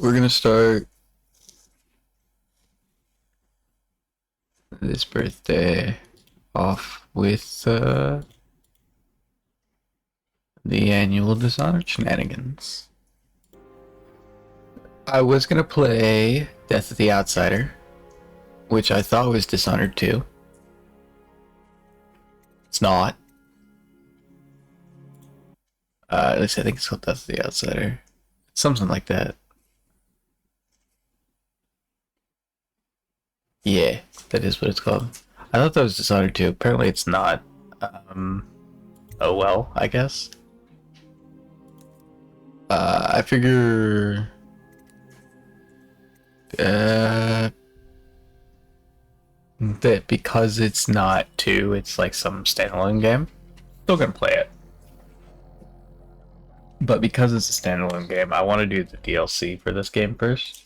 We're gonna start this birthday off with the annual Dishonored shenanigans. I was gonna play Death of the Outsider, which I thought was Dishonored 2. It's not. At least I think it's called Death of the Outsider. Something like that. Yeah, that is what it's called. I thought that was Dishonored 2. Apparently it's not. Um, oh well, I guess. I figure uh, that because it's not 2, it's like some standalone game. Still gonna play it. But because it's a standalone game, I want to do the DLC for this game first.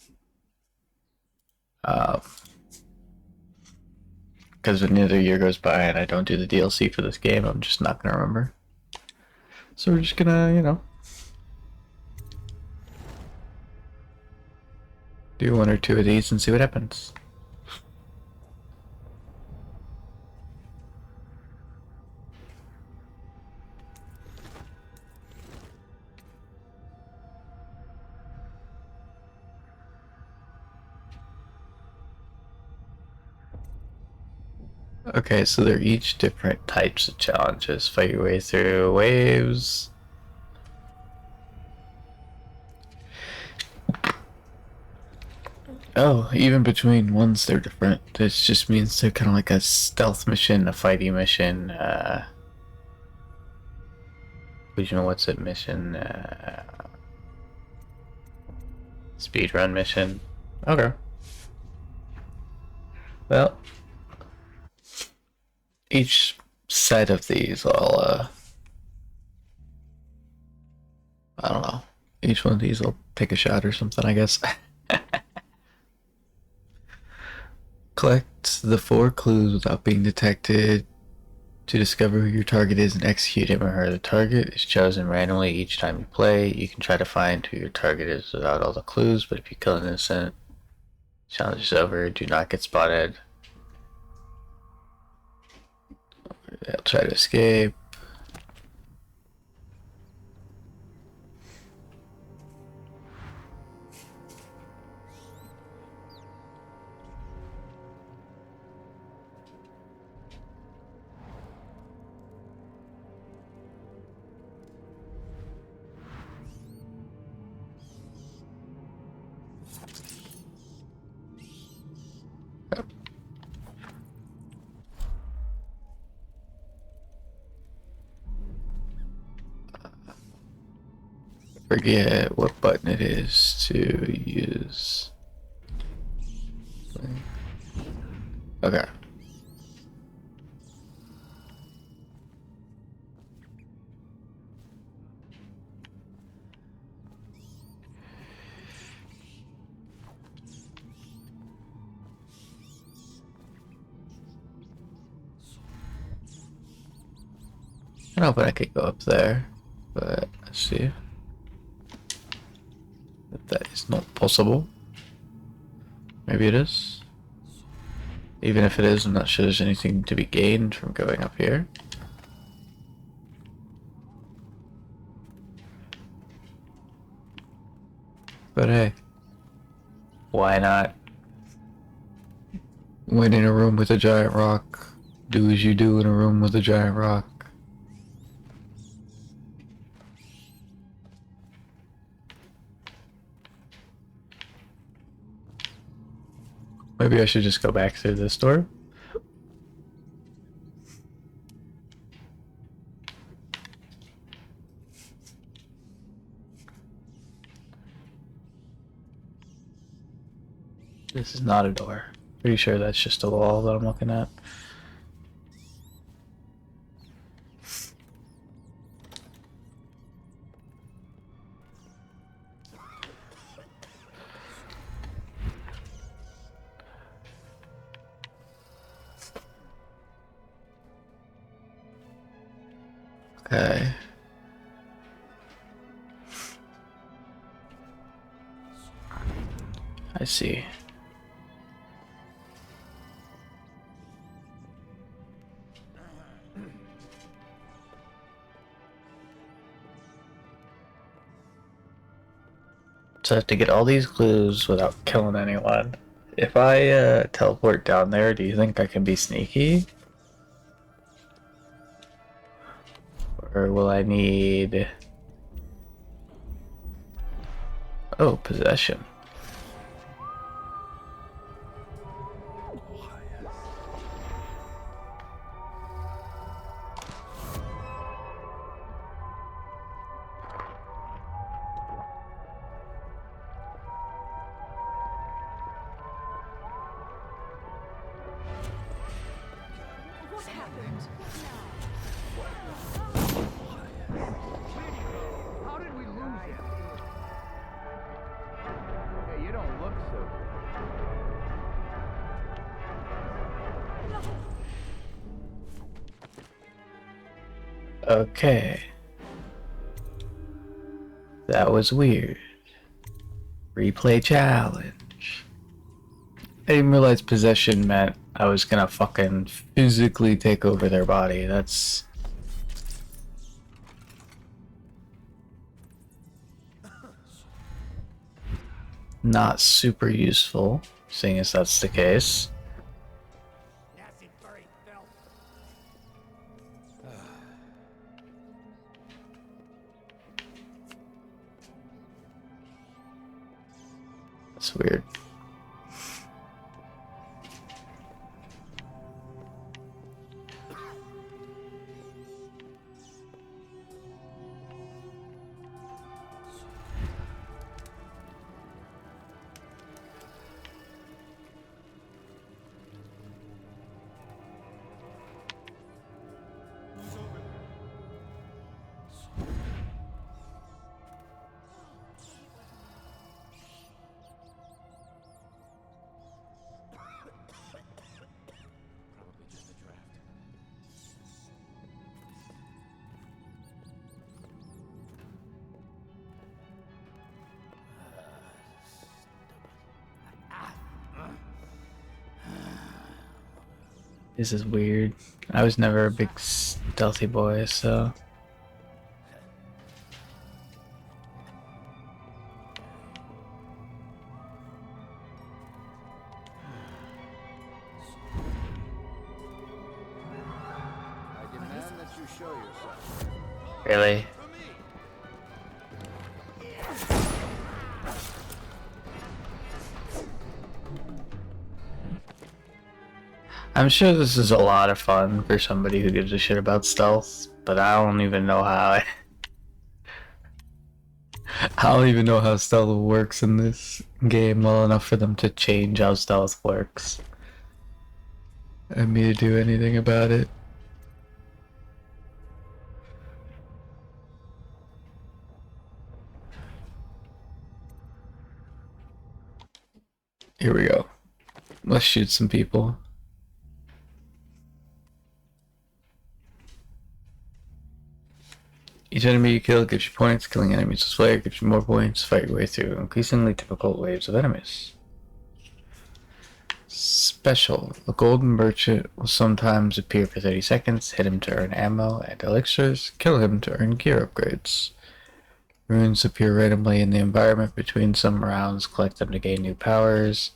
Because when another year goes by and I don't do the DLC for this game, I'm just not gonna remember. So we're just gonna, do one or two of these and see what happens. Okay, so they're each different types of challenges. Fight your way through waves. Oh, even between ones they're different. This just means they're kind of like a stealth mission, a fighting mission, what's it mission? Speedrun mission. Okay. Well, each set of these I don't know. Each one of these will take a shot or something, I guess. Collect the 4 clues without being detected to discover who your target is and execute him or her. The target is chosen randomly each time you play. You can try to find who your target is without all the clues, but if you kill an innocent, challenge is over. Do not get spotted. They'll try to escape. Forget what button it is to use. Okay. I don't know if I could go up there, but let's see if that is not possible. Maybe it is. Even if it is, I'm not sure there's anything to be gained from going up here. But hey, why not? Went in a room with a giant rock. Do as you do in a room with a giant rock. Maybe I should just go back through this door. This is not a door. Pretty sure that's just a wall that I'm looking at. Okay. I see. So I have to get all these clues without killing anyone. If I teleport down there, do you think I can be sneaky? Or will I need... Oh, possession. What happened? How did we lose him? Hey, you don't look so Okay. That was weird. Replay challenge. I didn't realize possession meant I was gonna fucking physically take over their body. That's... not super useful, seeing as that's the case. That's weird. Probably just a draft. This is weird. I was never a big stealthy boy, so... I demand that you show yourself. Really? I'm sure this is a lot of fun for somebody who gives a shit about stealth, but I don't even know how I don't even know how stealth works in this game well enough for them to change how stealth works. And me to do anything about it. Here we go. Let's shoot some people. Each enemy you kill gives you points. Killing enemies with Slayer gives you more points. Fight your way through increasingly difficult waves of enemies. Special. A golden merchant will sometimes appear for 30 seconds. Hit him to earn ammo and elixirs. Kill him to earn gear upgrades. Runes appear randomly in the environment between some rounds. Collect them to gain new powers.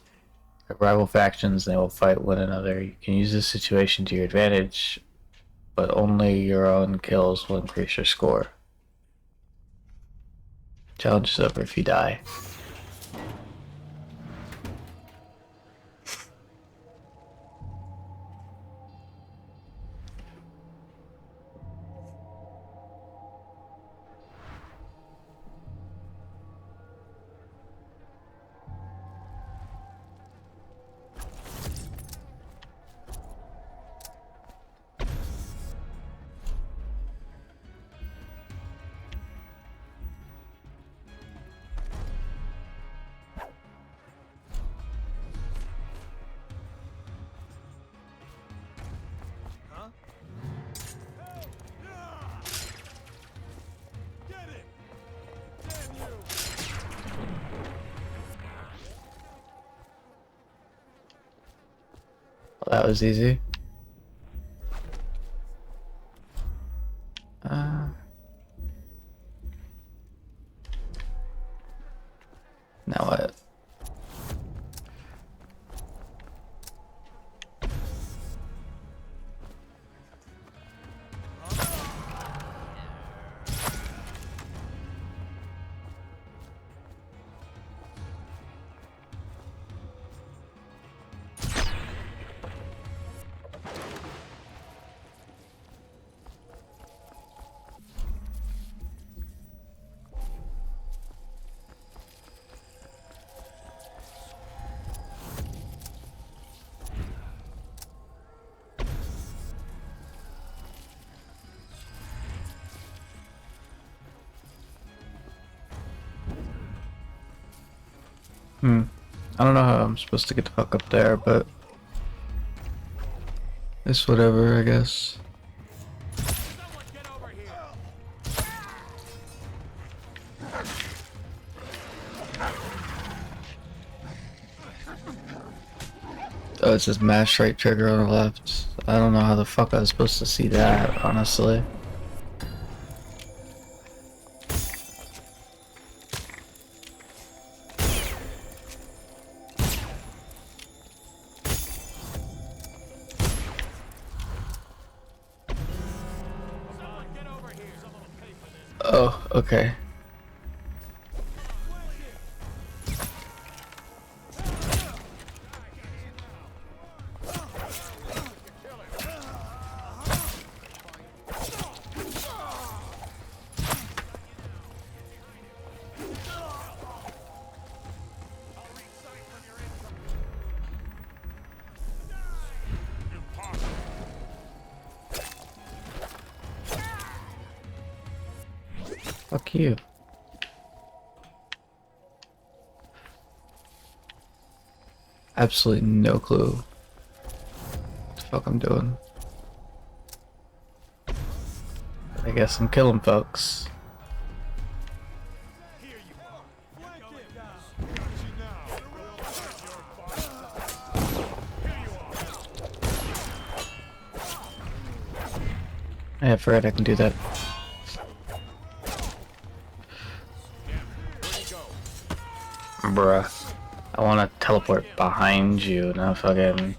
Rival factions, they will fight one another. You can use this situation to your advantage, but only your own kills will increase your score. Challenge is over if you die. Well, that was easy. Uh, now what? I don't know how I'm supposed to get the fuck up there, but it's whatever, I guess. Oh, it says mash right trigger on the left. I don't know how the fuck I was supposed to see that, honestly. Oh, okay. Fuck you. Absolutely no clue what the fuck I'm doing. I guess I'm killing folks. Yeah, I forgot I can do that. Bruh. I wanna teleport behind you, not fucking...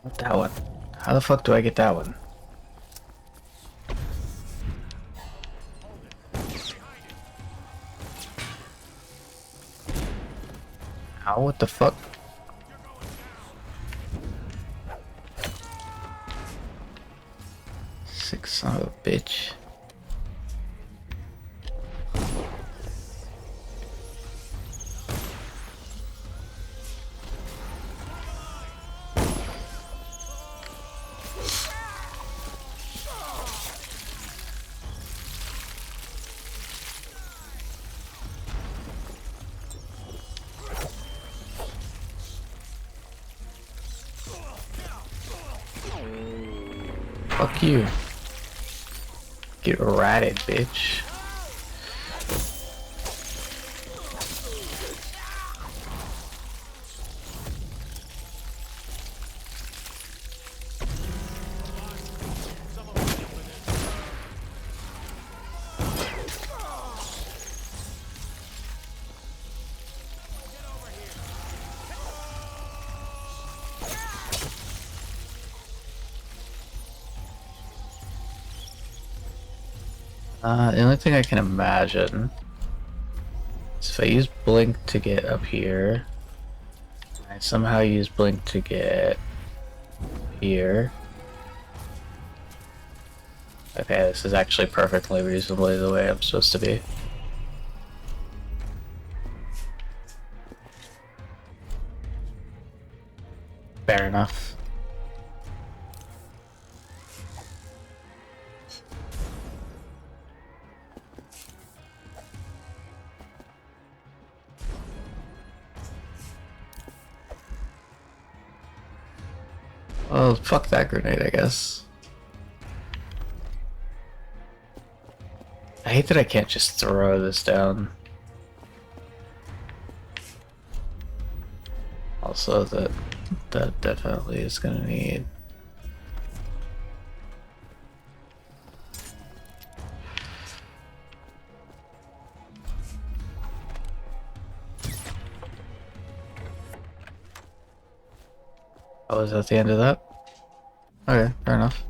What, that one? How the fuck do I get that one? How? What the fuck? Sick son of a bitch. Fuck you. Get ratted, bitch. The only thing I can imagine is if I use blink to get up here, I somehow use blink to get here. Okay, this is actually perfectly reasonably the way I'm supposed to be. Fair enough. Oh, fuck that grenade, I guess. I hate that I can't just throw this down. Also, that definitely is gonna need. Oh, is that the end of that? Okay, fair enough.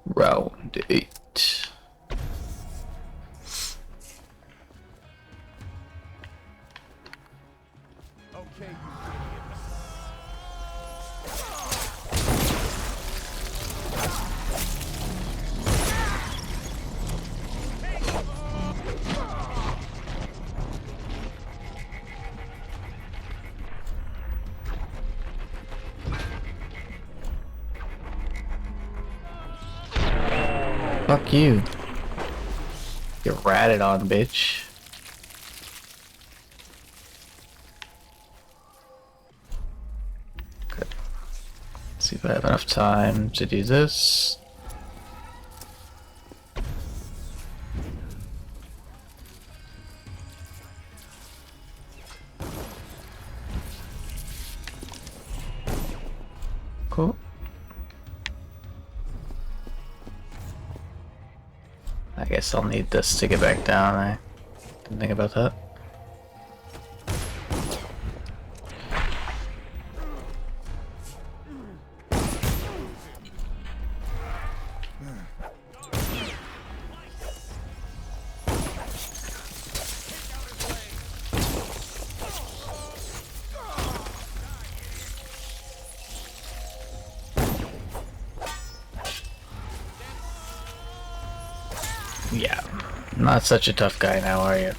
Round 8. Okay, you idiots. Fuck you. Get ratted on, bitch. Okay. Let's see if I have enough time to do this. Cool. I guess I'll need this to get back down. I didn't think about that. Yeah, not such a tough guy now, are you?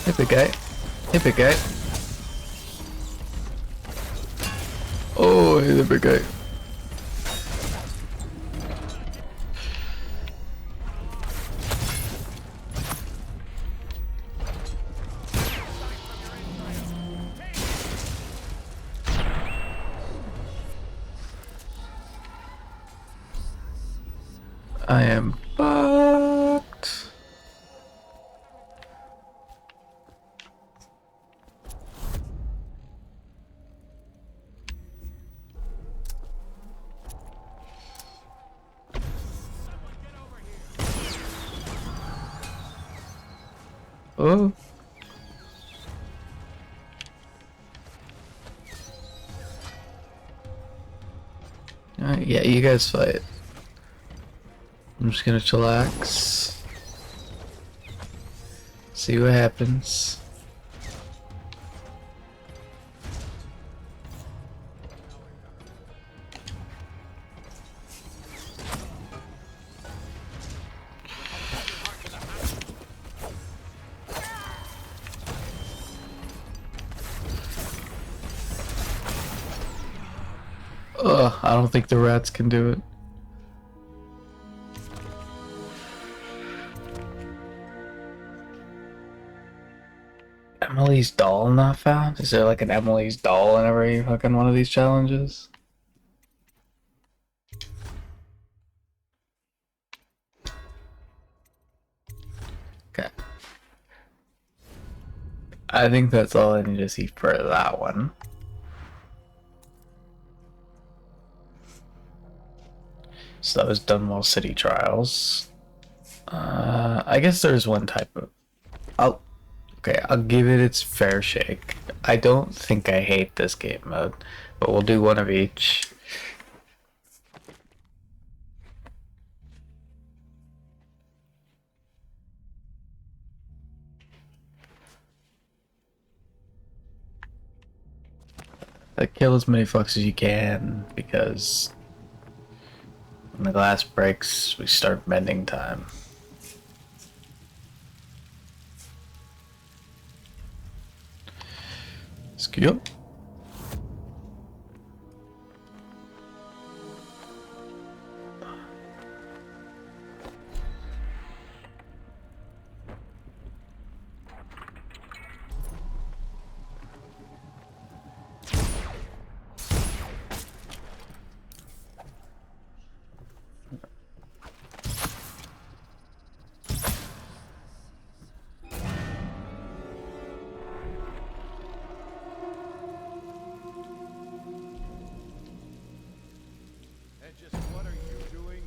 Hey, big guy. Hey, big guy. Oh, hey, the big guy. I am fucked. Oh. Alright, yeah, you guys fight. I'm just gonna chillax. See what happens. Ugh, I don't think the rats can do it. Emily's doll not found? Is there like an Emily's doll in every fucking one of these challenges? Okay. I think that's all I need to see for that one. So that was Dunwall City Trials. I guess there's one type of... I'll give it its fair shake. I don't think I hate this game mode, but we'll do one of each. Kill as many fucks as you can, because when the glass breaks, we start mending time. Skill. And just what are you doing?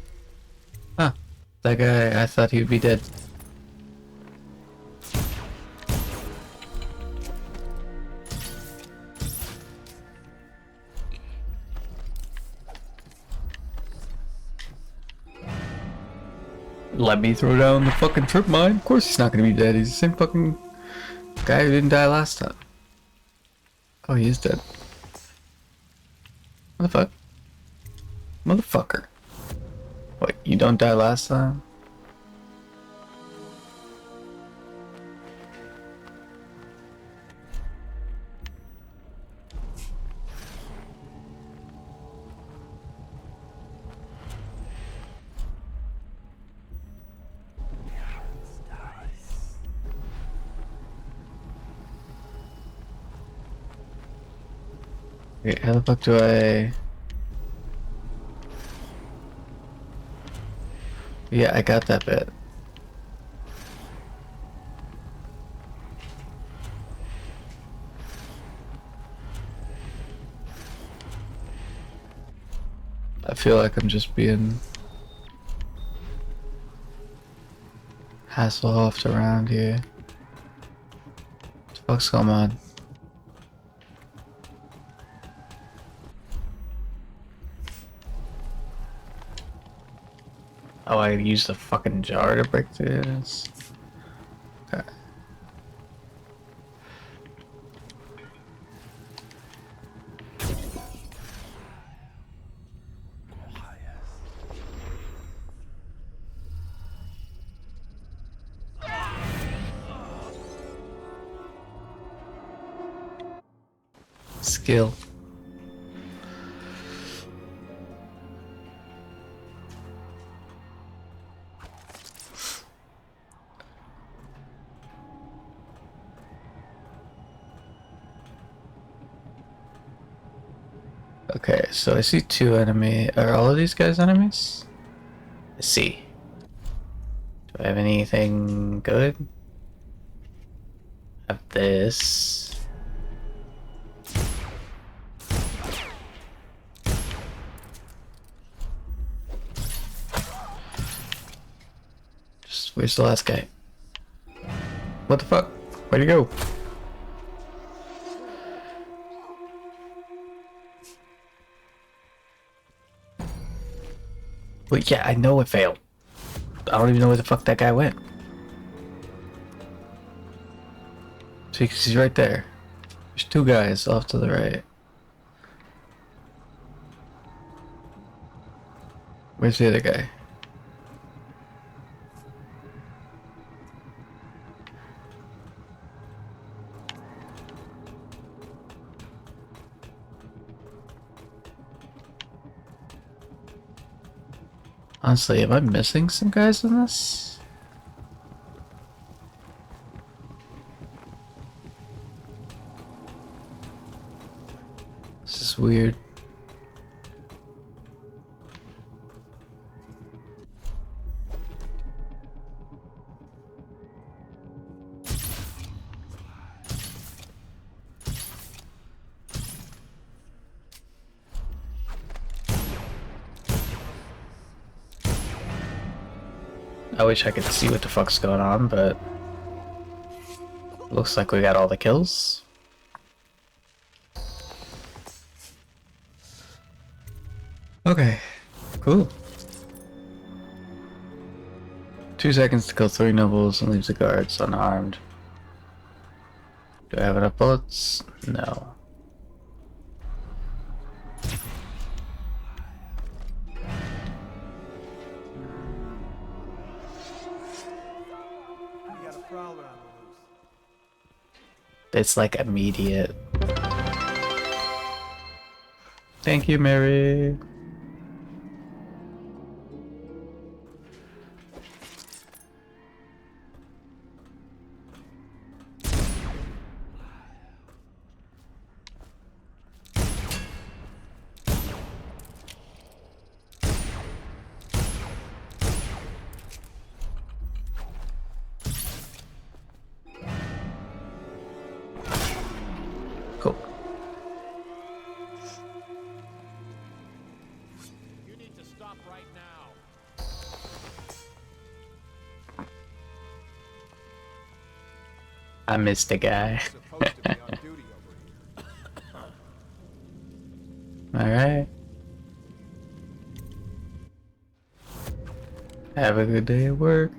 Huh. That guy, I thought he would be dead. Let me throw down the fucking trip mine. Of course he's not gonna be dead. He's the same fucking guy who didn't die last time. Oh, he is dead. What the fuck? Motherfucker. What, you don't die last time? Wait, how the fuck do I... Yeah, I got that bit. I feel like I'm just being Hasselhoffed around here. What the fuck's going on? Oh, I used the fucking jar to break this. Okay. Skill. Okay, so I see two enemy. Are all of these guys enemies? I see. Do I have anything good? I have this. Just where's the last guy? What the fuck? Where'd he go? Wait, yeah, I know it failed. I don't even know where the fuck that guy went. See, 'cause he's right there. There's two guys off to the right. Where's the other guy? Honestly, am I missing some guys in this? This is weird. I wish I could see what the fuck's going on, but looks like we got all the kills. Okay, cool. 2 seconds to kill 3 nobles and leaves the guards unarmed. Do I have enough bullets? No. You got a prowler on the loose. It's like immediate. Thank you, Mary. Cool. You need to stop right now. I missed a guy. Supposed to be on duty over here. Alright. Have a good day at work.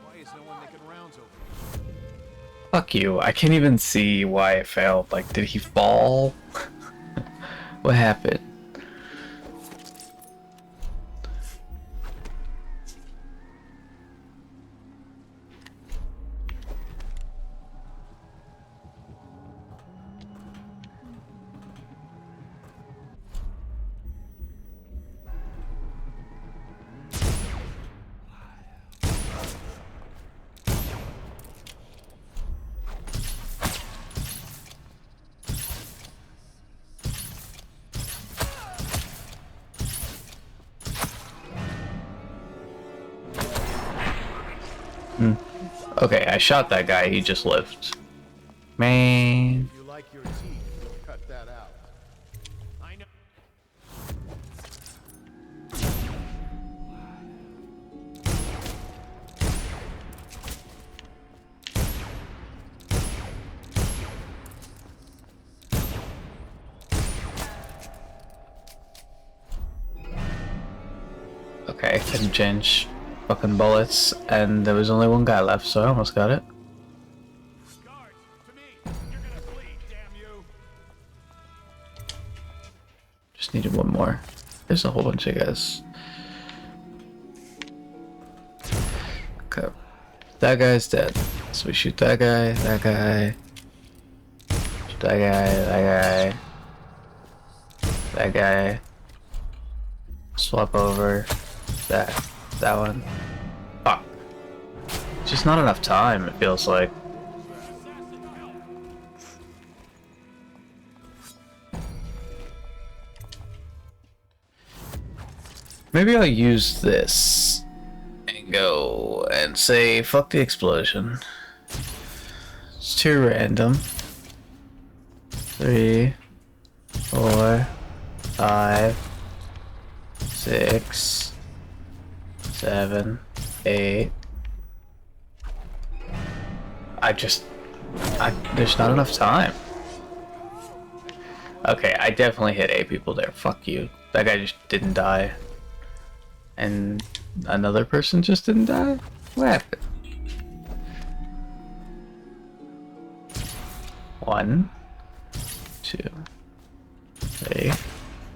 Why is no one making rounds over here? Fuck you. I can't even see why it failed. Like, did he fall? What happened? Okay, I shot that guy, he just lived. Man. If you like your teeth, you'll cut that out. I know. Okay, couldn't change fucking bullets, and there was only one guy left, so I almost got it. Guards, to me. You're gonna bleed, damn you. Just needed one more. There's a whole bunch of guys. Okay. That guy's dead. So we shoot that guy, shoot that guy, swap over, that one. Fuck. Just not enough time, it feels like. Maybe I'll use this and go and say fuck the explosion. It's too random. 3, 4, 5, 6, 7, 8. There's not enough time. Okay, I definitely hit 8 people there. Fuck you. That guy just didn't die. And another person just didn't die? What happened? 1, 2, 3,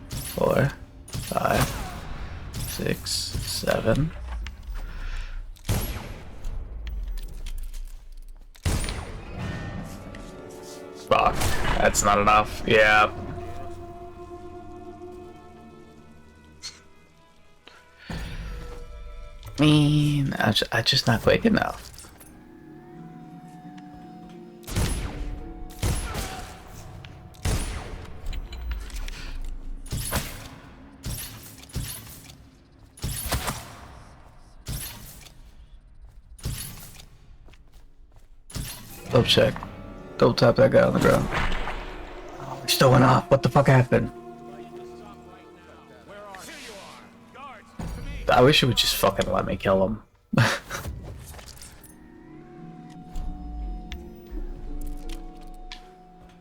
4, 5, 6, 7. Fuck, that's not enough. Yeah. Man, I just not quick enough. Double check. Double tap that guy on the ground. still went off. What the fuck happened? I wish it would just fucking let me kill him.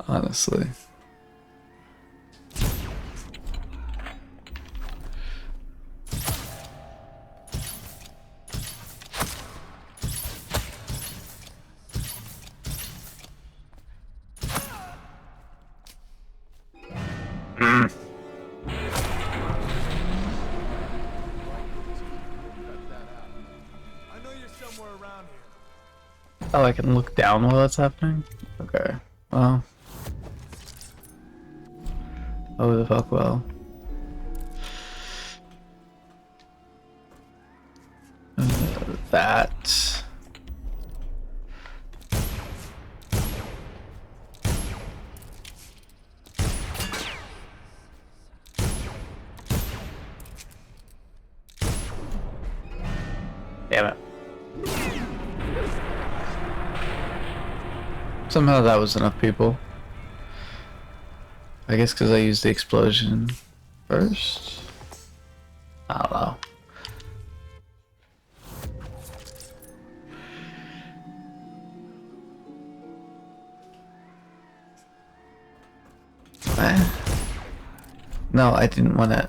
Honestly. I know you're somewhere around here. Oh, I can look down while that's happening? Okay. Well. Oh, the fuck well. That. Damn it. Somehow that was enough people. I guess because I used the explosion first? I don't know. No, I didn't want to.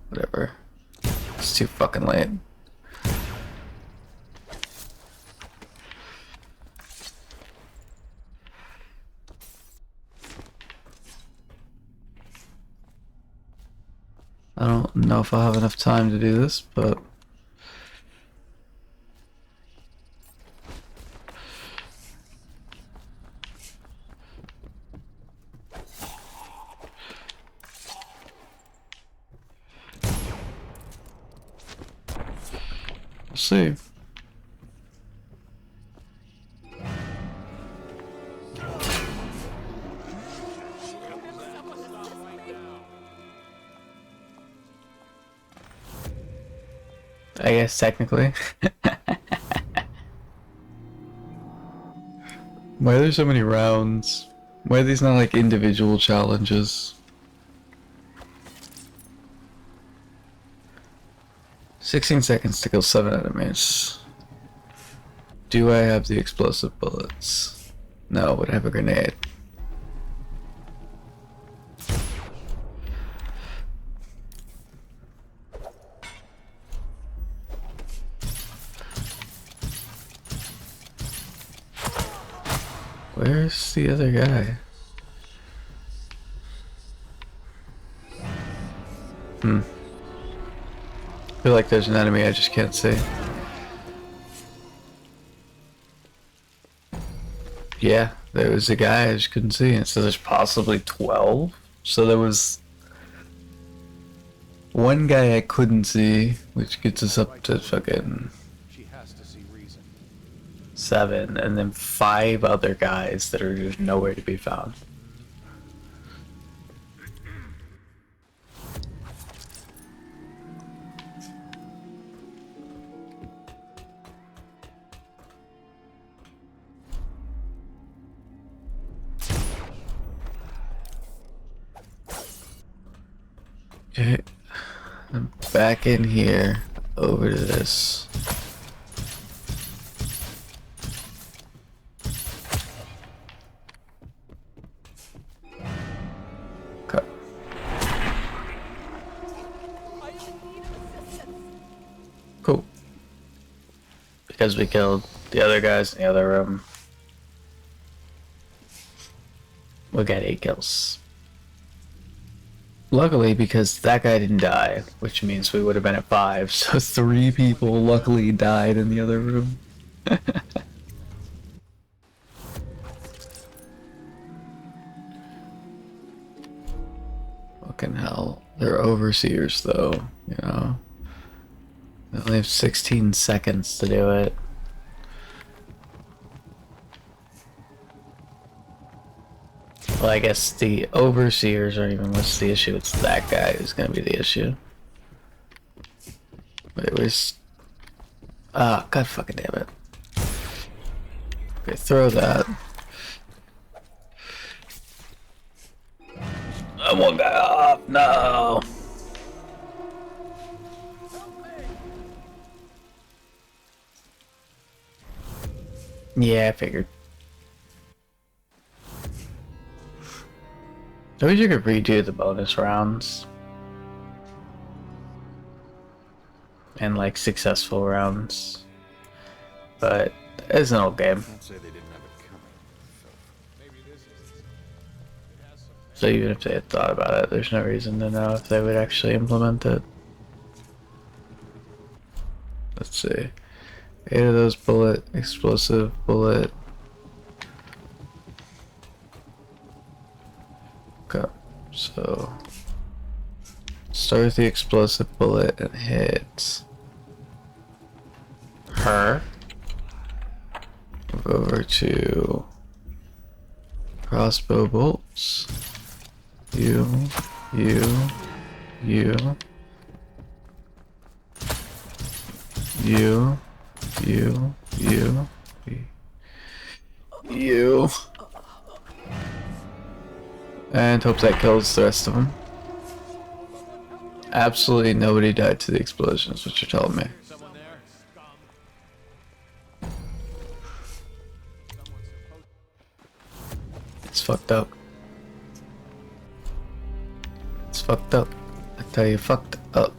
Whatever. It's too fucking late. I don't know if I'll have enough time to do this, but we'll see. I guess technically. Why are there so many rounds? Why are these not like individual challenges? 16 seconds to kill 7 enemies. Do I have the explosive bullets? No, but I have a grenade. Where's the other guy? I feel like there's an enemy I just can't see. Yeah, there was a guy I just couldn't see. It says there's possibly 12. So there was one guy I couldn't see, which gets us up to fucking She has to see reason. 7, and then 5 other guys that are just nowhere to be found. Okay, I'm back in here, over to this. Okay. I am in need of assistance. Cool. Because we killed the other guys in the other room, we got 8 kills. Luckily, because that guy didn't die, which means we would have been at 5, so 3 people luckily died in the other room. Fucking hell. They're overseers, though, you know? They only have 16 seconds to do it. Well, I guess the overseers aren't even what's the issue. It's that guy who's gonna be the issue. Wait, where's... Ah, god fucking damn it. Okay, throw that. I'm one guy off. No. Yeah, I figured. I wish you could redo the bonus rounds. And like successful rounds. But it's an old game. Can't say they didn't have it coming. So even if they had thought about it, there's no reason to know if they would actually implement it. Let's see. 8 of those bullet, explosive bullet. Okay, so start with the explosive bullet and hit her. Move over to crossbow bolts. You. And hope that kills the rest of them. Absolutely nobody died to the explosion, is what you're telling me. Someone there? It's fucked up. It's fucked up. I tell you, fucked up.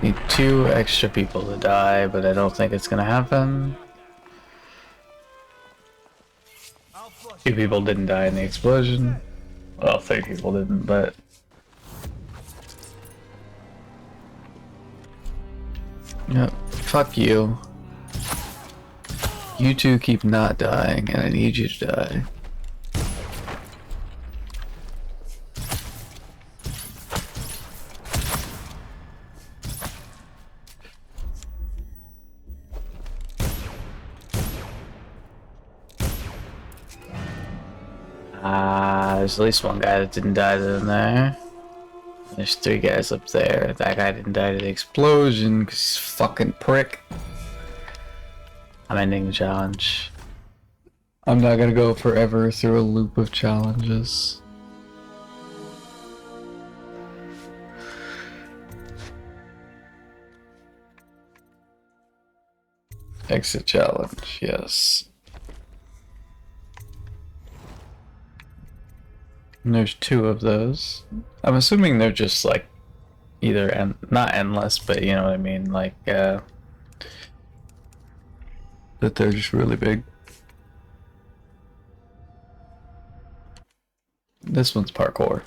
Need 2 extra people to die, but I don't think it's gonna happen. 2 people didn't die in the explosion. Well, 3 people didn't, but... Yep, fuck you. You 2 keep not dying, and I need you to die. There's at least 1 guy that didn't die in there. There's 3 guys up there. That guy didn't die to the explosion because he's a fucking prick. I'm ending the challenge. I'm not gonna go forever through a loop of challenges. Exit challenge, yes. And there's 2 of those. I'm assuming they're just like either not endless, but you know what I mean, like that they're just really big. This one's parkour.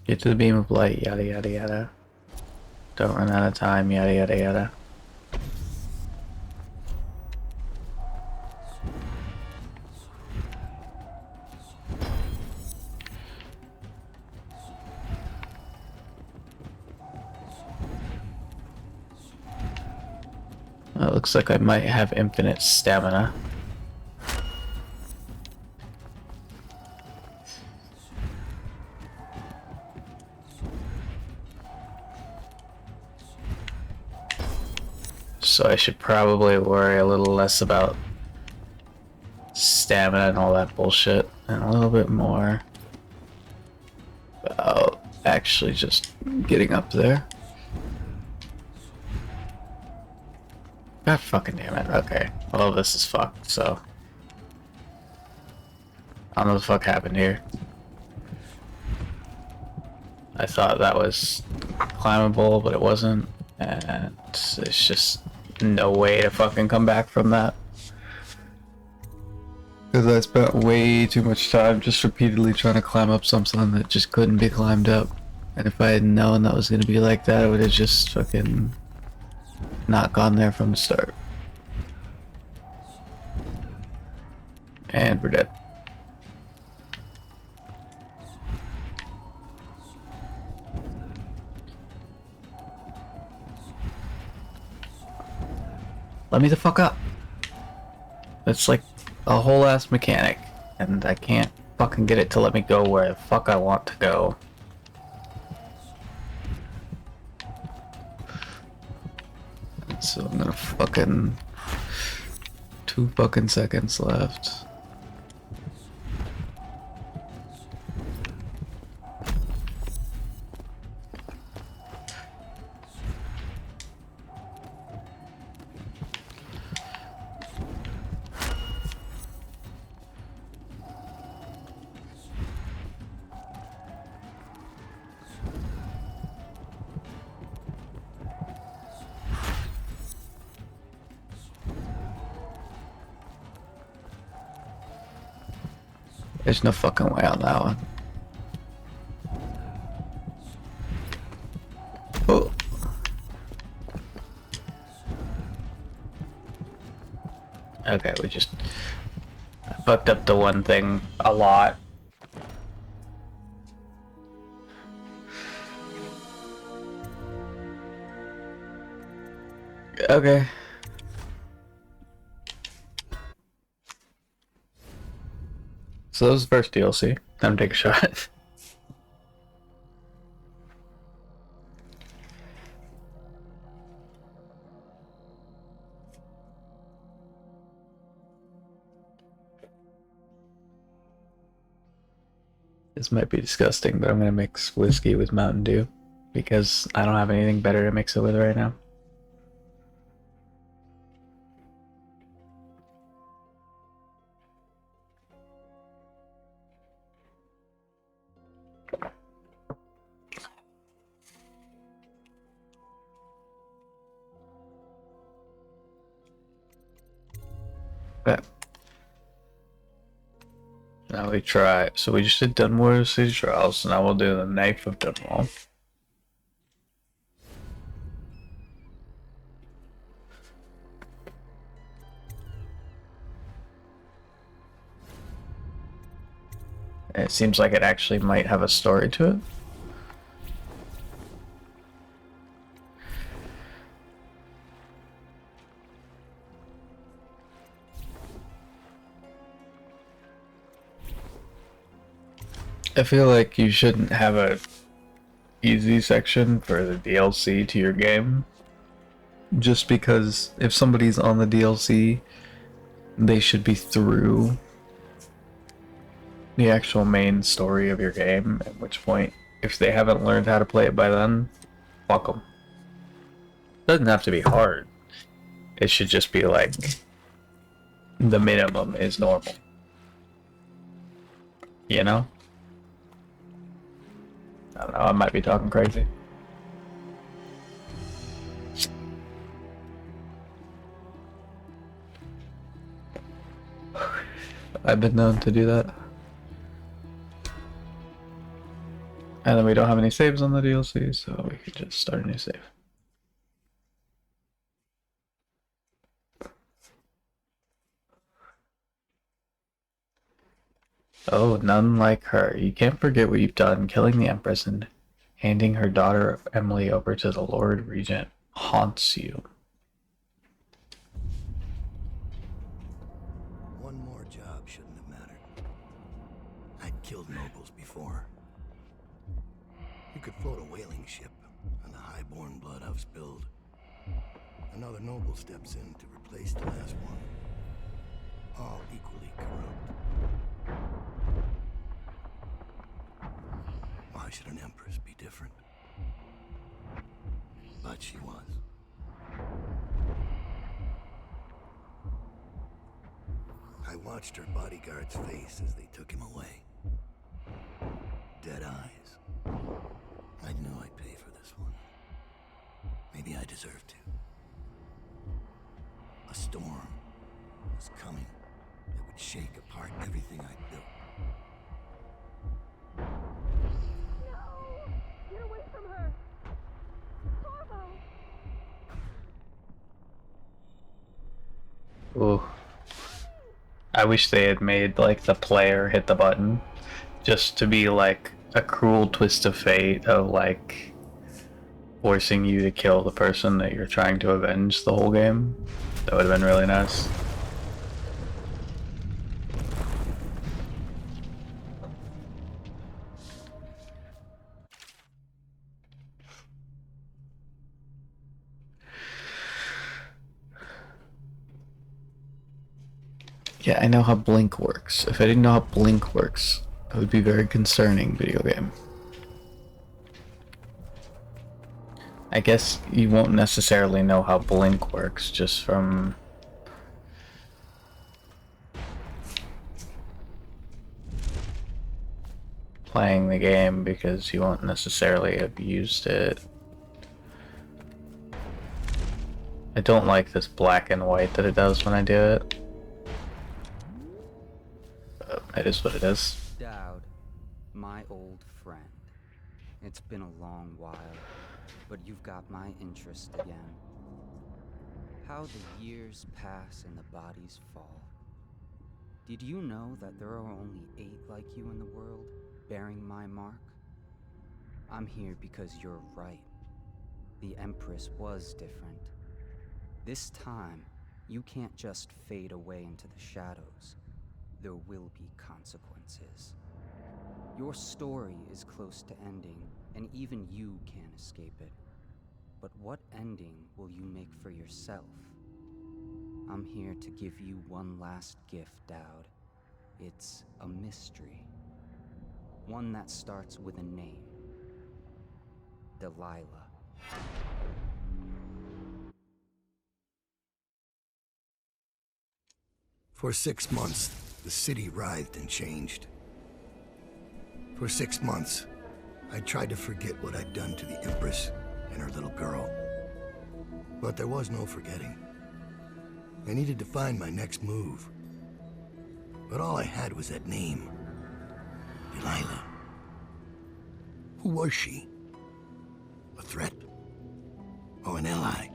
Get to the beam of light, yada yada yada. Don't run out of time, yada yada yada. It looks like I might have infinite stamina. So I should probably worry a little less about stamina and all that bullshit, and a little bit more about actually just getting up there. God fucking damn it. Okay. Well, this is fucked, so. I don't know what the fuck happened here. I thought that was climbable, but it wasn't. And there's just no way to fucking come back from that. Because I spent way too much time just repeatedly trying to climb up something that just couldn't be climbed up. And if I had known that was going to be like that, I would have just fucking not gone there from the start. And we're dead. Let me the fuck up. It's like a whole ass mechanic, and I can't fucking get it to let me go where the fuck I want to go. So I'm gonna fucking 2 fucking seconds left. There's no fucking way on that one. Oh. Okay, we just fucked up the one thing a lot. Okay. So that was the first DLC. Time to take a shot. This might be disgusting, but I'm gonna mix whiskey with Mountain Dew because I don't have anything better to mix it with right now. Okay. Now we try. So we just did Dunmore City Trials, so now we'll do the Knife of Dunwall. It seems like it actually might have a story to it. I feel like you shouldn't have a easy section for the DLC to your game. Just because if somebody's on the DLC, they should be through the actual main story of your game, at which point, if they haven't learned how to play it by then, fuck them. Doesn't have to be hard. It should just be like the minimum is normal. You know? I don't know, I might be talking crazy. I've been known to do that. And then we don't have any saves on the DLC, so we could just start a new save. Oh, none like her. You can't forget what you've done, killing the Empress and handing her daughter Emily over to the Lord Regent haunts you. One more job shouldn't have mattered. I'd killed nobles before. You could float a whaling ship, and the high-born blood I've spilled. Another noble steps in to replace the last one. All equally corrupt. Why should an empress be different? But she was. I watched her bodyguard's face as they took him away. Dead eyes. I knew I'd pay for this one. Maybe I deserved to. A storm was coming that would shake apart everything I'd built. No! Get away from her! Corvo! Ooh. I wish they had made like the player hit the button just to be like a cruel twist of fate of like forcing you to kill the person that you're trying to avenge the whole game. That would have been really nice. Yeah, I know how Blink works. If I didn't know how Blink works, it would be very concerning video game. I guess you won't necessarily know how Blink works just from playing the game because you won't necessarily have used it. I don't like this black and white that it does when I do it. But it is what it is. Dowd, my old friend. It's been a long while, but you've got my interest again. How the years pass and the bodies fall. Did you know that there are only 8 like you in the world, bearing my mark? I'm here because you're right. The Empress was different. This time, you can't just fade away into the shadows. There will be consequences. Your story is close to ending, and even you can't escape it. But what ending will you make for yourself? I'm here to give you one last gift, Dowd. It's a mystery. One that starts with a name. Delilah. For 6 months, the city writhed and changed. For 6 months, I tried to forget what I'd done to the Empress and her little girl. But there was no forgetting. I needed to find my next move. But all I had was that name. Delilah. Who was she? A threat? Or an ally?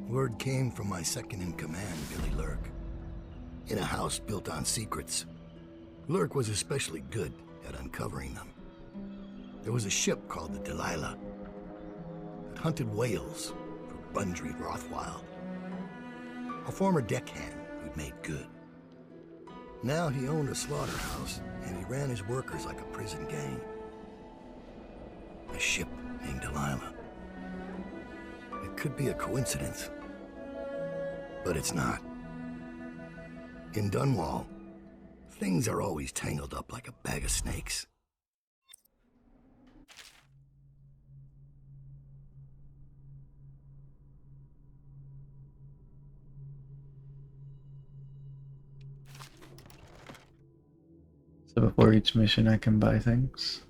Word came from my second-in-command, Billy Lurk. In a house built on secrets, Lurk was especially good at uncovering them. There was a ship called the Delilah that hunted whales for Bundry Rothwild, a former deckhand who'd made good. Now he owned a slaughterhouse, and he ran his workers like a prison gang. A ship named Delilah. It could be a coincidence, but it's not. In Dunwall, things are always tangled up like a bag of snakes. So before each mission I can buy things.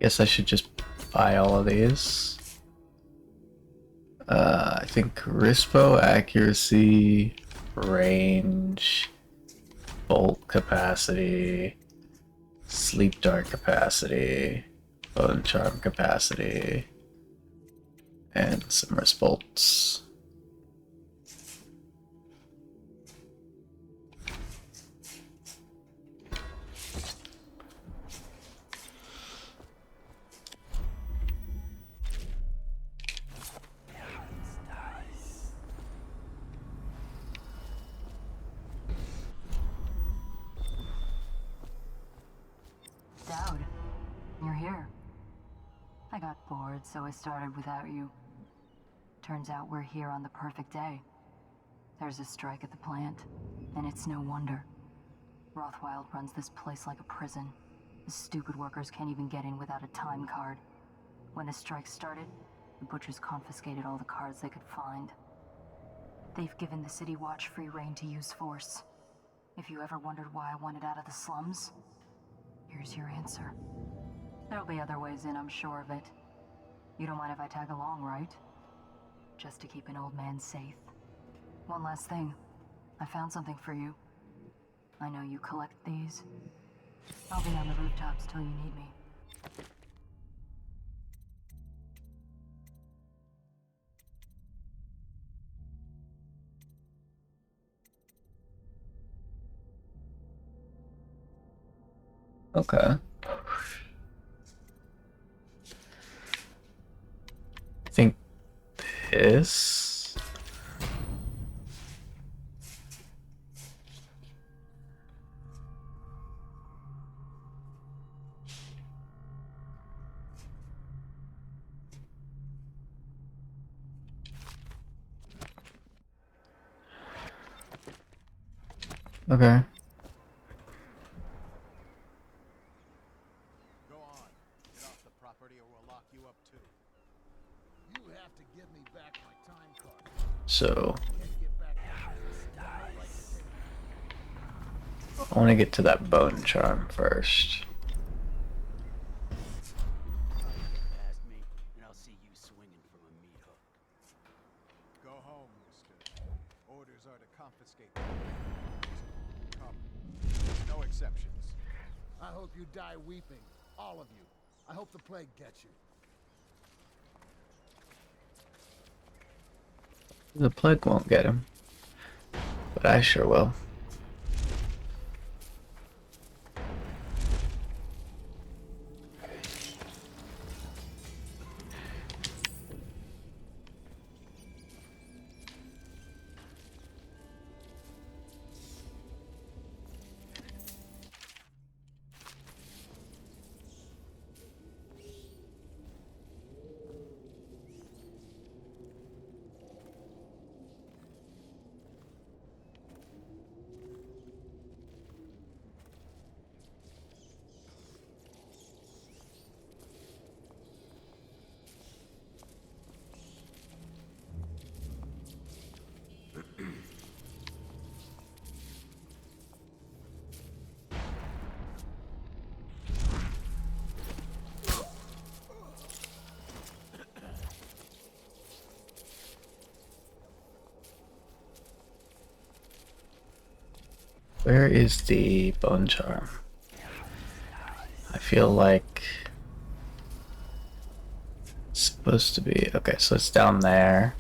Guess I should just buy all of these. I think Rispo, accuracy, range, bolt capacity, sleep dart capacity, bone charm capacity, and some wrist bolts. Dowd, you're here. I got bored, so I started without you. Turns out we're here on the perfect day. There's a strike at the plant, and it's no wonder. Rothwild runs this place like a prison. The stupid workers can't even get in without a time card. When the strike started, the butchers confiscated all the cards they could find. They've given the City Watch free rein to use force. If you ever wondered why I wanted out of the slums, here's your answer. There'll be other ways in, I'm sure of it. You don't mind if I tag along, right? Just to keep an old man safe. One last thing. I found something for you. I know you collect these. I'll be on the rooftops till you need me. Okay. I think this. Okay. Go on. Get off the property or we'll lock you up too. You have to give me back my time card. So Can't get back. I want to get to that bone charm first. Past me, and I'll see you swinging from a meat hook. Go home, mister. Orders are to confiscate. Come. No exceptions. I hope you die weeping. All of you. I hope the plague gets you. The plague won't get him, but I sure will. Where is the bone charm? I feel like it's supposed to be. Okay, so it's down there.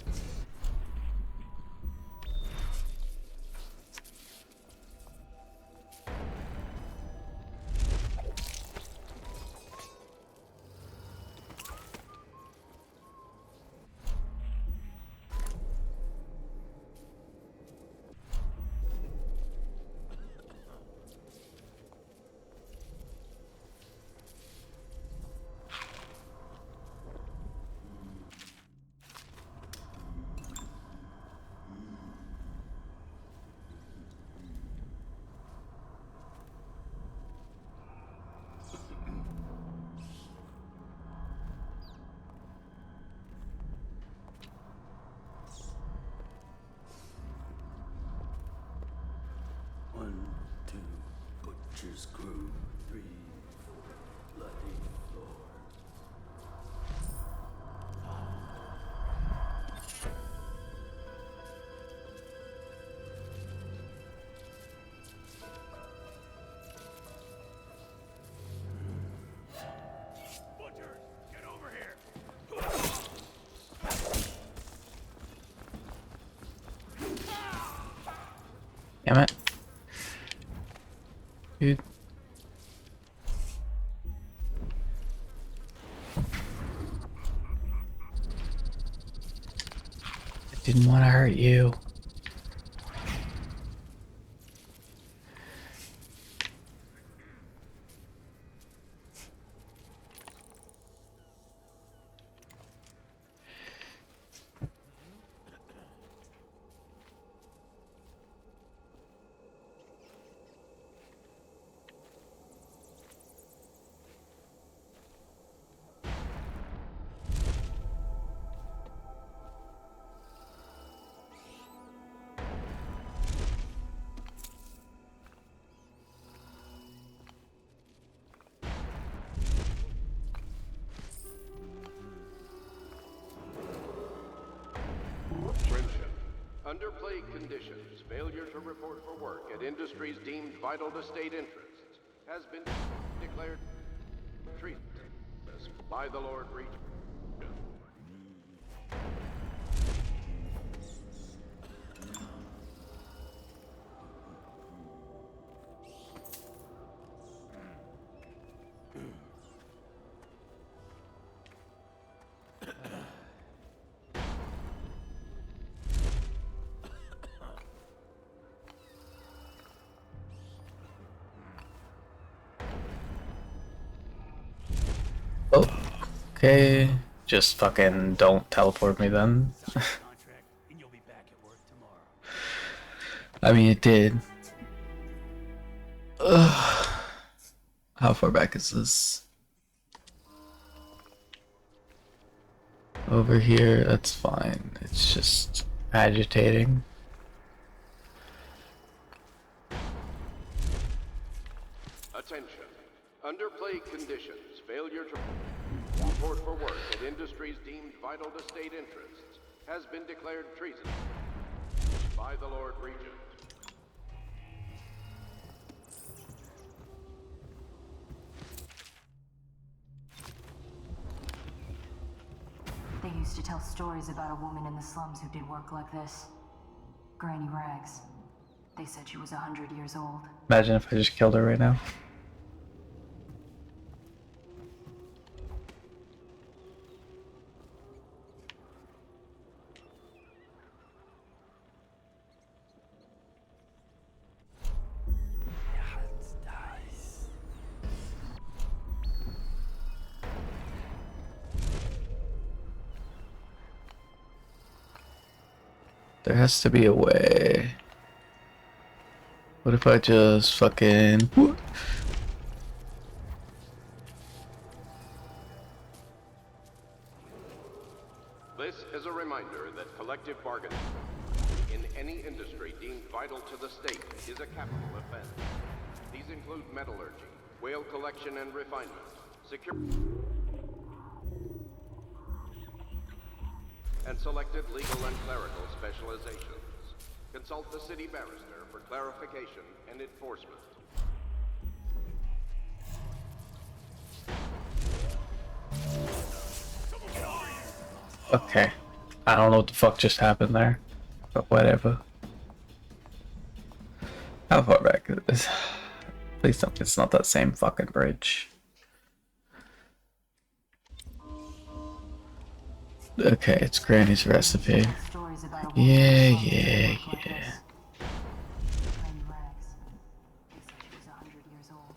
One, two, butcher's crew. 3, 4, bloody floor. Butchers, get over here. Damn it. Dude. I didn't want to hurt you. Friendship. Under plague conditions, failure to report for work at industries deemed vital to state interests has been declared treasonous by the Lord Regent. Oh, okay. Just fucking don't teleport me then. Contract, and you'll be back at work tomorrow. I mean, it did. Ugh. How far back is this? Over here, that's fine. It's just agitating. Attention. Under plague conditions, failure to report for work at industries deemed vital to state interests has been declared treason by the Lord Regent. They used to tell stories about a woman in the slums who did work like this. Granny Rags. They said she was 100 years old. Imagine if I just killed her right now. There has to be a way. What if I just fucking... This is a reminder that collective bargaining in any industry deemed vital to the state is a capital offense. These include metallurgy, whale collection and refinement, and selected legal and clerical specializations. Consult the city barrister for clarification and enforcement. Okay. I don't know what the fuck just happened there. But whatever. How far back is this? Please tell me it's not that same fucking bridge. Okay, it's Granny's recipe. Stories about a woman Yeah, in the slums who yeah, did work like yeah. this. Granny Rags. They said she was 100 years old.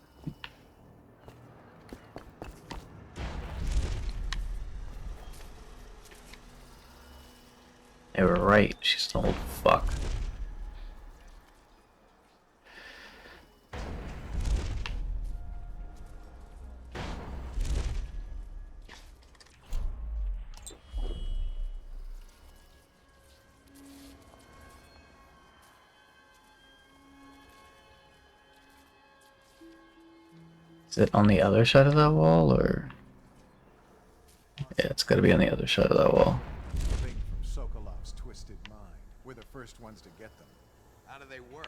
They were right. She's an old fuck. Is it on the other side of that wall, or? Yeah, it's gotta be on the other side of that wall. Think from Sokolov's twisted mind. We're the first ones to get them. How do they work?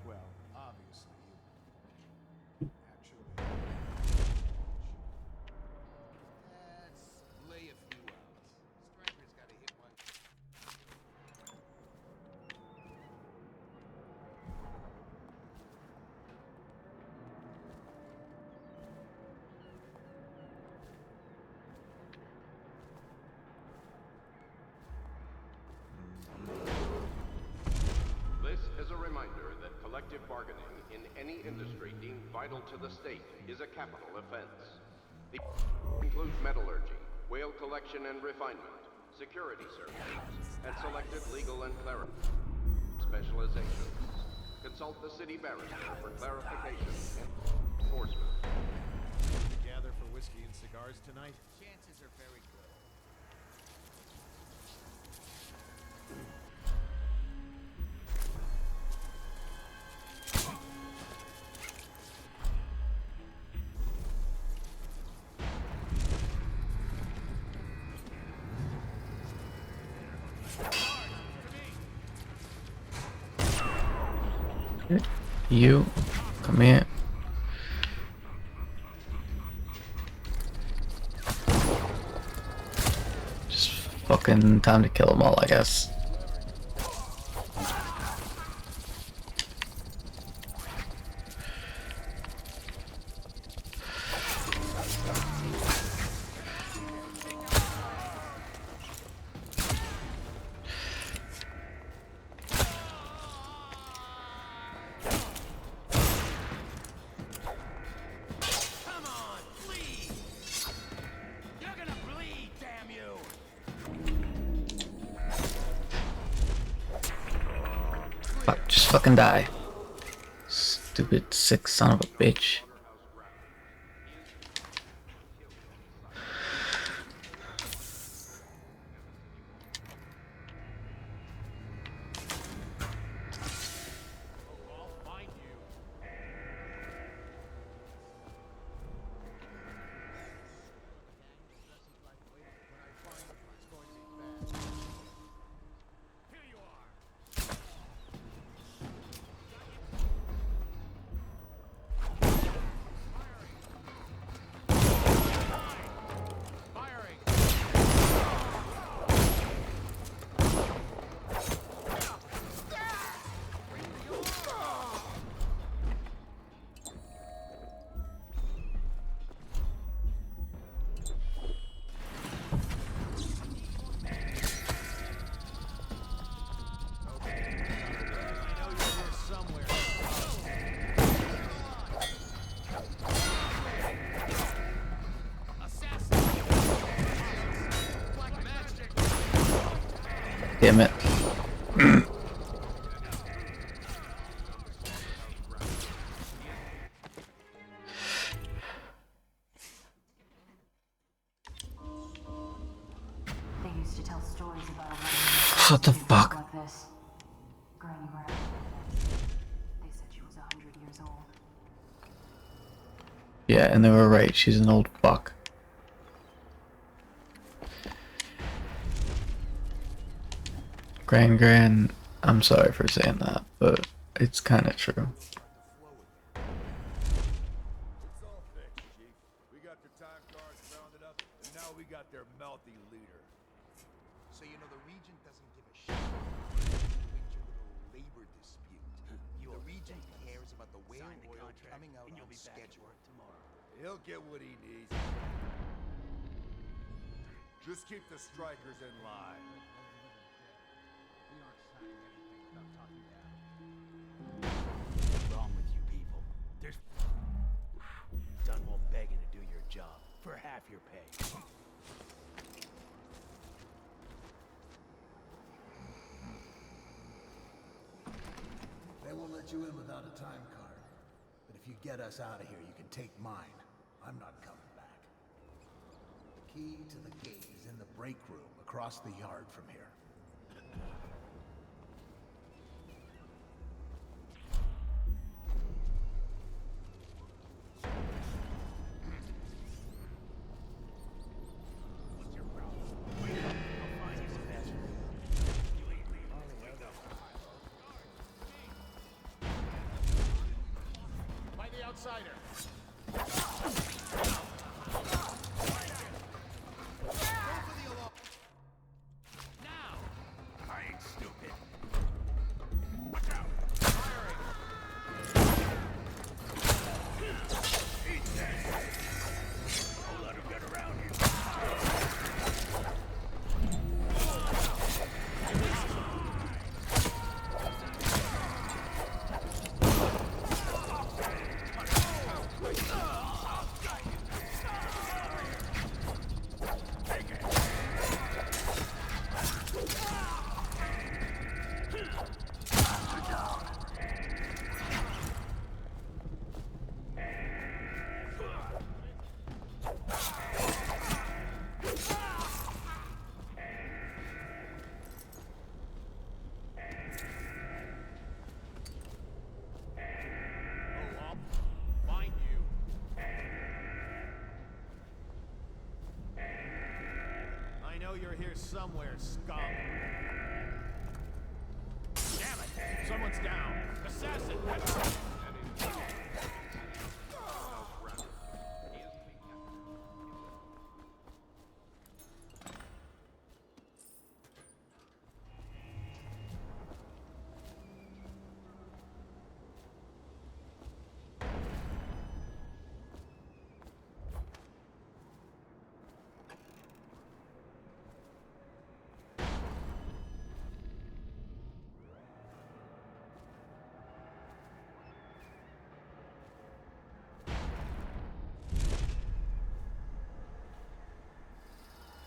Well, obviously, you... Actually... Let's lay a few out. Striker's gotta hit one. This is a reminder that collective bargaining in any industry deemed vital to the state is a capital offense. These include metallurgy, whale collection and refinement, security services, and selected legal and clerical specializations. Consult the city barrister for clarification and enforcement. Gather for whiskey and cigars tonight? Chances are very good. You, come here. Just fucking time to kill them all, I guess. Come on, bleed! You're gonna bleed, damn you! Fuck, just fucking die. Stupid sick son of a bitch. I'll find you. Here you are. Firing. I know you're here somewhere. Assassin. Black magic. Damn it. They used to tell stories about a woman What the who looked fuck? like this. Granny Brown. They said she was 100 years old. Yeah, and they were right. She's an old fuck. Gran, I'm sorry for saying that, but it's kind of true. It's all fixed, Chief. We got their time cards rounded up, and now we got their mouthy leader. So you know the Regent doesn't give a shit about your little labor dispute. The Regent cares about the whale Sign the oil contract, coming out and you'll on be back at schedule. work tomorrow. He'll get what he needs. Just keep the strikers in line. What's wrong with you people? There's done more begging to do your job for half your pay. They won't let you in without a time card. But if you get us out of here, you can take mine. I'm not coming back. The key to the gate is in the break room across the yard from here. By the outsider. Now! I ain't stupid. Watch out! Firing! Eat that. Don't let him get around you. Oh, I'll find you. I know you're here somewhere, scum. Damn it! Someone's down. Assassin!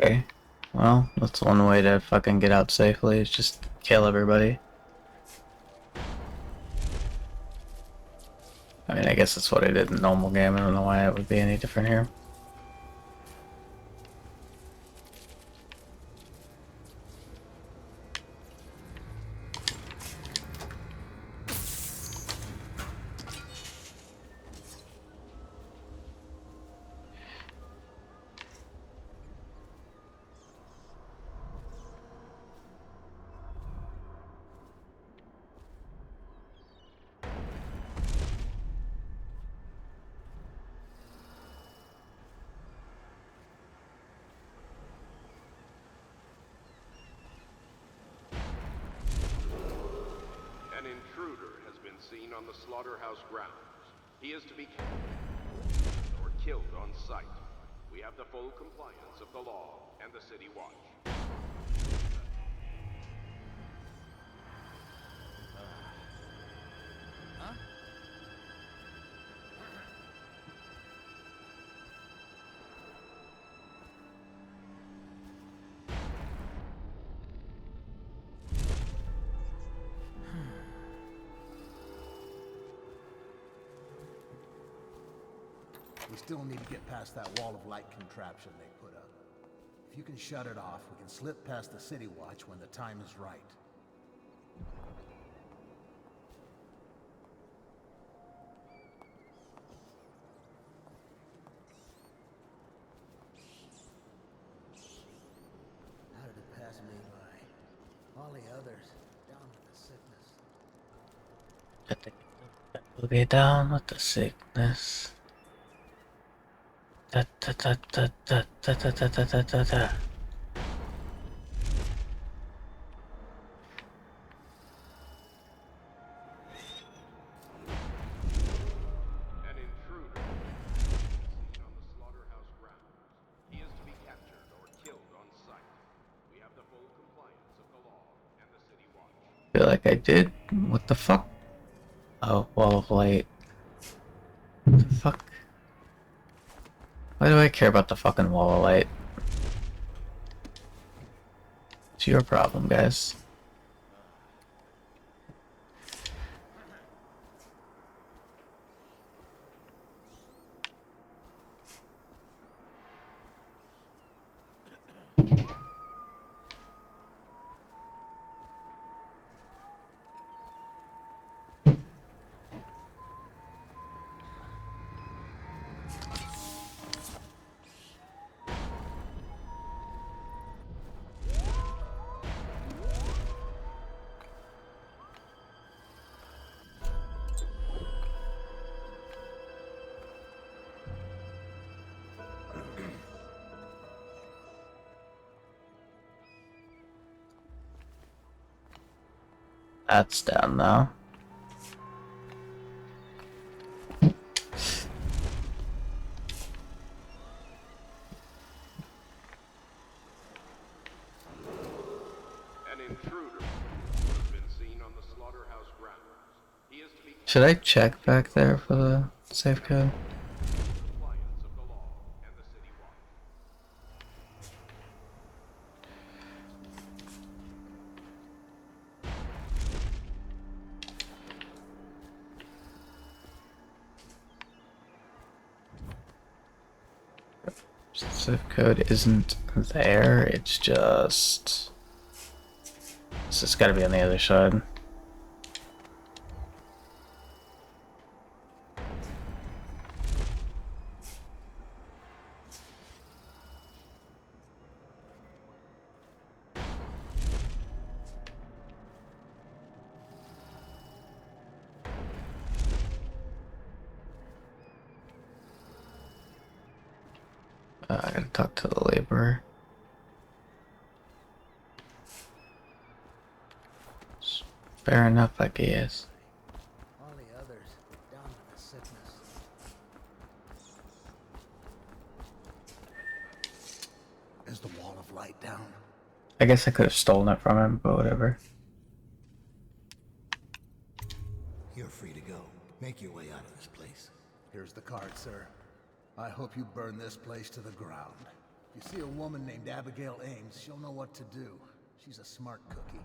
Okay. Well, that's one way to fucking get out safely, is just kill everybody. I mean, I guess that's what I did in the normal game. I don't know why it would be any different here. An intruder has been seen on the slaughterhouse grounds. He is to be captured or killed on sight. We have the full compliance of the law and the city watch. We still need to get past that wall of light contraption they put up. If you can shut it off, we can slip past the city watch when the time is right. How did it pass me by? All the others, down with the sickness. We'll get down with the sickness. Da, da, da, da, da, da, da, da, da, da, da, da. An intruder seen on the slaughterhouse grounds. He is to be captured or killed on sight. We have the full compliance of the law and the city watch. Feel like I did. What the fuck? Oh, wall of light. What the fuck? Why do I care about the fucking wall of light? It's your problem, guys. That's down now. An intruder has been seen on the slaughterhouse grounds. He is to be Should I check back there for the safe code? compliance of the law and the city watch. Safe code isn't there, it's just... So it's gotta be on the other side. talk to the laborer. Fair enough, I guess. All the others down with the sickness. Is the wall of light down? I guess I could have stolen it from him, but whatever. You're free to go. Make your way out of this place. Here's the card, sir. I hope you burn this place to the ground. If you see a woman named Abigail Ames, she'll know what to do. She's a smart cookie.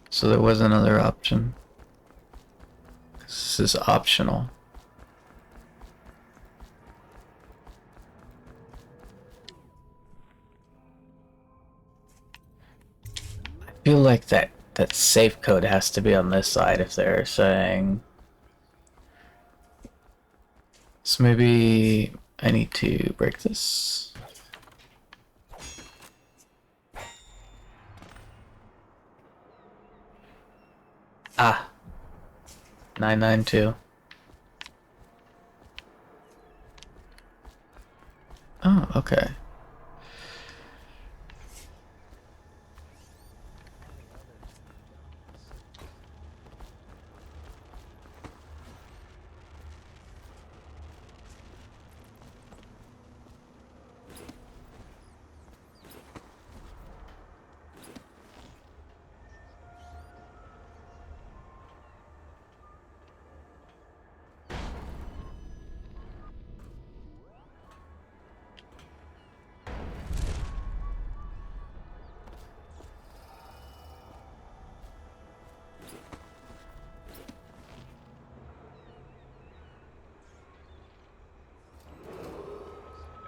So there was another option. This is optional. I feel like that safe code has to be on this side if they're saying. So maybe I need to break this. Ah. 992. Oh, okay.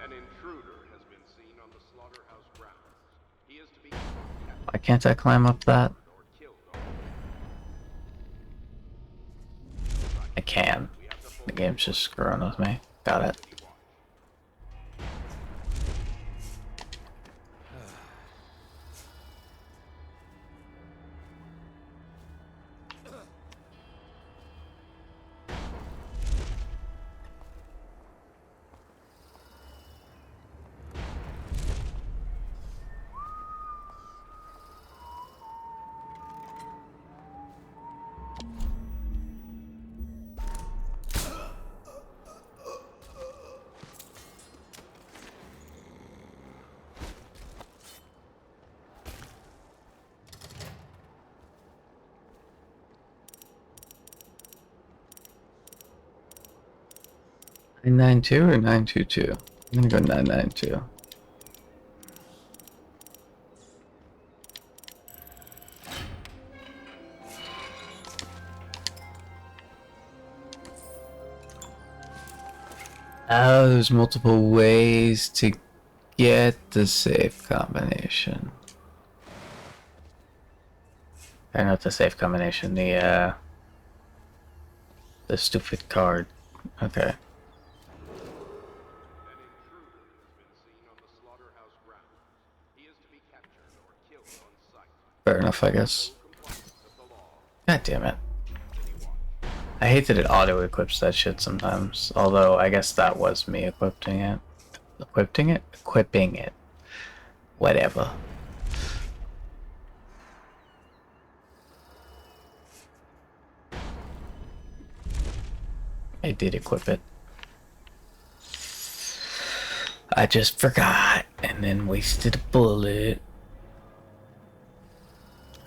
An intruder has been seen on the slaughterhouse grounds. He is to be Why can't I climb up that? or killed on. I can. The game's just screwing with me. Got it. Nine nine two or 922? I'm gonna go 992. Oh, there's multiple ways to get the safe combination. Or not the safe combination, the stupid card. Okay. An intruder has been seen on the slaughterhouse grounds. He is to be captured or killed on sight. Fair enough, I guess. Compliance with the law. God damn it. I hate that it auto-equips that shit sometimes. Although, I guess that was me equipping it. Equipping it? Equipping it. Whatever. I did equip it. I just forgot and then wasted a bullet.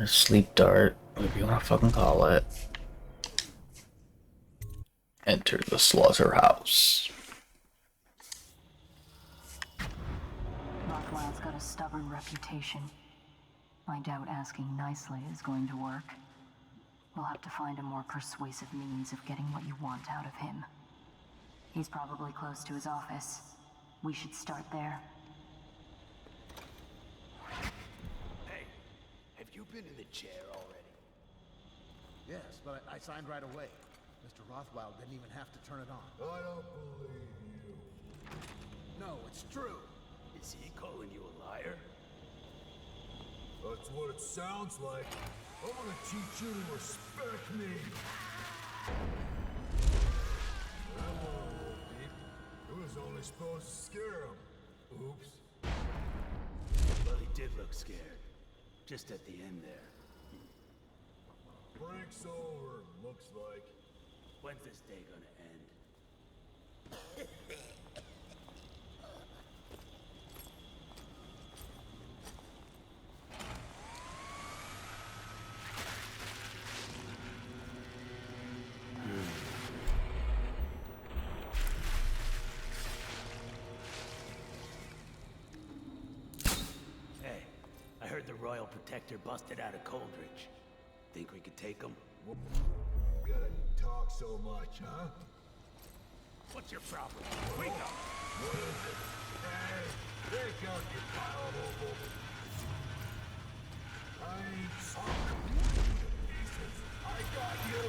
Or sleep dart, whatever you want to fucking call it. Enter the slaughterhouse. Rothwild's got a stubborn reputation. I doubt asking nicely is going to work. We'll have to find a more persuasive means of getting what you want out of him. He's probably close to his office. We should start there. Hey, have you been in the chair already? Yes, but I signed right away. Mr. Rothwild didn't even have to turn it on. I don't believe you. No, it's true. Is he calling you a liar? That's what it sounds like. I'm gonna teach you to respect me. supposed to scare him. Oops. Well, he did look scared. Just at the end there. Break's over, looks like. When's this day gonna end? Hey, I heard the Royal Protector busted out of Coldridge. Think we could take him? Gotta talk so much, huh? What's your problem? Wake up! What is it? Hey, take out your pile, hobo. I ain't sorry. Pieces. I got you.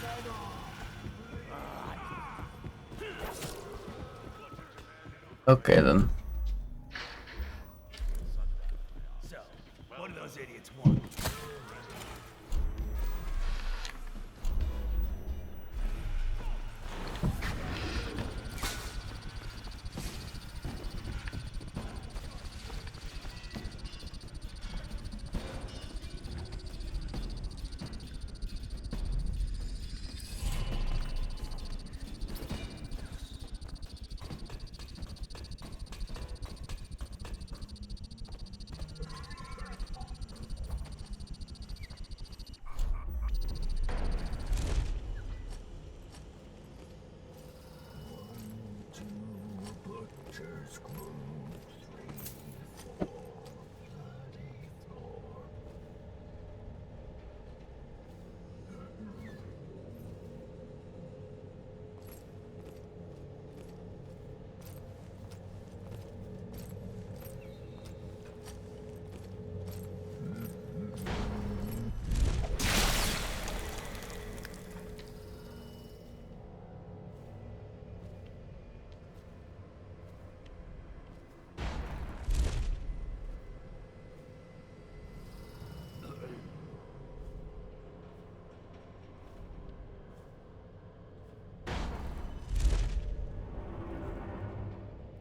Come on. Okay then. So, what do those idiots want?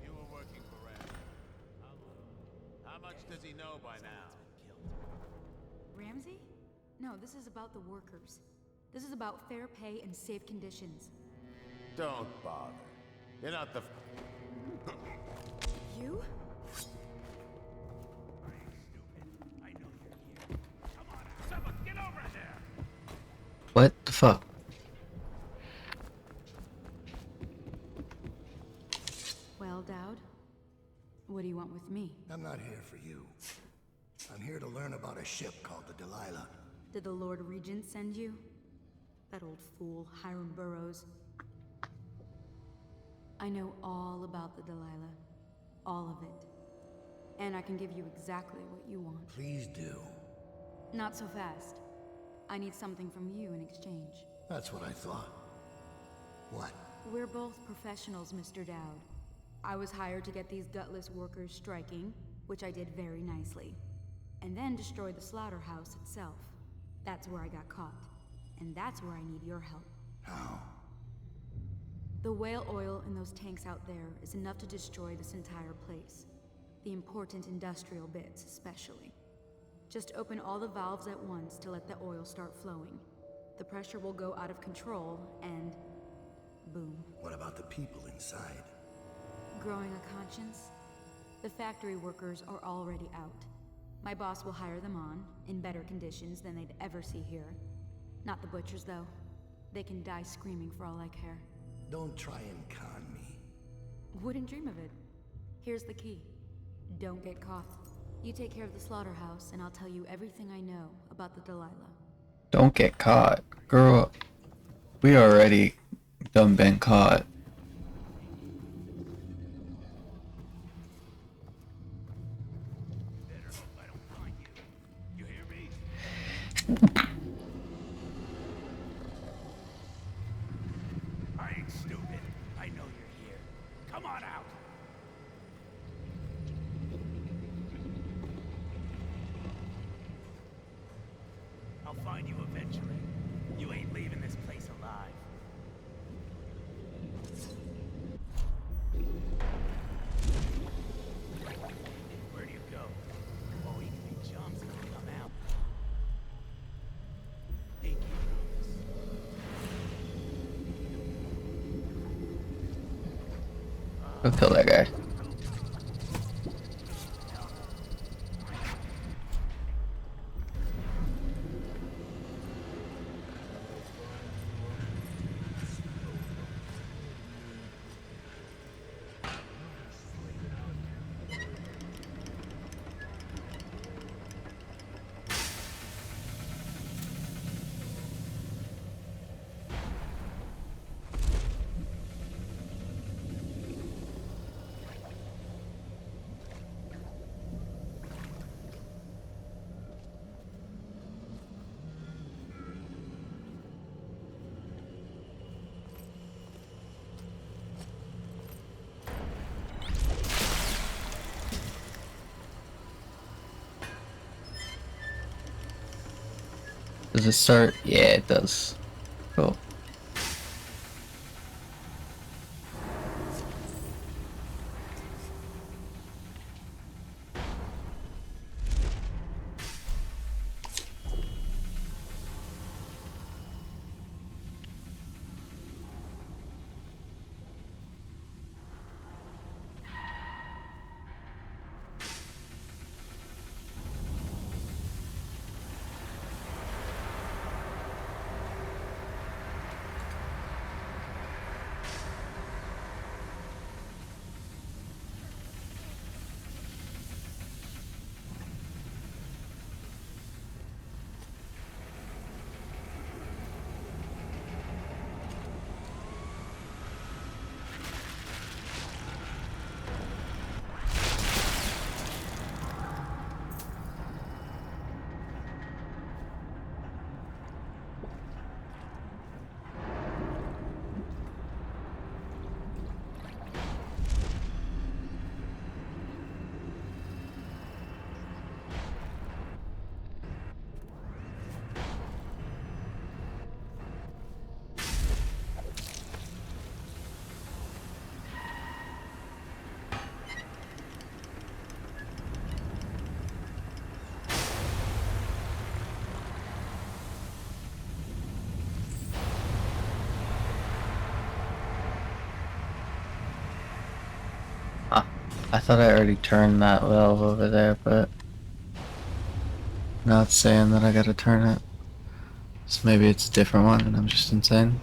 You were working for Ramsey. How much does he know by now? Ramsey? No, this is about the workers. This is about fair pay and safe conditions. Don't bother. You're not the... You? I know you're here. Come on, someone get over there! What the fuck? Well, Dowd, what do you want with me? I'm not here for you. I'm here to learn about a ship called the Delilah. Did the Lord Regent send you? That old fool, Hiram Burrows. I know all about the Delilah. All of it. And I can give you exactly what you want. Please do. Not so fast. I need something from you in exchange. That's what I thought. What? We're both professionals, Mr. Dowd. I was hired to get these gutless workers striking, which I did very nicely. And then destroy the slaughterhouse itself. That's where I got caught. And that's where I need your help. How? The whale oil in those tanks out there is enough to destroy this entire place. The important industrial bits, especially. Just open all the valves at once to let the oil start flowing. The pressure will go out of control, and... boom. What about the people inside? Growing a conscience? The factory workers are already out. My boss will hire them on, in better conditions than they'd ever see here. Not the butchers, though. They can die screaming for all I care. Don't try and con me. Wouldn't dream of it. Here's the key. Don't get caught. You take care of the slaughterhouse, and I'll tell you everything I know about the Delilah. Don't get caught. Girl, we already done been caught. You hear me? I ain't stupid. I know you're here. Come on out. I'll find you eventually. You ain't leaving this place alive. Go kill that guy. Does it start? Yeah, it does. Cool. I thought I already turned that valve over there, but now it's saying that I gotta turn it. So maybe it's a different one and I'm just insane.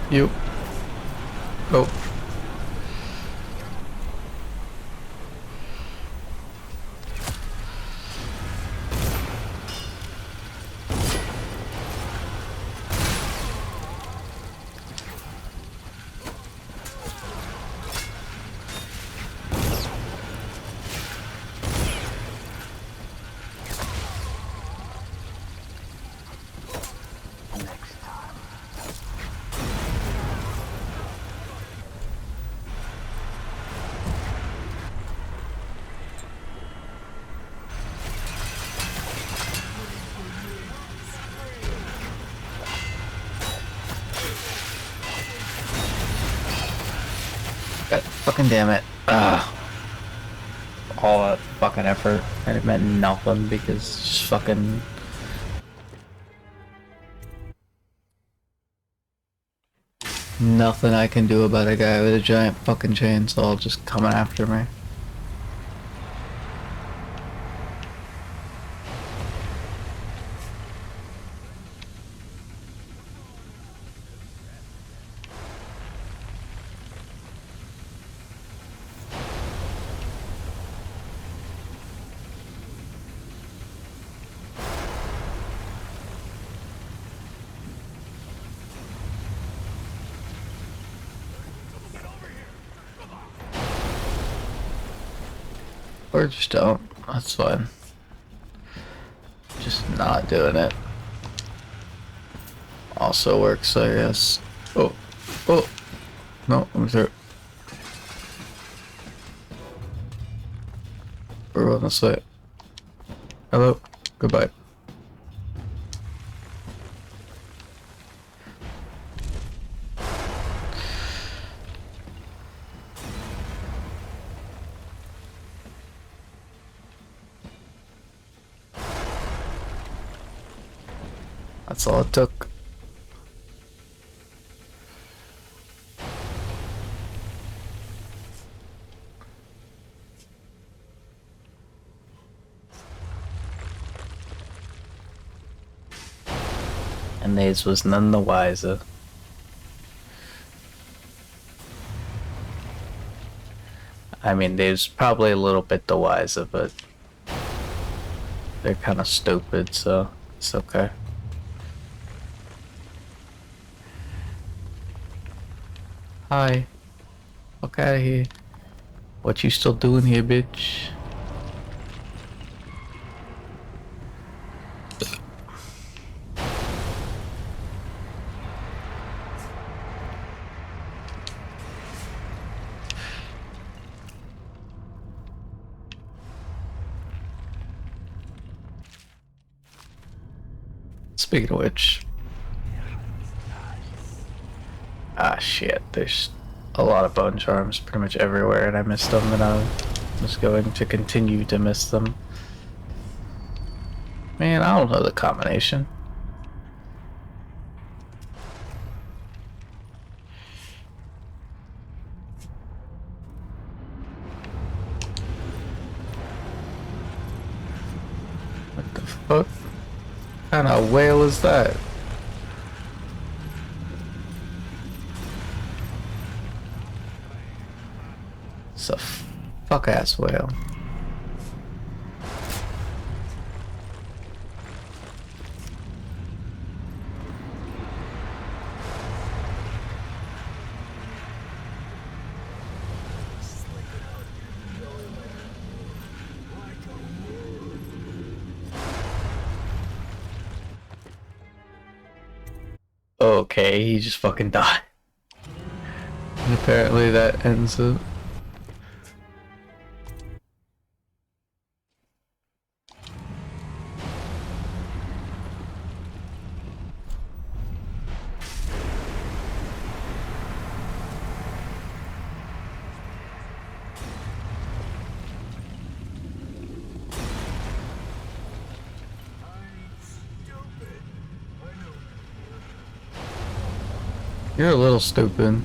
You. Go. God fucking damn it. All that fucking effort and it meant nothing because it's just fucking... Nothing I can do about a guy with a giant fucking chainsaw just coming after me. Or just don't. That's fine. Just not doing it. Also works, I guess. Oh. Oh. No, I'm through. We're on this way. Hello. Goodbye. That's all it took. And Naze was none the wiser. I mean, Dave's probably a little bit the wiser, but they're kind of stupid, so it's okay. Hi. Fuck out of here. What you still doing here, bitch? Speaking of which, ah shit, there's a lot of bone charms pretty much everywhere, and I missed them, and I'm just going to continue to miss them. Man, I don't know the combination. What the fuck? What kind of whale is that? It's a fuck ass whale. Okay, he just fucking died. And apparently that ends it. You're a little stupid.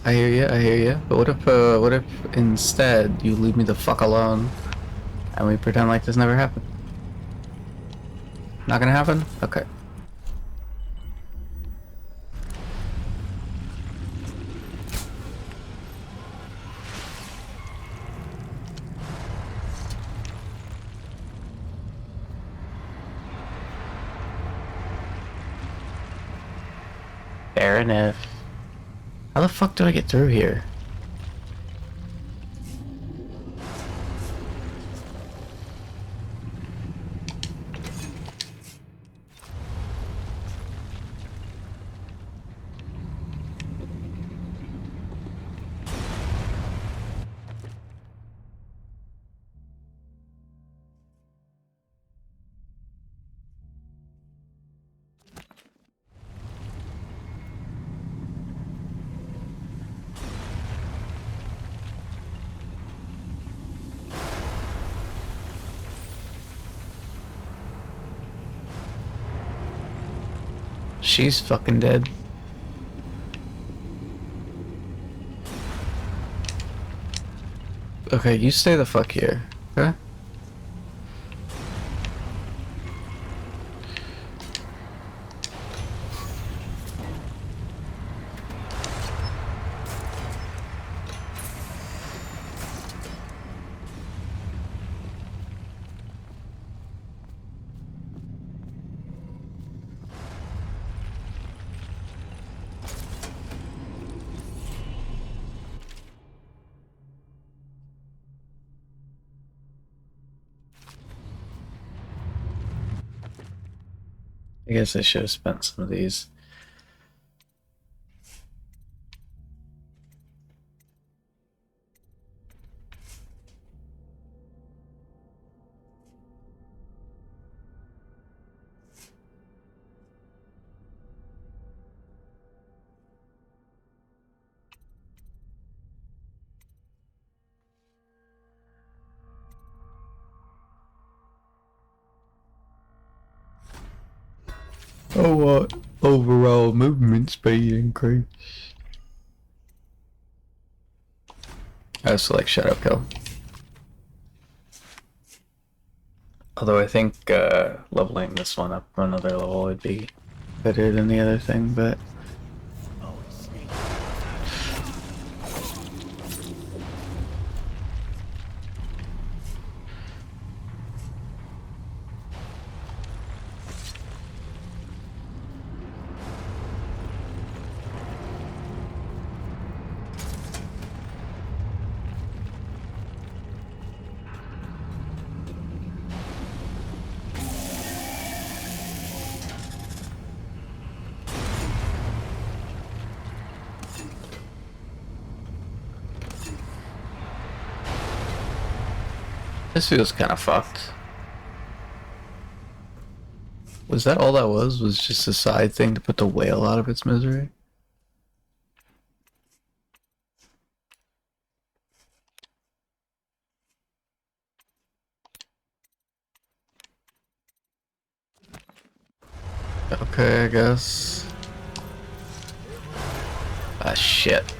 I hear ya. But what if instead you leave me the fuck alone and we pretend like this never happened? Not gonna happen? Okay. Fair enough. How the fuck do I get through here? She's fucking dead. Okay, you stay the fuck here, okay? I guess I should have spent some of these. Oh, overall movement speed increase. I select shadow kill. Although I think leveling this one up another level would be better than the other thing, but this feels kind of fucked. Was that all that was? Was just a side thing to put the whale out of its misery? Okay, I guess. Ah, shit.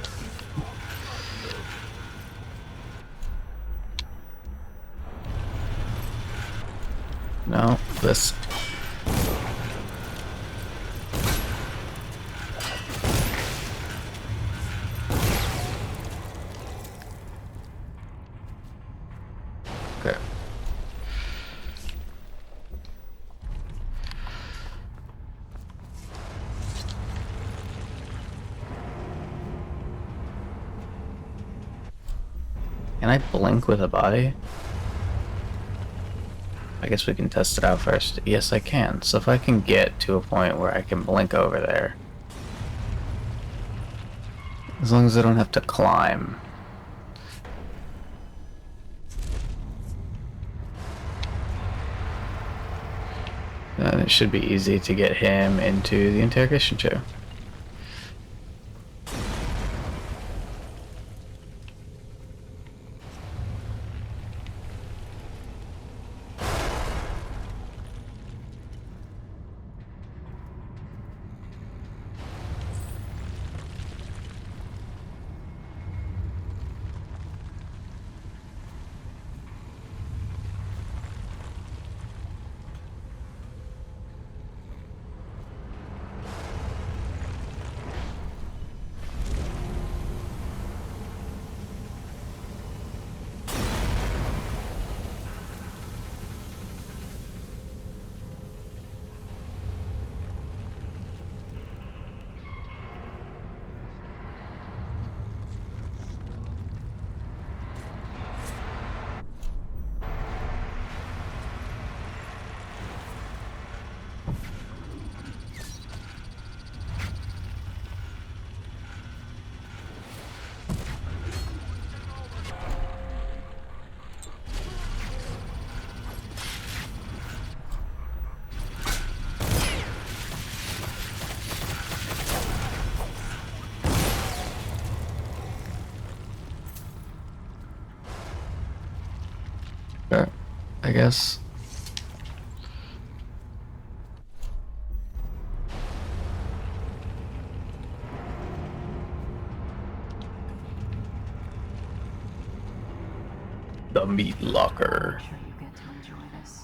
No, this. Okay. Can I blink with a body? I guess we can test it out first. Yes, I can. So if I can get to a point where I can blink over there. As long as I don't have to climb. Then it should be easy to get him into the interrogation chair. Sure, I guess. The meat locker. I'm sure you get to enjoy this.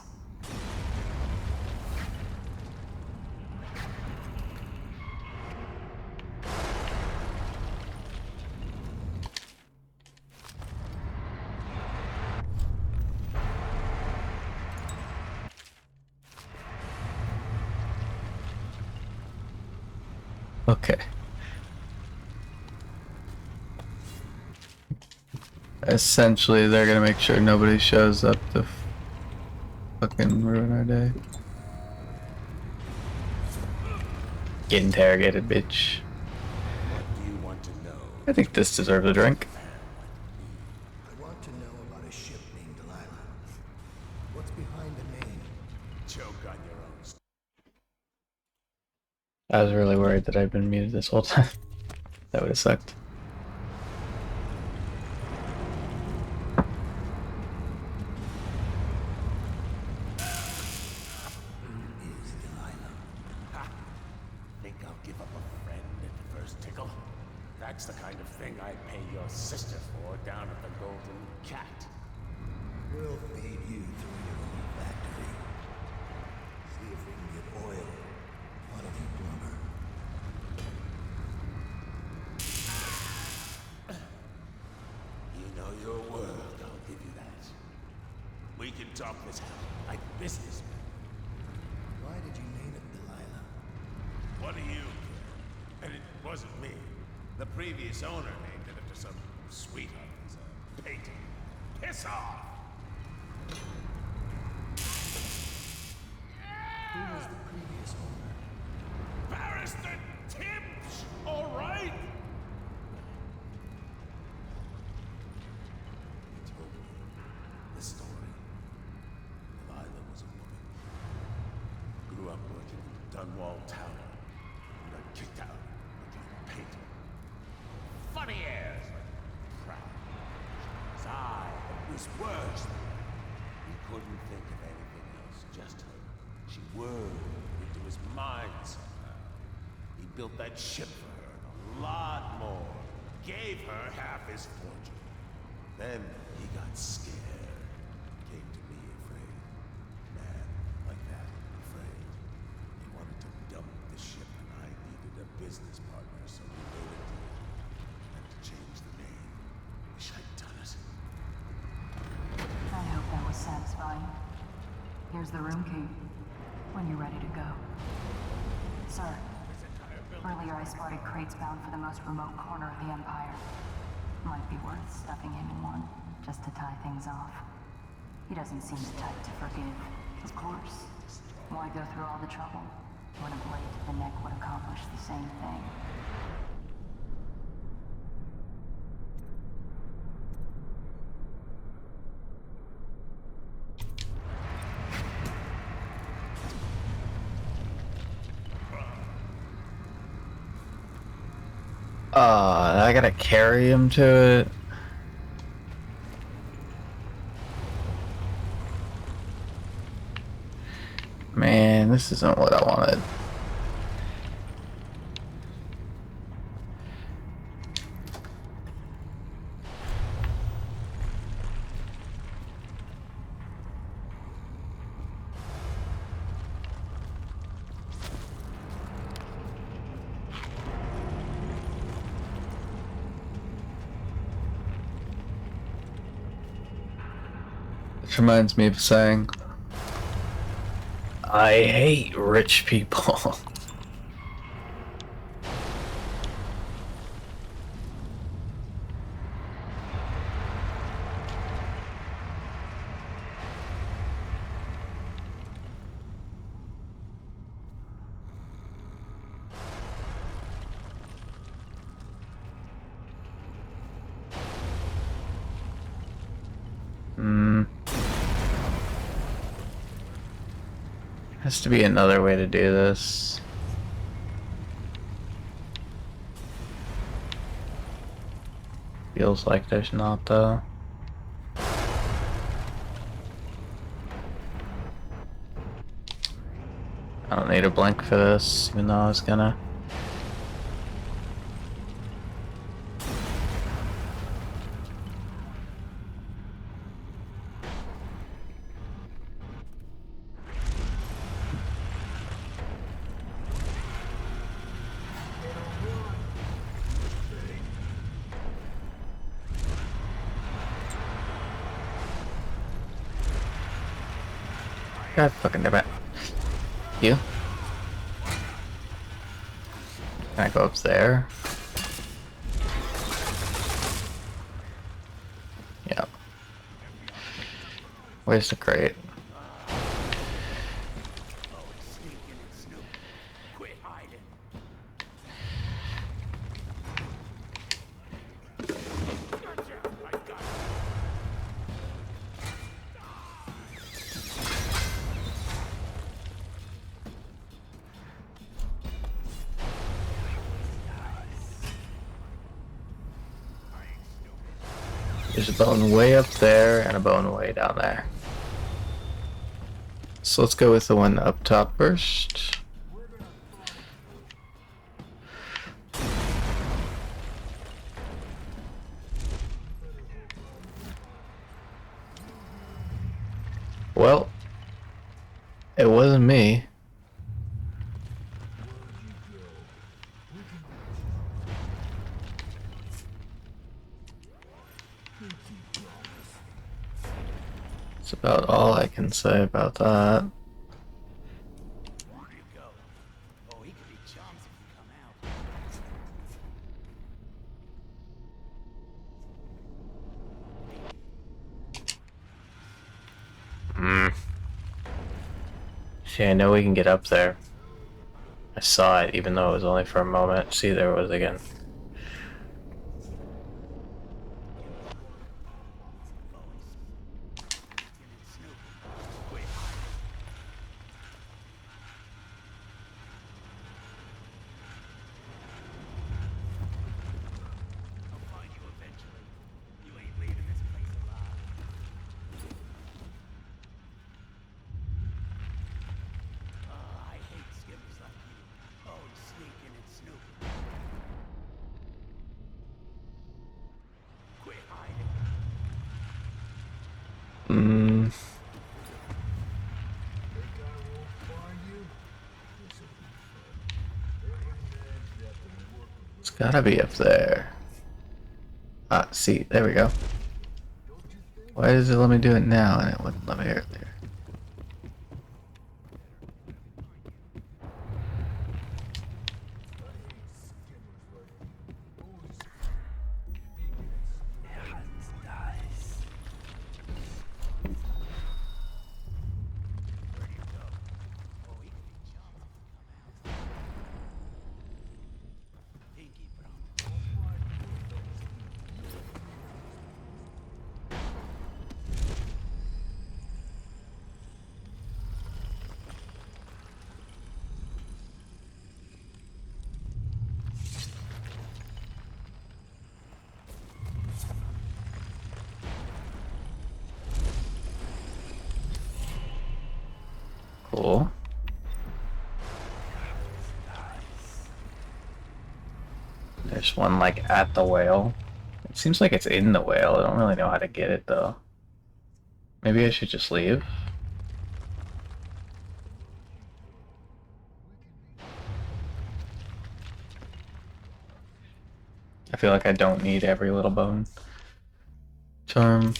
Okay. Essentially, they're gonna make sure nobody shows up to fucking ruin our day. Get interrogated, bitch. What do you want to know? I think this deserves a drink. I want to know about a ship named Delilah. What's behind the name? Choke on your own. I was really worried that I'd been muted this whole time. That would have sucked. Who is Delilah? Ha! That's the kind of thing I'd pay your sister for down at the Golden Cat. We'll feed you through your own factory. See if we can get oil out of you, plumber. You know your world, I'll give you that. We can talk this out like businessmen. Why did you name it Delilah? What do you care? And it wasn't me. The previous owner named it after some sweetheart as a painting. Piss off! Who was the previous owner? Barrister Tibbs! All right? He told me the story. Delilah was a woman. Grew up working in Dunwall Tower. And got kicked out became a painter. Funny airs, like proud. His eye was worse. He couldn't think of anything else, just her. She whirled into his mind somehow. He built that ship for her and a lot more. Gave her half his fortune. Then he got scared. Came to me afraid. Man like that, afraid. He wanted to dump the ship and I needed a business partner, so we made a deal. Had to change the name. Wish I'd done it. I hope that was satisfying. Here's the room key. When you're ready to go. Sir, earlier I spotted crates bound for the most remote corner of the Empire. Might be worth stuffing him in one, just to tie things off. He doesn't seem the type to forgive, of course. Why go through all the trouble when a blade to the neck would accomplish the same thing? I gotta carry him to it. Man, this isn't what I wanted. Which reminds me of a saying. I hate rich people. Has to be another way to do this. Feels like there's not though. I don't need a blink for this, even though I was gonna. God fucking damn it. You? Can I go up there? Yep. Where's the crate? There's a bone way up there and a bone way down there. So let's go with the one up top first. Well, it wasn't me. That's about all I can say about that. Where'd you go? Oh, he could be chums if you come out. See, I know we can get up there. I saw it, even though it was only for a moment. See, there it was again. I'll find you eventually. You ain't leaving this place alive. I hate skippers like you. Always sneaking and snooping. Quit hiding. It's gotta be up there. Ah, see, there we go. Why does it let me do it now and it wouldn't let me earlier? Pinky promise. Cool. There's one like at the whale. It seems like it's in the whale. I don't really know how to get it though. Maybe I should just leave. I feel like I don't need every little bone. Charm.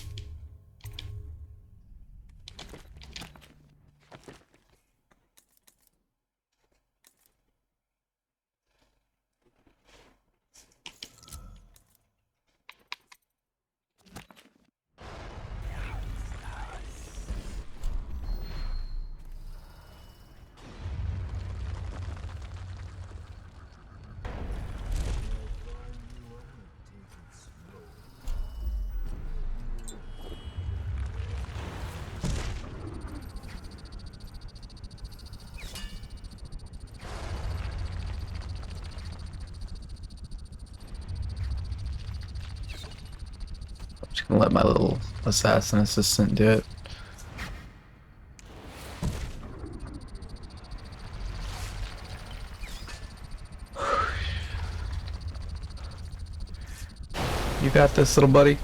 I'm just gonna let my little assassin assistant do it. You got this, little buddy.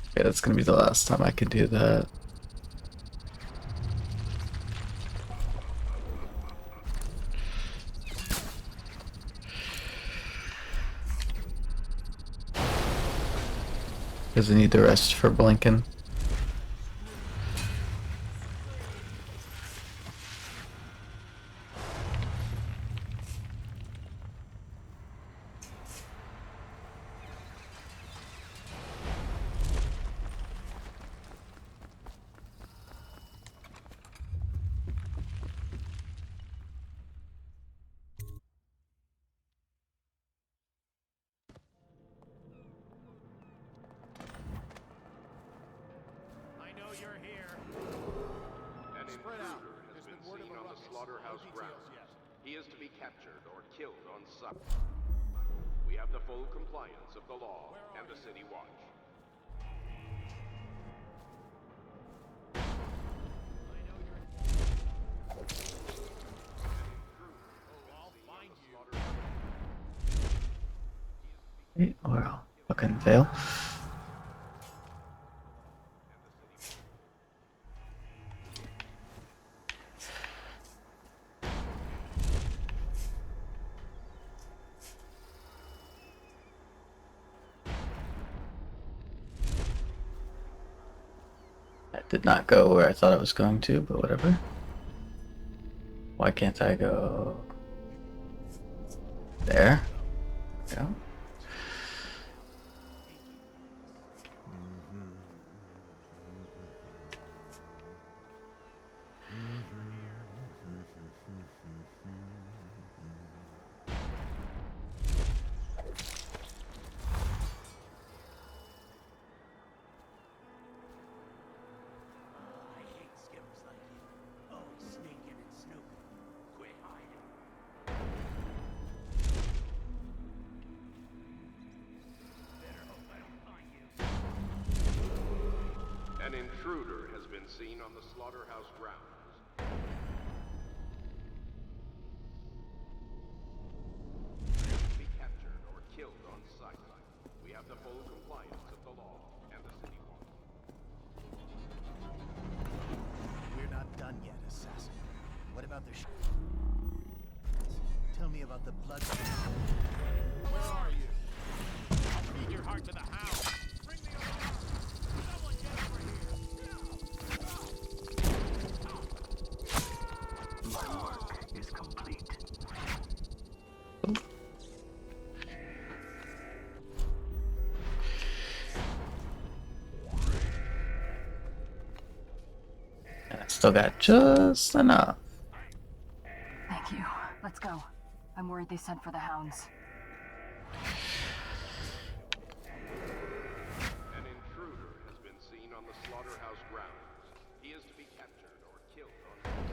Okay, that's gonna be the last time I can do that. Does it need the rest for blinking? I know you're here. An Spread out. intruder has There's been been word seen of a on the ruckus. slaughterhouse No grounds. details yet. He is to be captured or killed on sight. We have the full compliance of the law and the city watch. Or I'll fucking fail. That did not go where I thought it was going to, but whatever. Why can't I go there? Yeah. I hate skippers like you. Always sneaking and snooping. Quit hiding. Better hope I don't find you. An intruder has been seen on the slaughterhouse grounds. Be captured or killed on sight. We have the full compliance of the law and the city watch. We're not done yet, assassin. What about the Tell me about the blood. Where are you? I'll feed your heart to the hound. Bring the alarm. Someone get over here. My work is complete. And I still got just enough. Thank you. Let's go. I'm worried they sent for the hounds. An intruder has been seen on the slaughterhouse grounds. He is to be captured or killed on sight.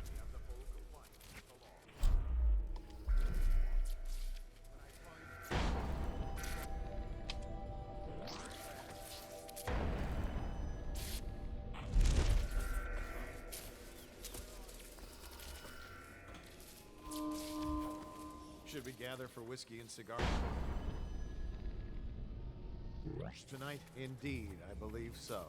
We have the full compliance of the law. Should we gather for whiskey and cigars? Tonight, indeed, I believe so.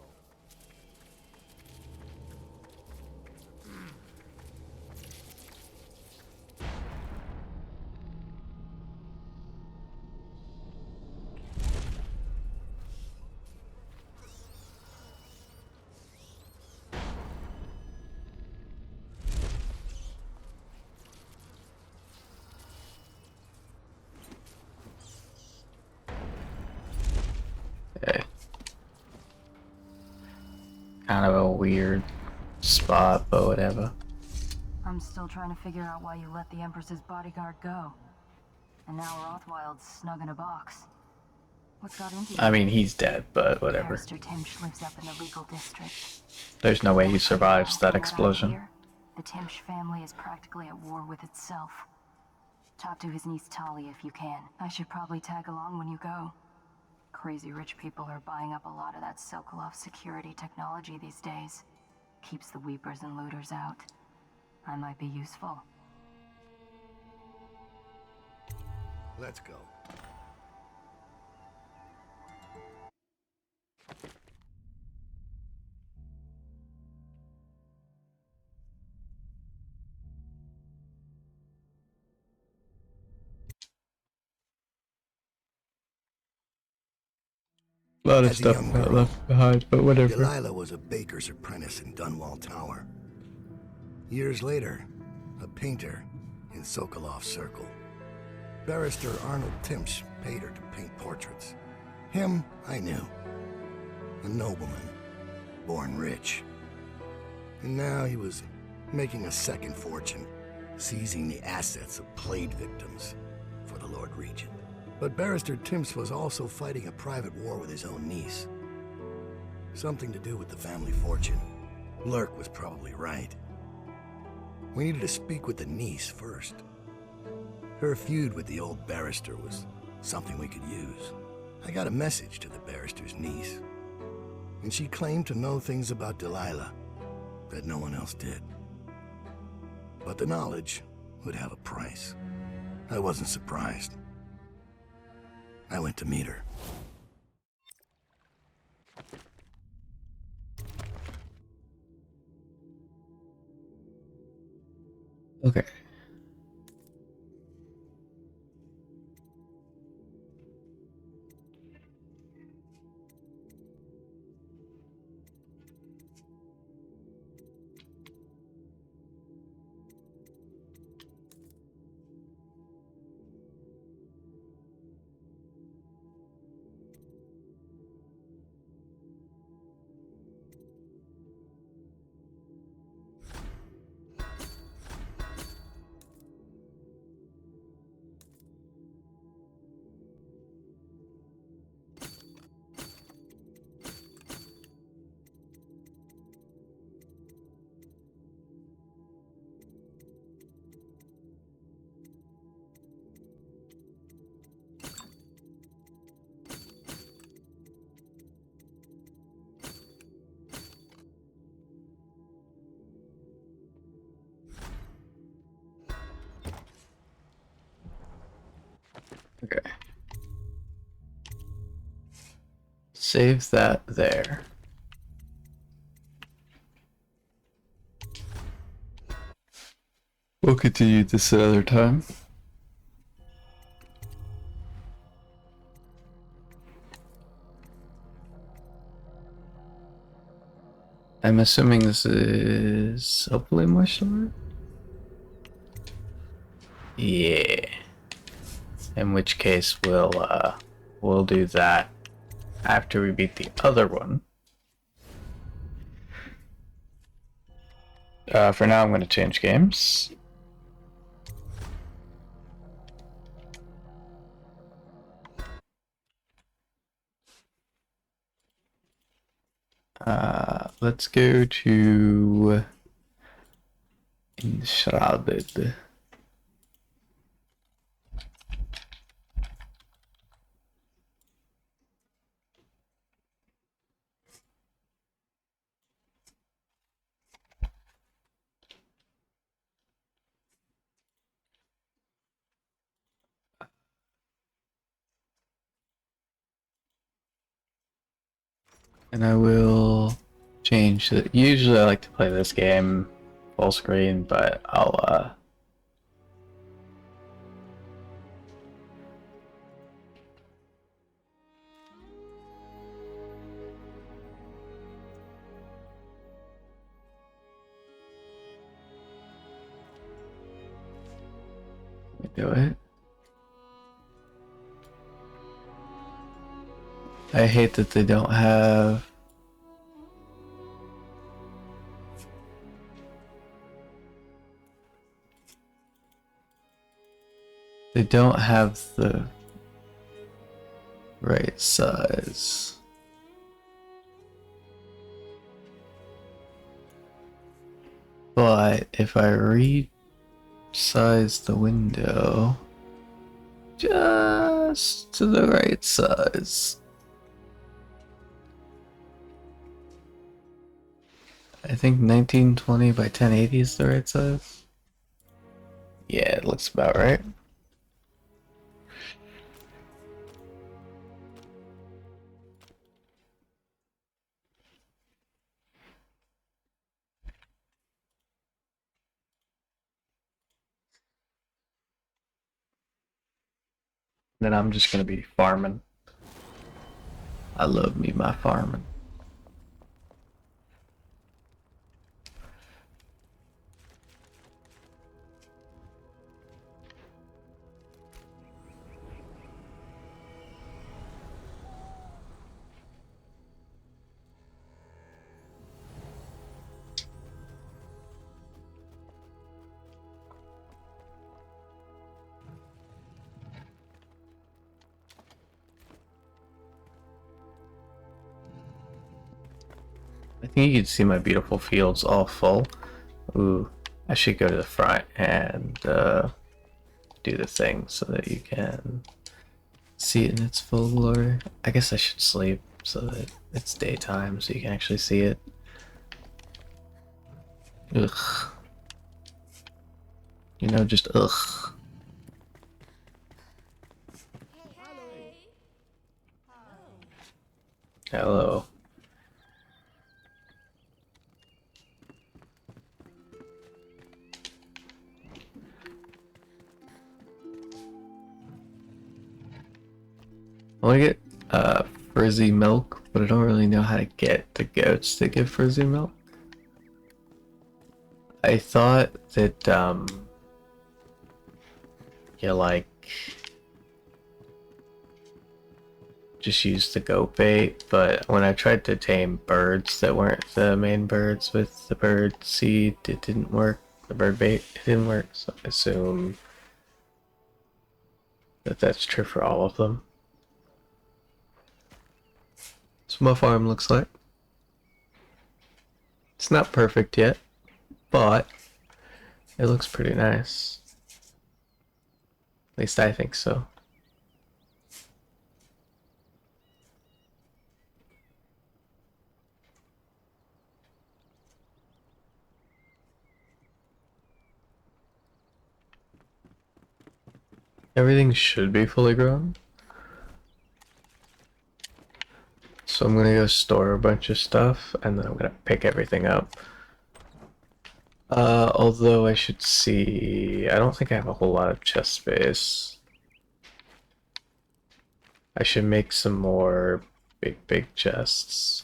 Okay. Kind of a weird spot, but whatever. I'm still trying to figure out why you let the Empress's bodyguard go. And now Rothwild's snug in a box. What got into you? I mean, he's dead, but whatever. Mr. Timsh lives up in the legal district. There's no way he survives that From what I explosion. hear, the Timsh family is practically at war with itself. Talk to his niece Talia if you can. I should probably tag along when you go. Crazy rich people are buying up a lot of that Sokolov security technology these days. Keeps the weepers and looters out. I might be useful. Let's go. A lot of As a stuff young got girl, left behind, but whatever. Delilah was a baker's apprentice in Dunwall Tower. Years later, a painter in Sokolov Circle. Barrister Arnold Timsh paid her to paint portraits. Him, I knew. A nobleman, born rich. And now he was making a second fortune, seizing the assets of plague victims for the Lord Regent. But Barrister Timsh was also fighting a private war with his own niece. Something to do with the family fortune. Lurk was probably right. We needed to speak with the niece first. Her feud with the old barrister was something we could use. I got a message to the barrister's niece, and she claimed to know things about Delilah that no one else did. But the knowledge would have a price. I wasn't surprised. I went to meet her. Okay. Okay. Save that there. We'll continue this another time. I'm assuming this is hopefully more silver. Yeah. In which case we'll do that after we beat the other one. For now I'm going to change games. Let's go to enshrouded. And I will change it. Usually I like to play this game full screen, but I'll do it. I hate that they don't have the right size. But if I resize the window just to the right size, I think 1920 by 1080 is the right size. Yeah, it looks about right. Then I'm just gonna be farming. I love me my farming. I think you can see my beautiful fields all full. Ooh, I should go to the front and do the thing so that you can see it in its full glory. I guess I should sleep so that it's daytime so you can actually see it. Ugh. You know, just ugh. Hello. I want to get frizzy milk, but I don't really know how to get the goats to give frizzy milk. I thought that you like just use the goat bait, but when I tried to tame birds that weren't the main birds with the bird seed, it didn't work. The bird bait, it didn't work, so I assume that that's true for all of them. That's what my farm looks like. It's not perfect yet, but it looks pretty nice. At least I think so. Everything should be fully grown. So I'm gonna go store a bunch of stuff and then I'm gonna pick everything up. Although I should see, I don't think I have a whole lot of chest space. I should make some more big chests.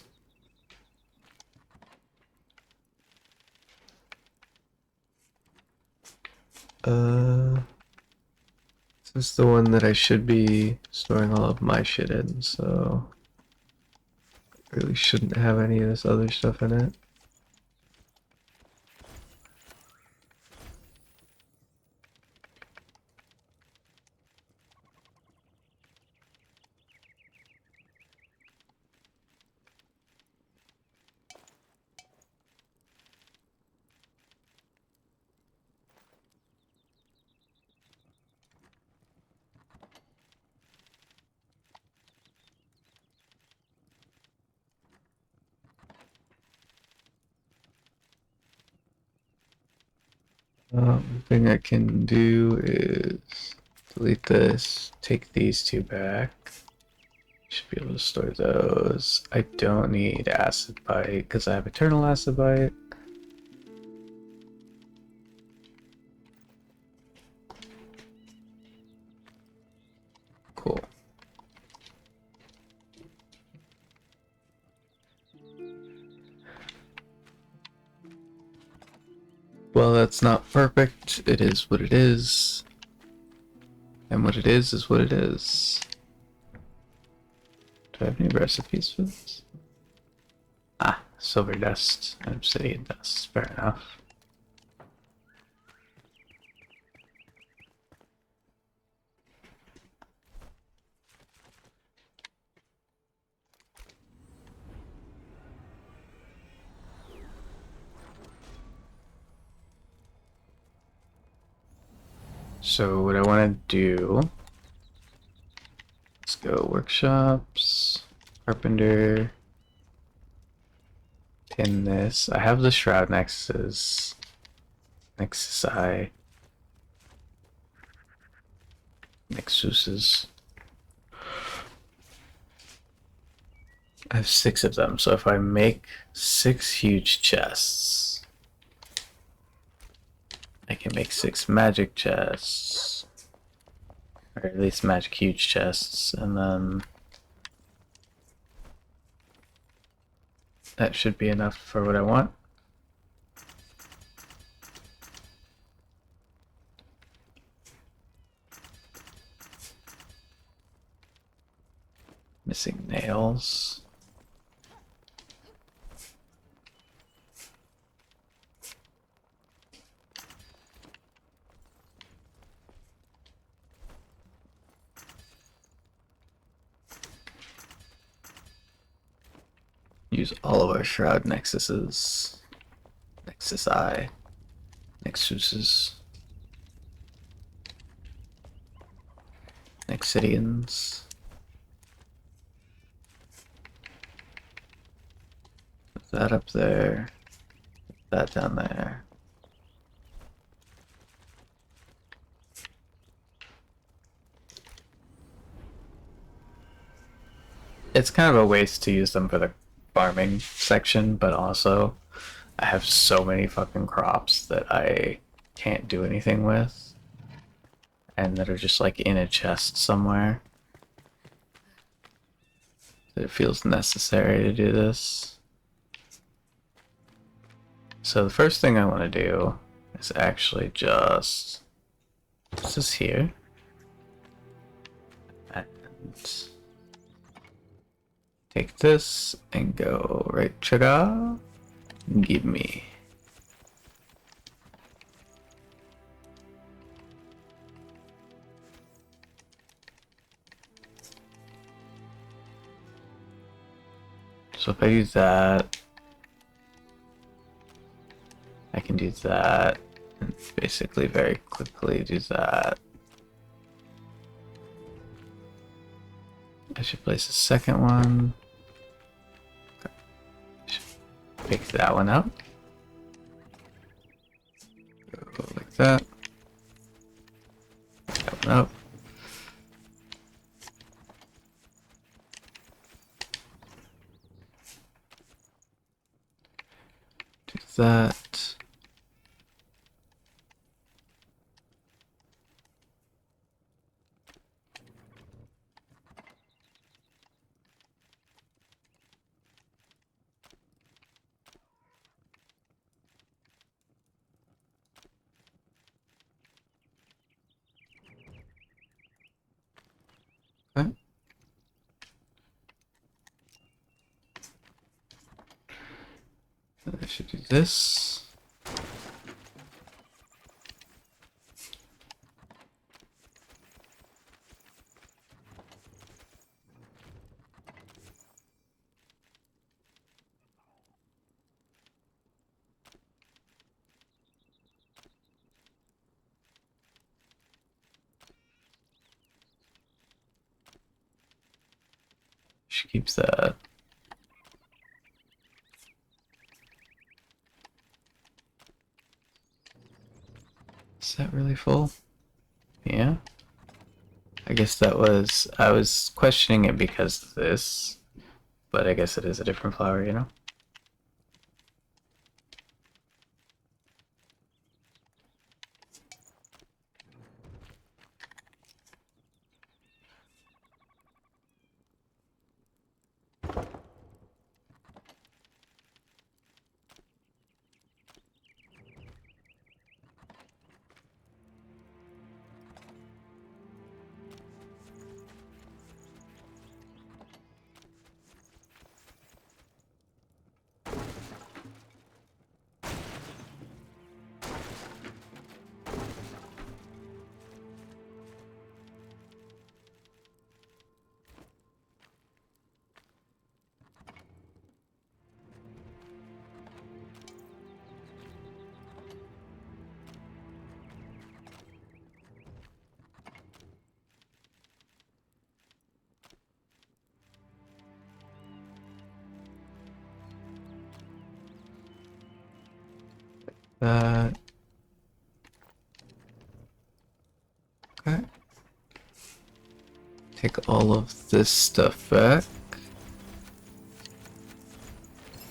This is the one that I should be storing all of my shit in, so I really shouldn't have any of this other stuff in it. Thing I can do is delete this, take these two back. Should be able to store those. I don't need acid bite because I have eternal acid bite. Cool. Well, that's not perfect. It is what it is. And what it is what it is. Do I have any recipes for this? Ah, silver dust and obsidian dust. Fair enough. So what I want to do, let's go workshops, carpenter, tin this. I have the shroud nexuses, nexuses. I have 6 of them, so if I make 6 huge chests, I can make 6 magic chests, or at least magic huge chests, and then that should be enough for what I want. Missing nails. Use all of our shroud nexuses. Nexus eye. Nexuses. Nexidians. Put that up there. Put that down there. It's kind of a waste to use them for the farming section, but also I have so many fucking crops that I can't do anything with, and that are just like in a chest somewhere. It feels necessary to do this. So the first thing I want to do is actually just this is here, and take this and go right trigger. Give me. So if I do that, I can do that, and basically very quickly do that. I should place a second one. Okay. Pick that one up. Go like that. Pick that one up. Do that. Okay. I should do this. She keeps that. Is that really full? Yeah. I guess that was, I was questioning it because of this, but I guess it is a different flower, you know? That. Okay. Take all of this stuff back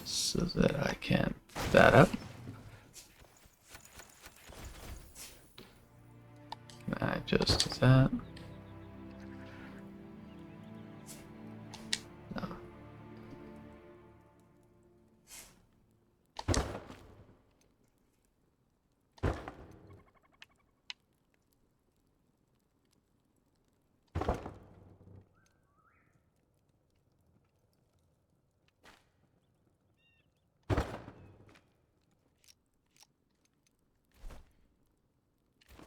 so that I can put that up. I just do that. No.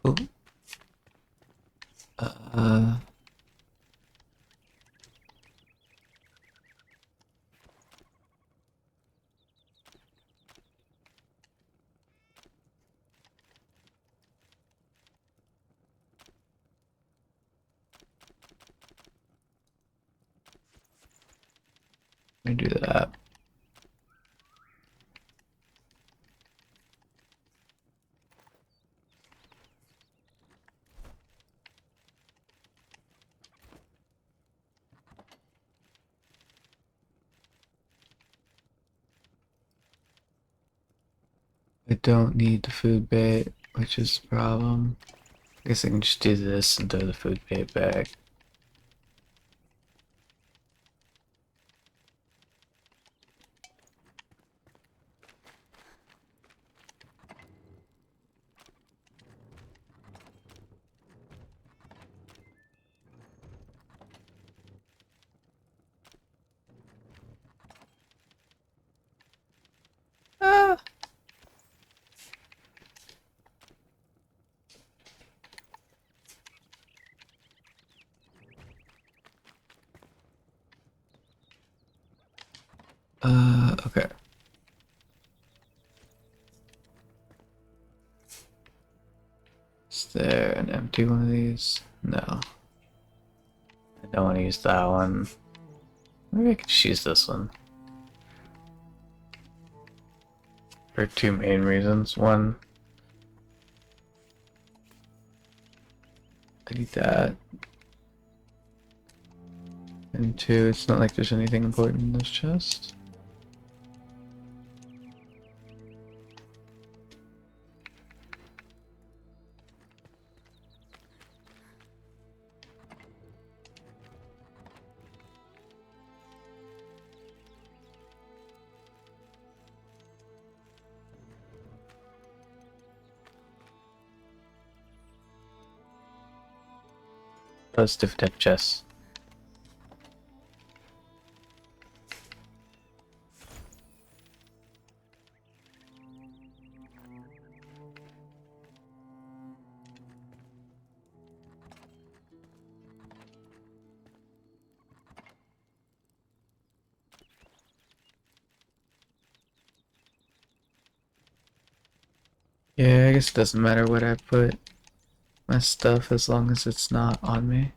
Ooh. Uh. Let me do that. I don't need the food bait, which is the problem. I guess I can just do this and throw the food bait back. Ah! Okay. Is there an empty one of these? No. I don't want to use that one. Maybe I could just use this one. For two main reasons. One, I need that. And two, it's not like there's anything important in this chest. Positive depth chest. Yeah, I guess it doesn't matter what I put my stuff as long as it's not on me.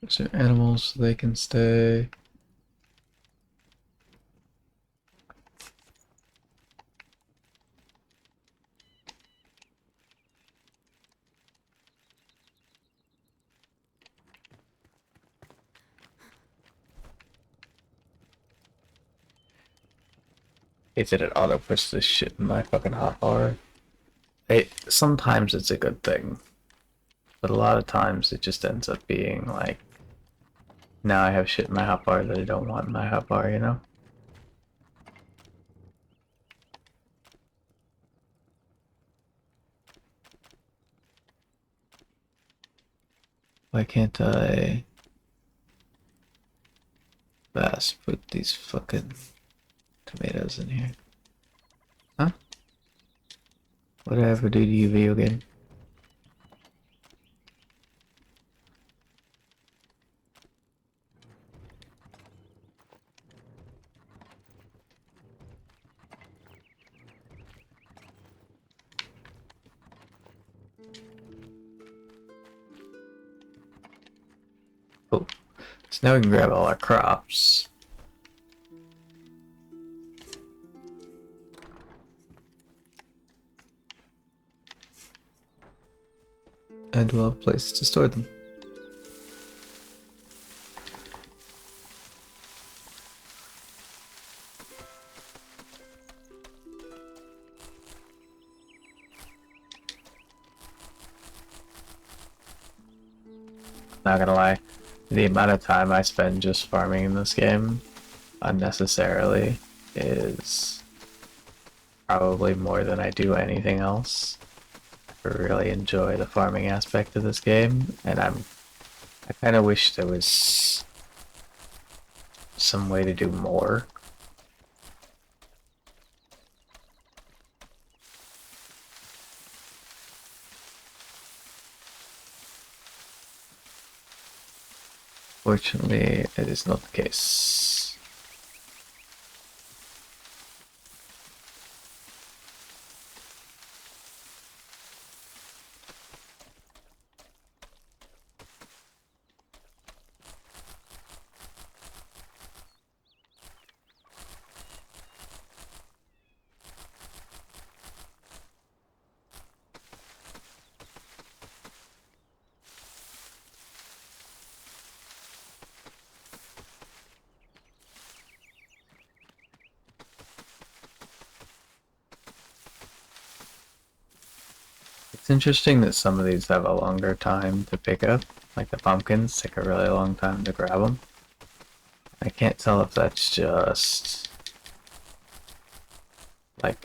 Those are animals, so they can stay. Hates that it auto puts this shit in my fucking hotbar. Sometimes it's a good thing, but a lot of times it just ends up being like, now I have shit in my hotbar that I don't want in my hotbar, you know? Why can't I fast put these fucking tomatoes in here? Huh? What did I ever do to you, video game? Oh, so now we can grab all our crops. And we'll have places to store them. Not gonna lie, the amount of time I spend just farming in this game unnecessarily is probably more than I do anything else. I really enjoy the farming aspect of this game, and I kind of wish there was some way to do more. Fortunately, it is not the case. It's interesting that some of these have a longer time to pick up. Like the pumpkins take a really long time to grab them. I can't tell if that's just like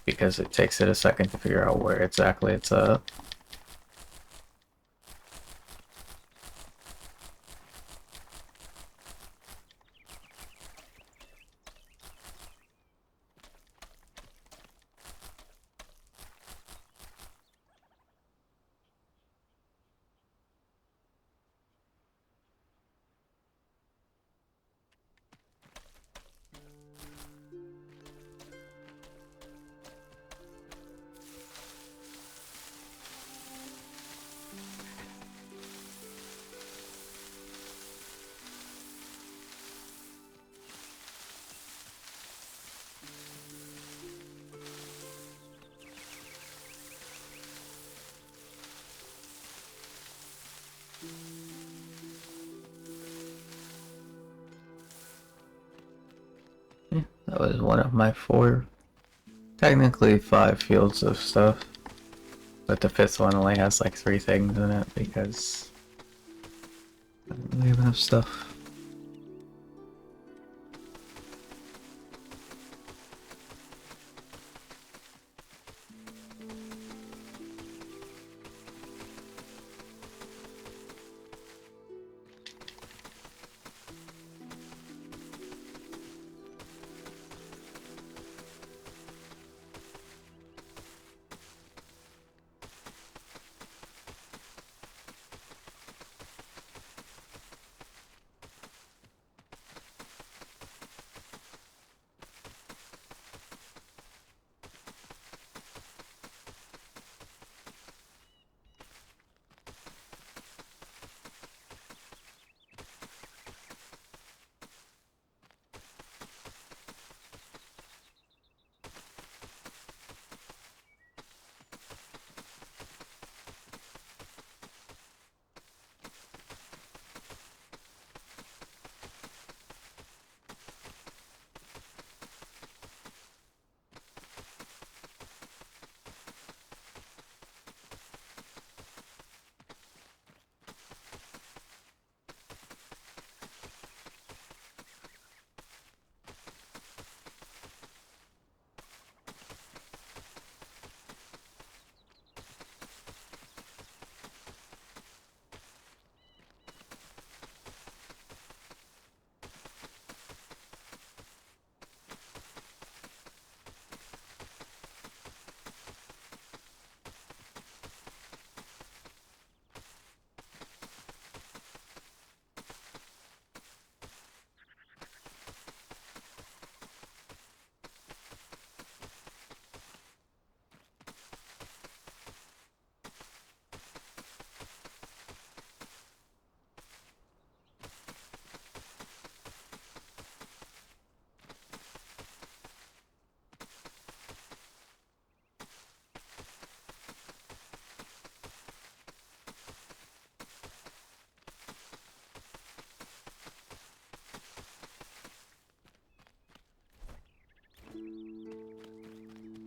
because it takes it a second to figure out where exactly it's at. That was one of my 4, technically 5 fields of stuff. But the 5th one only has like 3 things in it because I don't really have enough stuff.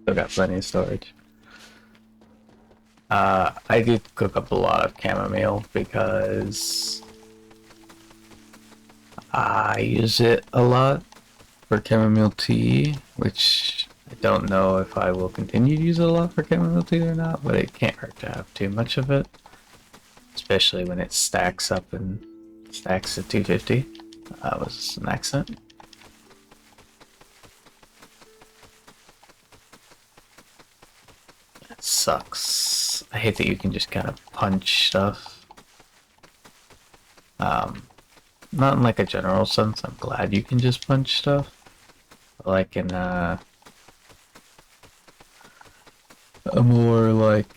Still got plenty of storage. I do cook up a lot of chamomile because I use it a lot for chamomile tea, which I don't know if I will continue to use it a lot for chamomile tea or not, but it can't hurt to have too much of it, especially when it stacks up and stacks at 250. That was an accent. That sucks. I hate that you can just kind of punch stuff. Not in like a general sense, I'm glad you can just punch stuff. But like in a more like,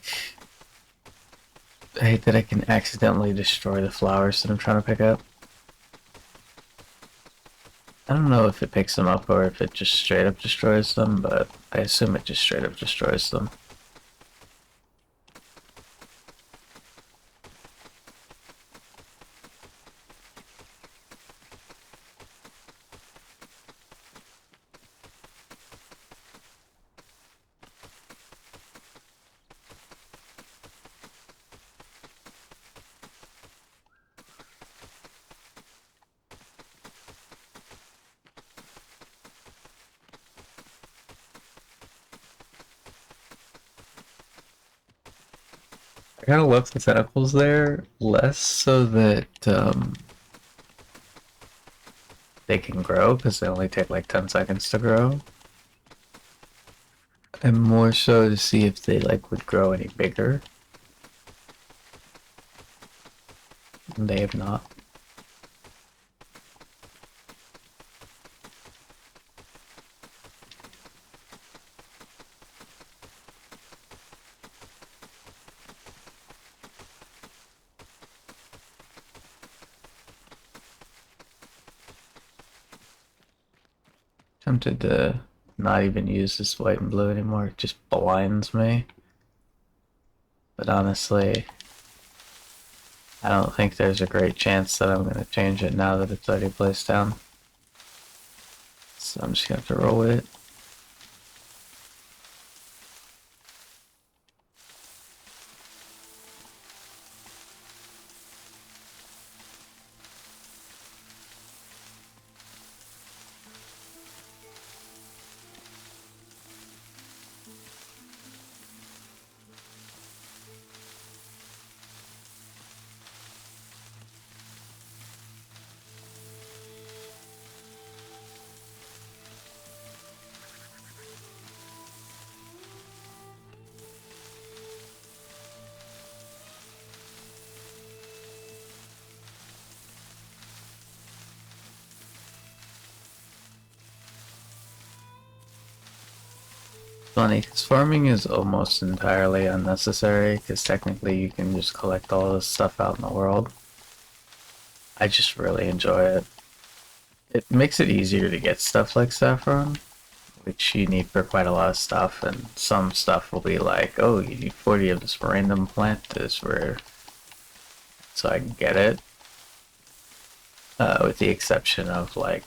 I hate that I can accidentally destroy the flowers that I'm trying to pick up. I don't know if it picks them up or if it just straight up destroys them, but I assume it just straight up destroys them. I kind of left the tentacles there, less so that they can grow, because they only take like 10 seconds to grow. And more so to see if they like would grow any bigger. And they have not. Tempted to not even use this white and blue anymore. It just blinds me. But honestly, I don't think there's a great chance that I'm going to change it now that it's already placed down. So I'm just going to have to roll with it. Funny, because farming is almost entirely unnecessary, because technically you can just collect all this stuff out in the world. I just really enjoy it. It makes it easier to get stuff like saffron, which you need for quite a lot of stuff, and some stuff will be like, oh, you need 40 of this random plant that is rare, so I can get it. With the exception of like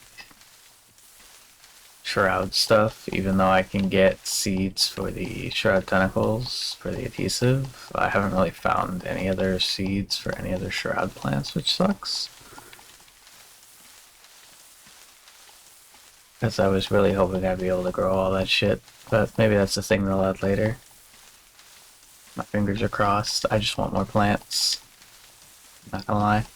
shroud stuff, even though I can get seeds for the shroud tentacles for the adhesive, I haven't really found any other seeds for any other shroud plants, which sucks. Because I was really hoping I'd be able to grow all that shit, but maybe that's the thing they'll add later. My fingers are crossed. I just want more plants. Not gonna lie.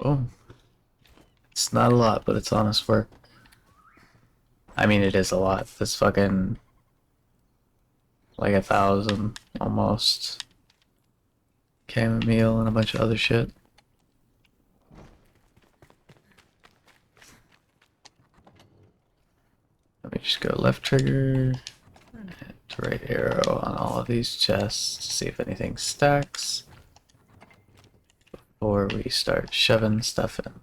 Oh. It's not a lot, but it's honest work. I mean, it is a lot. That's fucking like 1,000 almost. Chamomile and a bunch of other shit. Let me just go left trigger to right arrow on all of these chests to see if anything stacks before we start shoving stuff in.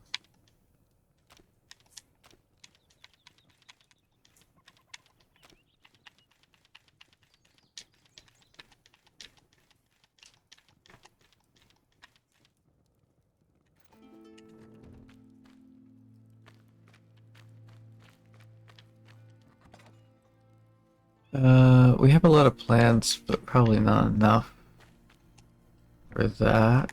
We have a lot of plants, but probably not enough for that.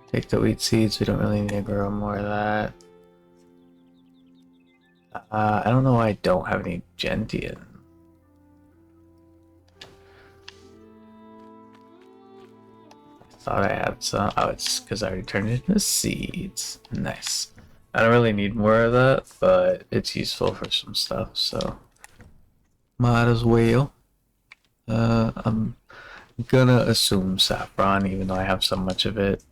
Take the wheat seeds, we don't really need to grow more of that. I don't know why I don't have any gentian. Thought I had some. Oh, it's because I already turned it into seeds. Nice. I don't really need more of that, but it's useful for some stuff, so might as well. I'm gonna assume saffron, even though I have so much of it.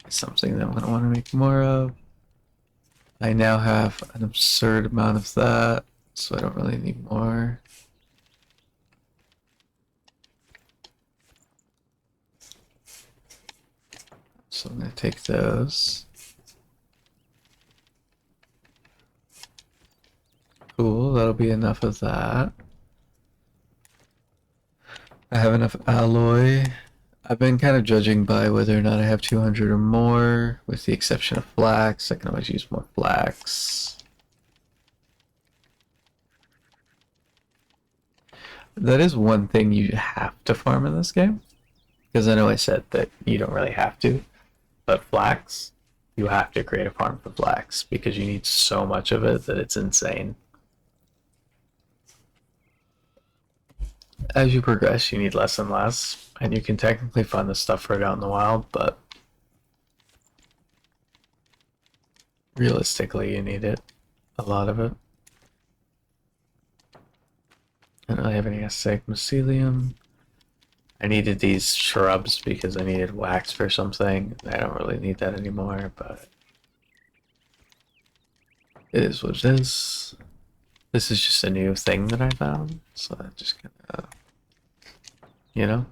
It's something that I'm gonna want to make more of. I now have an absurd amount of that, so I don't really need more. So I'm gonna take those. Cool, that'll be enough of that. I have enough alloy. I've been kind of judging by whether or not I have 200 or more, with the exception of flax. I can always use more flax. That is one thing you have to farm in this game, because I know I said that you don't really have to, but flax, you have to create a farm for flax, because you need so much of it that it's insane. As you progress, you need less and less, and you can technically find this stuff right out in the wild, but realistically, you need it. A lot of it. I don't really have any aesthetic mycelium. I needed these shrubs because I needed wax for something. I don't really need that anymore, but it is what it is. This is just a new thing that I found, so I just gonna, you know,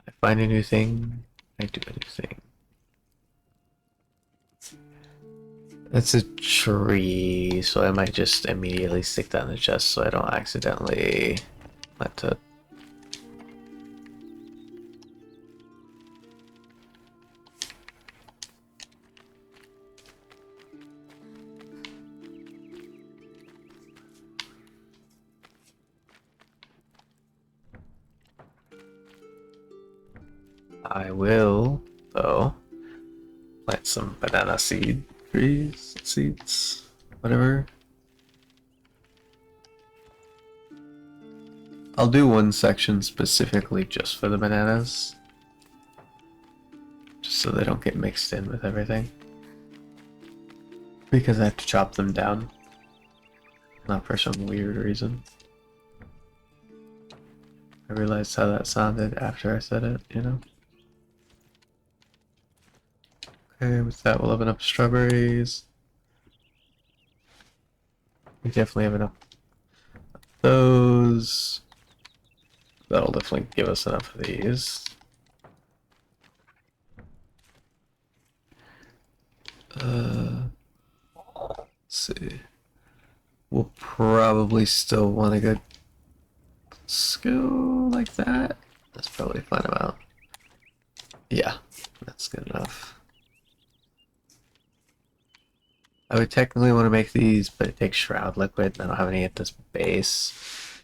I find a new thing, I do a new thing. That's a tree, so I might just immediately stick that in the chest so I don't accidentally let it. I will, though, plant some banana seeds, whatever. I'll do one section specifically just for the bananas, just so they don't get mixed in with everything, because I have to chop them down, not for some weird reason. I realized how that sounded after I said it, you know? Okay, with that we'll open up strawberries. We definitely have enough of those. That'll definitely give us enough of these. Let's see. We'll probably still want to go skill like that. That's probably fine about. Yeah, that's good enough. I would technically want to make these, but it takes shroud liquid, and I don't have any at this base.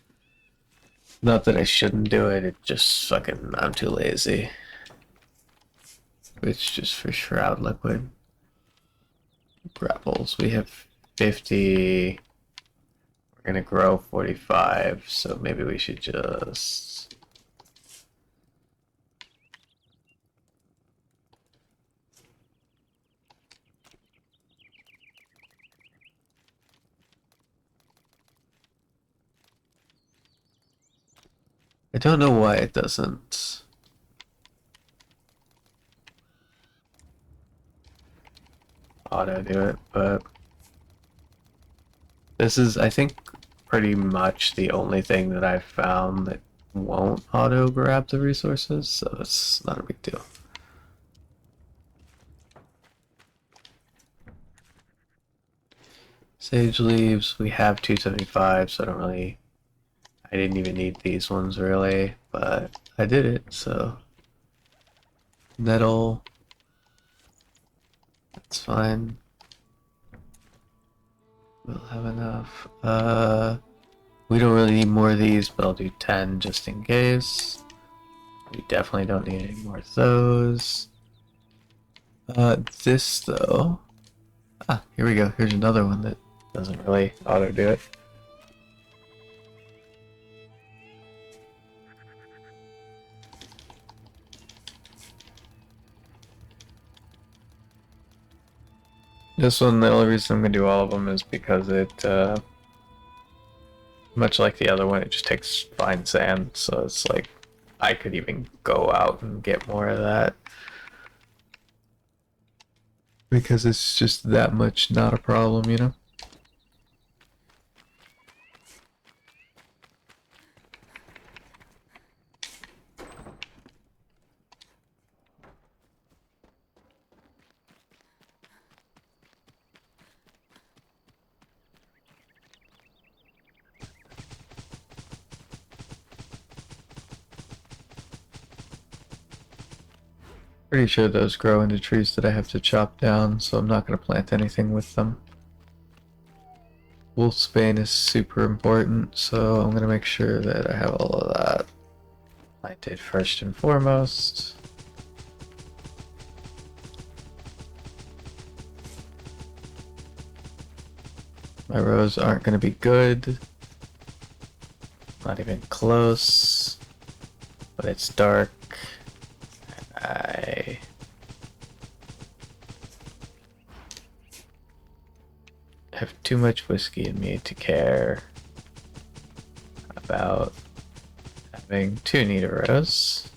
Not that I shouldn't do it, it just fucking, I'm too lazy. It's just for shroud liquid. Grapples, we have 50. We're gonna grow 45, so maybe we should just... I don't know why it doesn't. Auto do it, but this is, I think, pretty much the only thing that I've found that won't auto grab the resources, so it's not a big deal. Sage leaves, we have 275, so I didn't even need these ones really, but I did it, so. Nettle, that's fine. We'll have enough. We don't really need more of these, but I'll do 10 just in case. We definitely don't need any more of those. This though. Ah, here we go. Here's another one that doesn't really auto do it. This one, the only reason I'm going to do all of them is because it, much like the other one, it just takes fine sand, so it's like, I could even go out and get more of that. Because it's just that much not a problem, you know? Pretty sure those grow into trees that I have to chop down, so I'm not going to plant anything with them. Wolfsbane is super important, so I'm going to make sure that I have all of that planted first and foremost. My rows aren't going to be good. Not even close. But it's dark. I have too much whiskey in me to care about having too neat rows.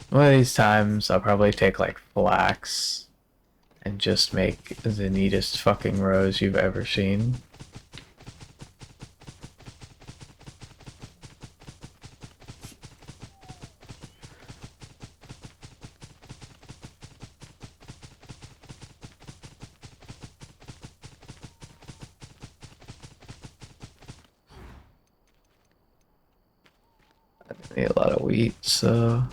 One of these times I'll probably take like flax and just make the neatest fucking rows you've ever seen. I need a lot of wheat, so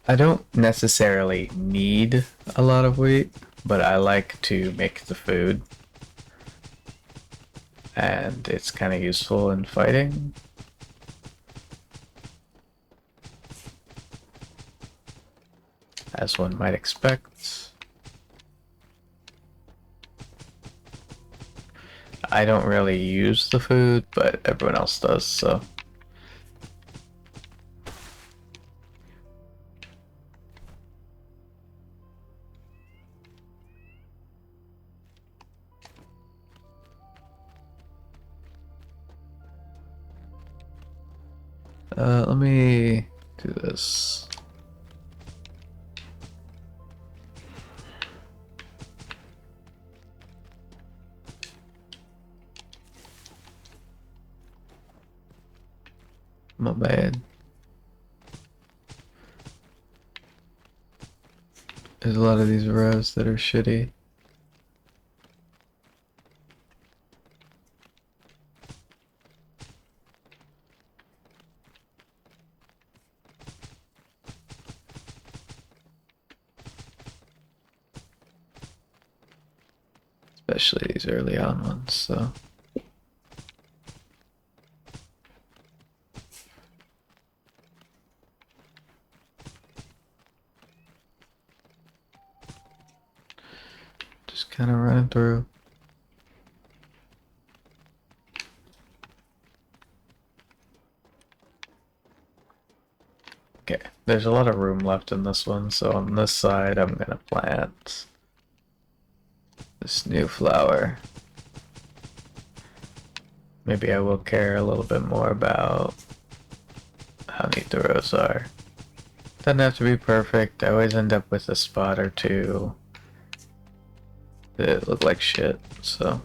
I don't necessarily need a lot of wheat, but I like to make the food. And it's kind of useful in fighting. As one might expect. I don't really use the food, but everyone else does, so. Let me do this. My bad. There's a lot of these rows that are shitty. Especially these early on ones, so. Just kind of running through. Okay, there's a lot of room left in this one, so on this side I'm gonna plant this new flower. Maybe I will care a little bit more about how neat the rows are. Doesn't have to be perfect. I always end up with a spot or two that look like shit, so.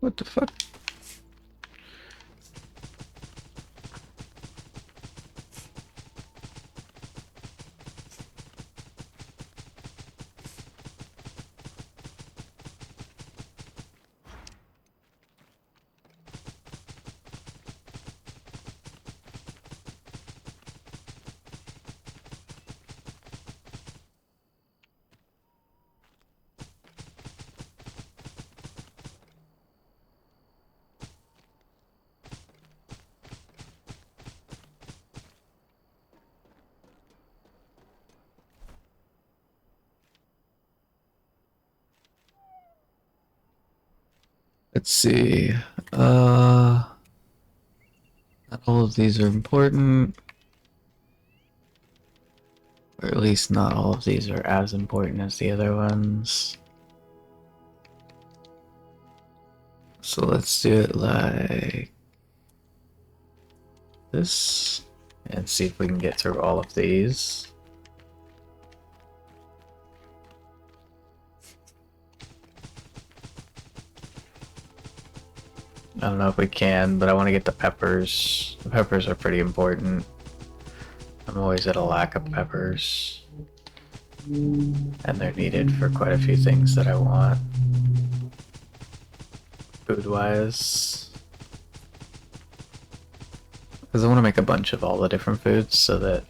What the fuck? Let's see. Not all of these are important. Or at least not all of these are as important as the other ones. So let's do it like this and see if we can get through all of these. I don't know if we can, but I want to get the peppers. The peppers are pretty important. I'm always at a lack of peppers. And they're needed for quite a few things that I want. Food-wise. Because I want to make a bunch of all the different foods so that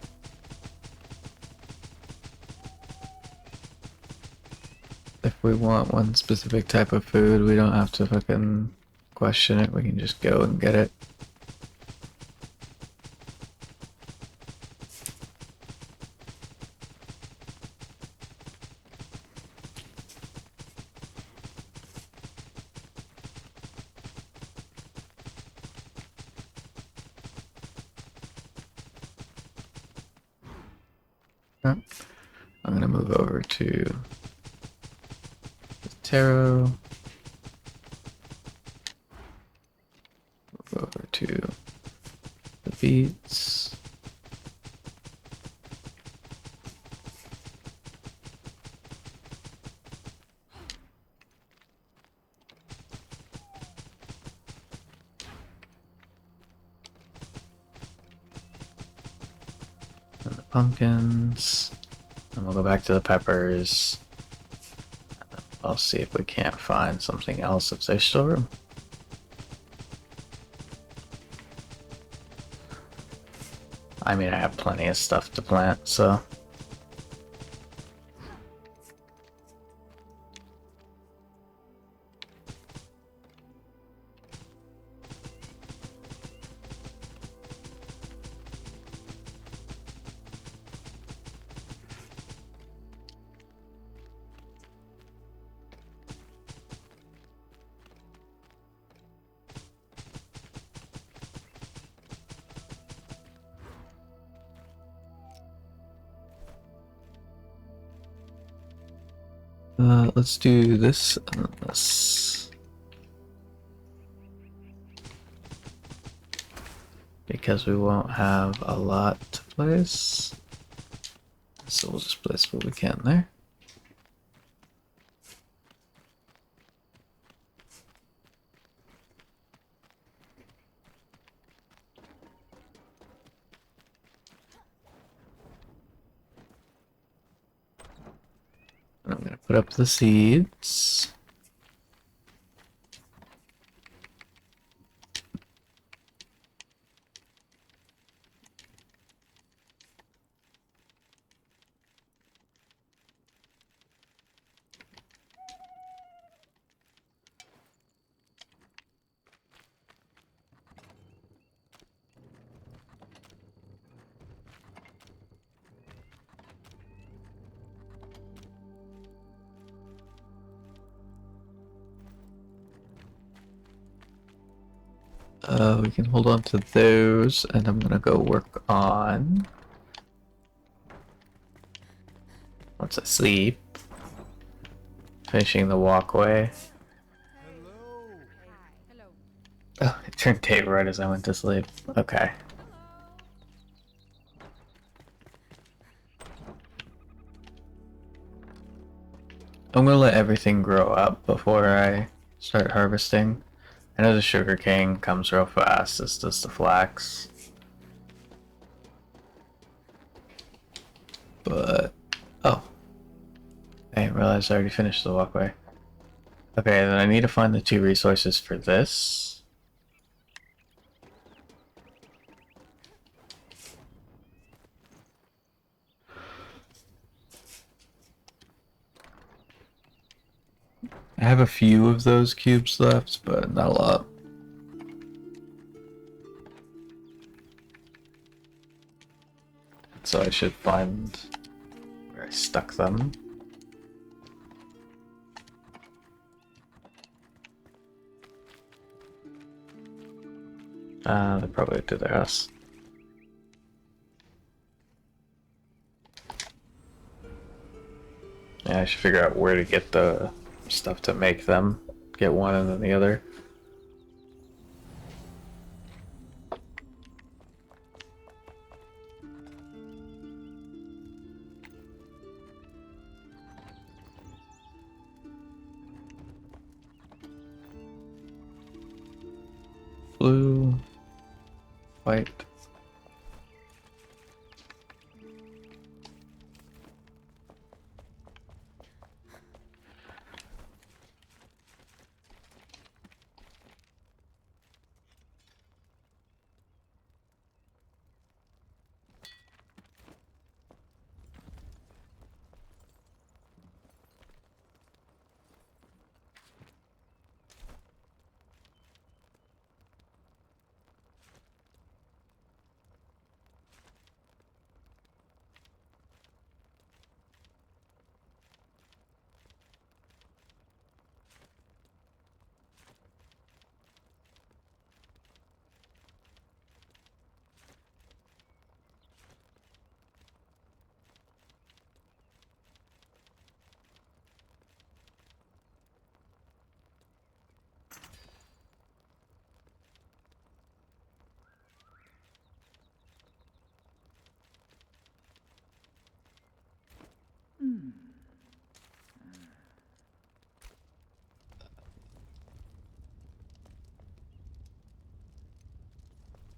if we want one specific type of food, we don't have to fucking question it. We can just go and get it. I'm gonna move over to the taro. Move over to the beets. And the pumpkins. And we'll go back to the peppers. I'll see if we can't find something else if they store them. I mean, I have plenty of stuff to plant, so. Let's do this and this. Because we won't have a lot to place. So we'll just place what we can there. And I'm gonna put up the seeds. We can hold on to those, and I'm gonna go work on, once I sleep, finishing the walkway. Oh, it turned day right as I went to sleep. Okay. I'm gonna let everything grow up before I start harvesting. I know the sugar cane comes real fast, as does the flax. But, oh. I didn't realize I already finished the walkway. Okay, then I need to find the 2 resources for this. I have a few of those cubes left, but not a lot. So I should find where I stuck them. They probably did their house. Yeah, I should figure out where to get the stuff to make them. Get one and then the other. Blue, white.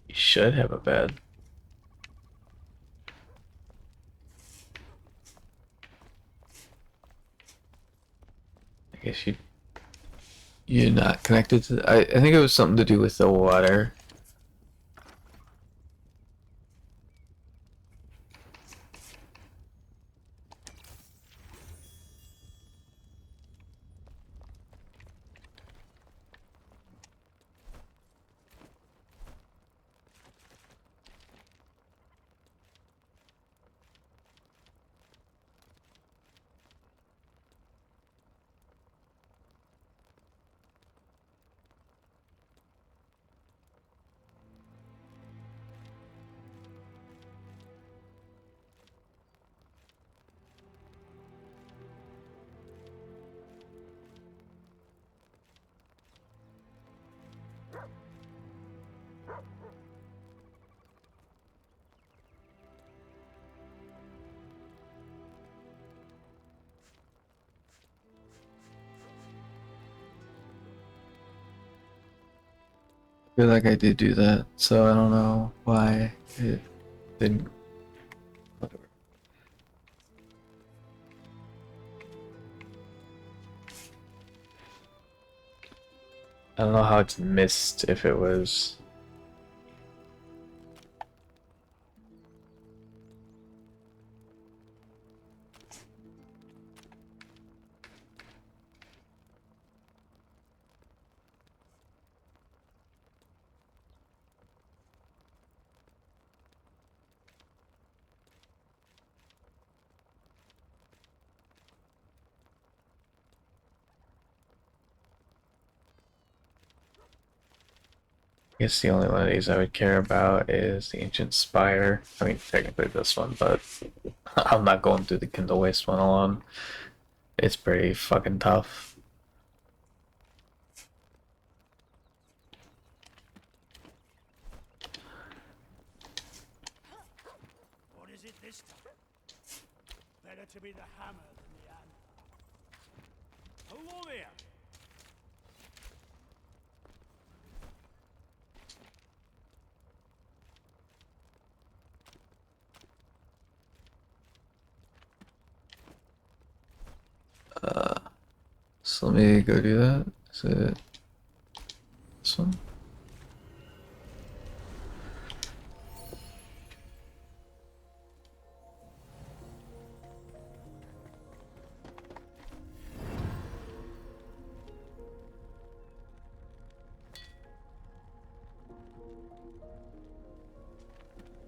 You should have a bed. I guess you're not connected to. I think it was something to do with the water. I feel like I did do that, so I don't know why it didn't. Whatever. I don't know how it's missed if it was. I guess the only one of these I would care about is the Ancient Spire. I mean, technically this one, but I'm not going through the Kindle Waste one alone. It's pretty fucking tough. What is it this time? Better to be the hammer than the anvil. Hello there! So let me go do that. Is it this one?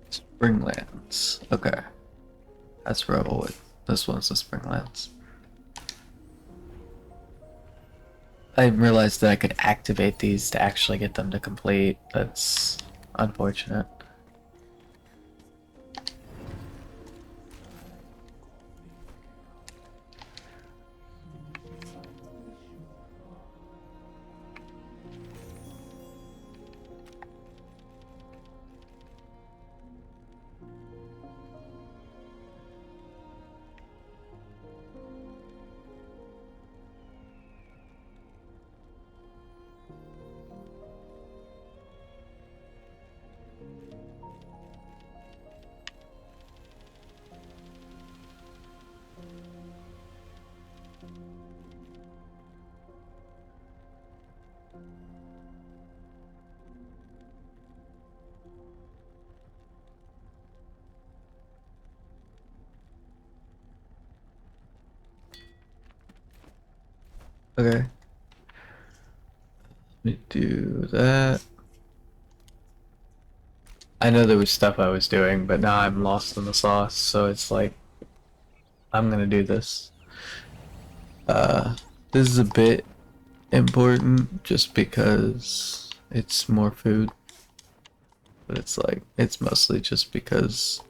Springlands. Okay. That's Revelwood. This one's the Springlands. I didn't realize that I could activate these to actually get them to complete. That's unfortunate. Okay. Let me do that. I know there was stuff I was doing, but now I'm lost in the sauce, so it's like, I'm gonna do this. This is a bit important just because it's more food. But it's like, it's mostly just because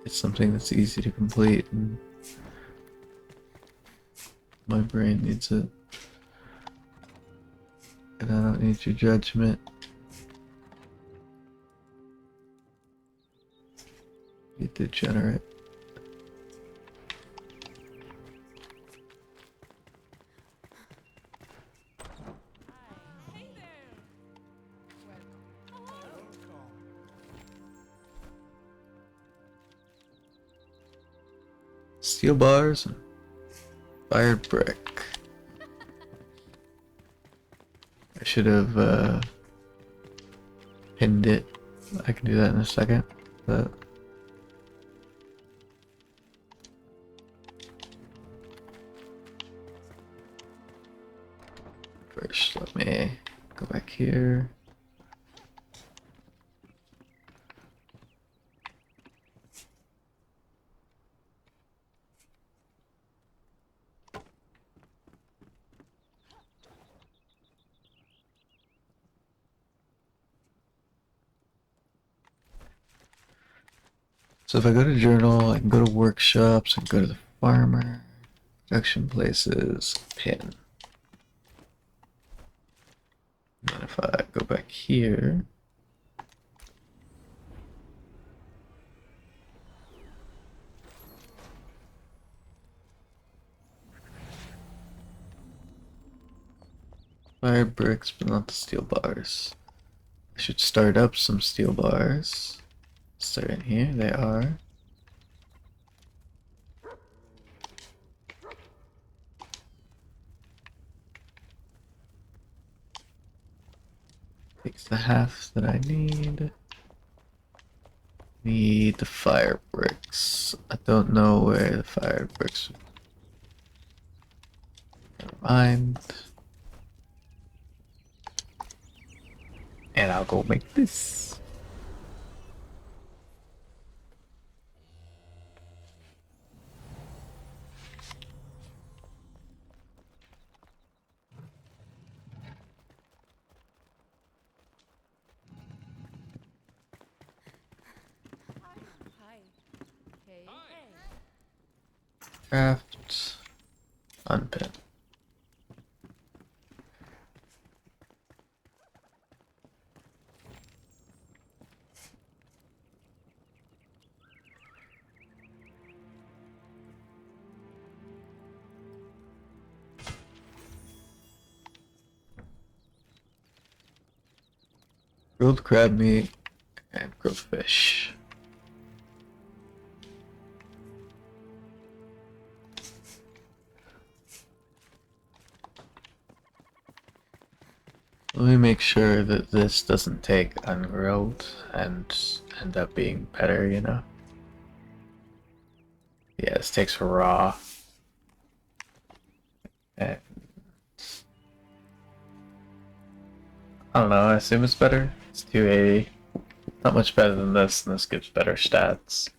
it's something that's easy to complete and my brain needs it. And I don't need your judgment. You degenerate. Hey there. Welcome. Steel bars and fired brick. I should have pinned it. I can do that in a second. But first, let me go back here. So if I go to journal, I can go to workshops, I can go to the farmer, production places, pin. And then if I go back here, fire bricks, but not the steel bars. I should start up some steel bars. Start in here, they are. Takes the half that I need. Need the fire bricks. I don't know where the fire bricks. Never mind. And I'll go make this. Hi. Hey. Craft. Unpin. Grilled crab meat and grilled fish. Let me make sure that this doesn't take ungrilled and end up being better, you know? Yeah, this takes raw. And I don't know, I assume it's better. It's 280. Not much better than this, and this gives better stats.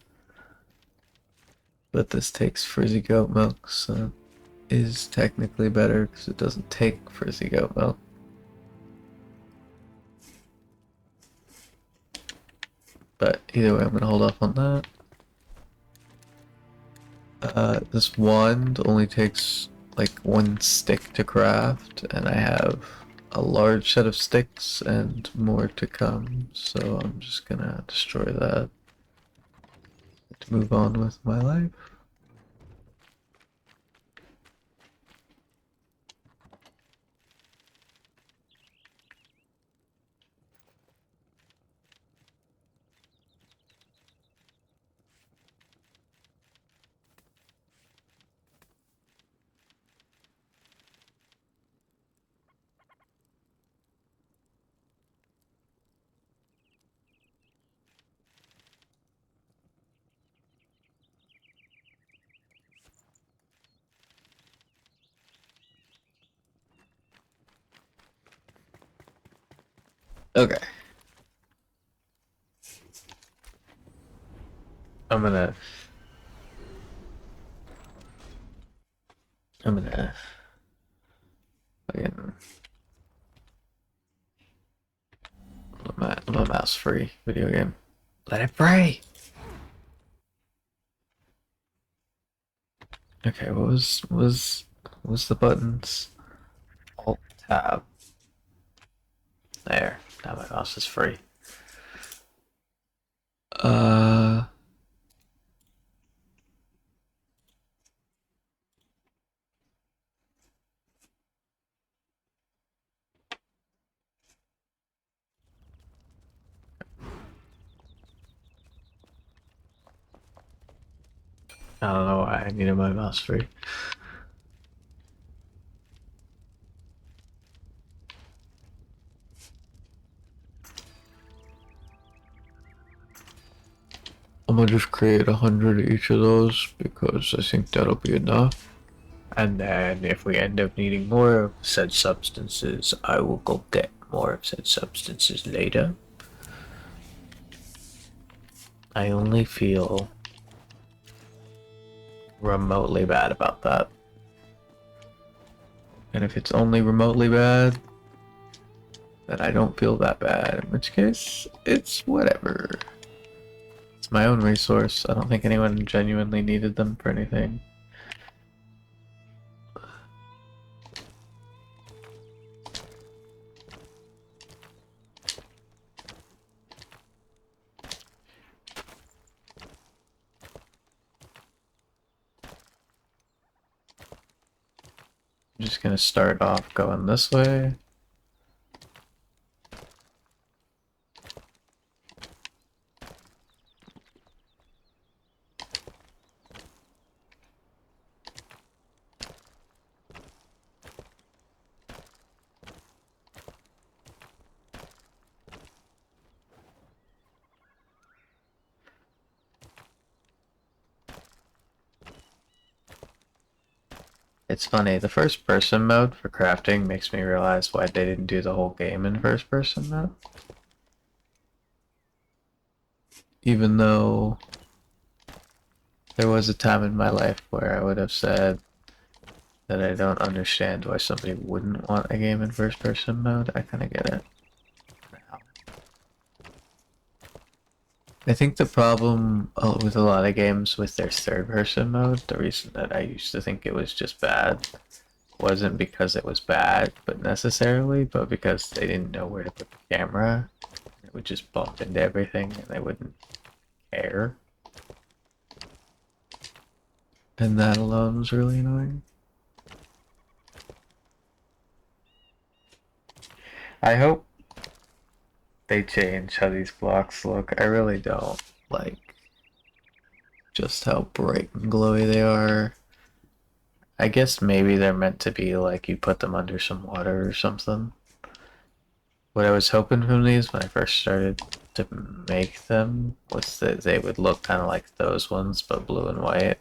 But this takes frizzy goat milk, so it is technically better because it doesn't take frizzy goat milk. But either way, I'm gonna hold off on that. This wand only takes like 1 stick to craft, and I have a large set of sticks and more to come, so I'm just gonna destroy that to move on with my life. Okay. I'm gonna fucking let my mouse free video game. Let it free. Okay, what was the buttons? Alt tab. There. Now my mouse is free. I don't know why I needed my mouse free. I'm gonna just create 100 of each of those because I think that'll be enough. And then if we end up needing more of said substances, I will go get more of said substances later. I only feel remotely bad about that. And if it's only remotely bad, then I don't feel that bad, in which case, it's whatever. It's my own resource. I don't think anyone genuinely needed them for anything. I'm just gonna start off going this way. It's funny, the first person mode for crafting makes me realize why they didn't do the whole game in first person mode. Even though there was a time in my life where I would have said that I don't understand why somebody wouldn't want a game in first person mode. I kind of get it now. I think the problem with a lot of games with their third person mode, the reason that I used to think it was just bad, wasn't because it was bad, but necessarily, but because they didn't know where to put the camera. It would just bump into everything and they wouldn't care. And that alone was really annoying. I hope they change how these blocks look. I really don't like just how bright and glowy they are. I guess maybe they're meant to be like you put them under some water or something. what I was hoping from these when I first started to make them was that they would look kind of like those ones, but blue and white.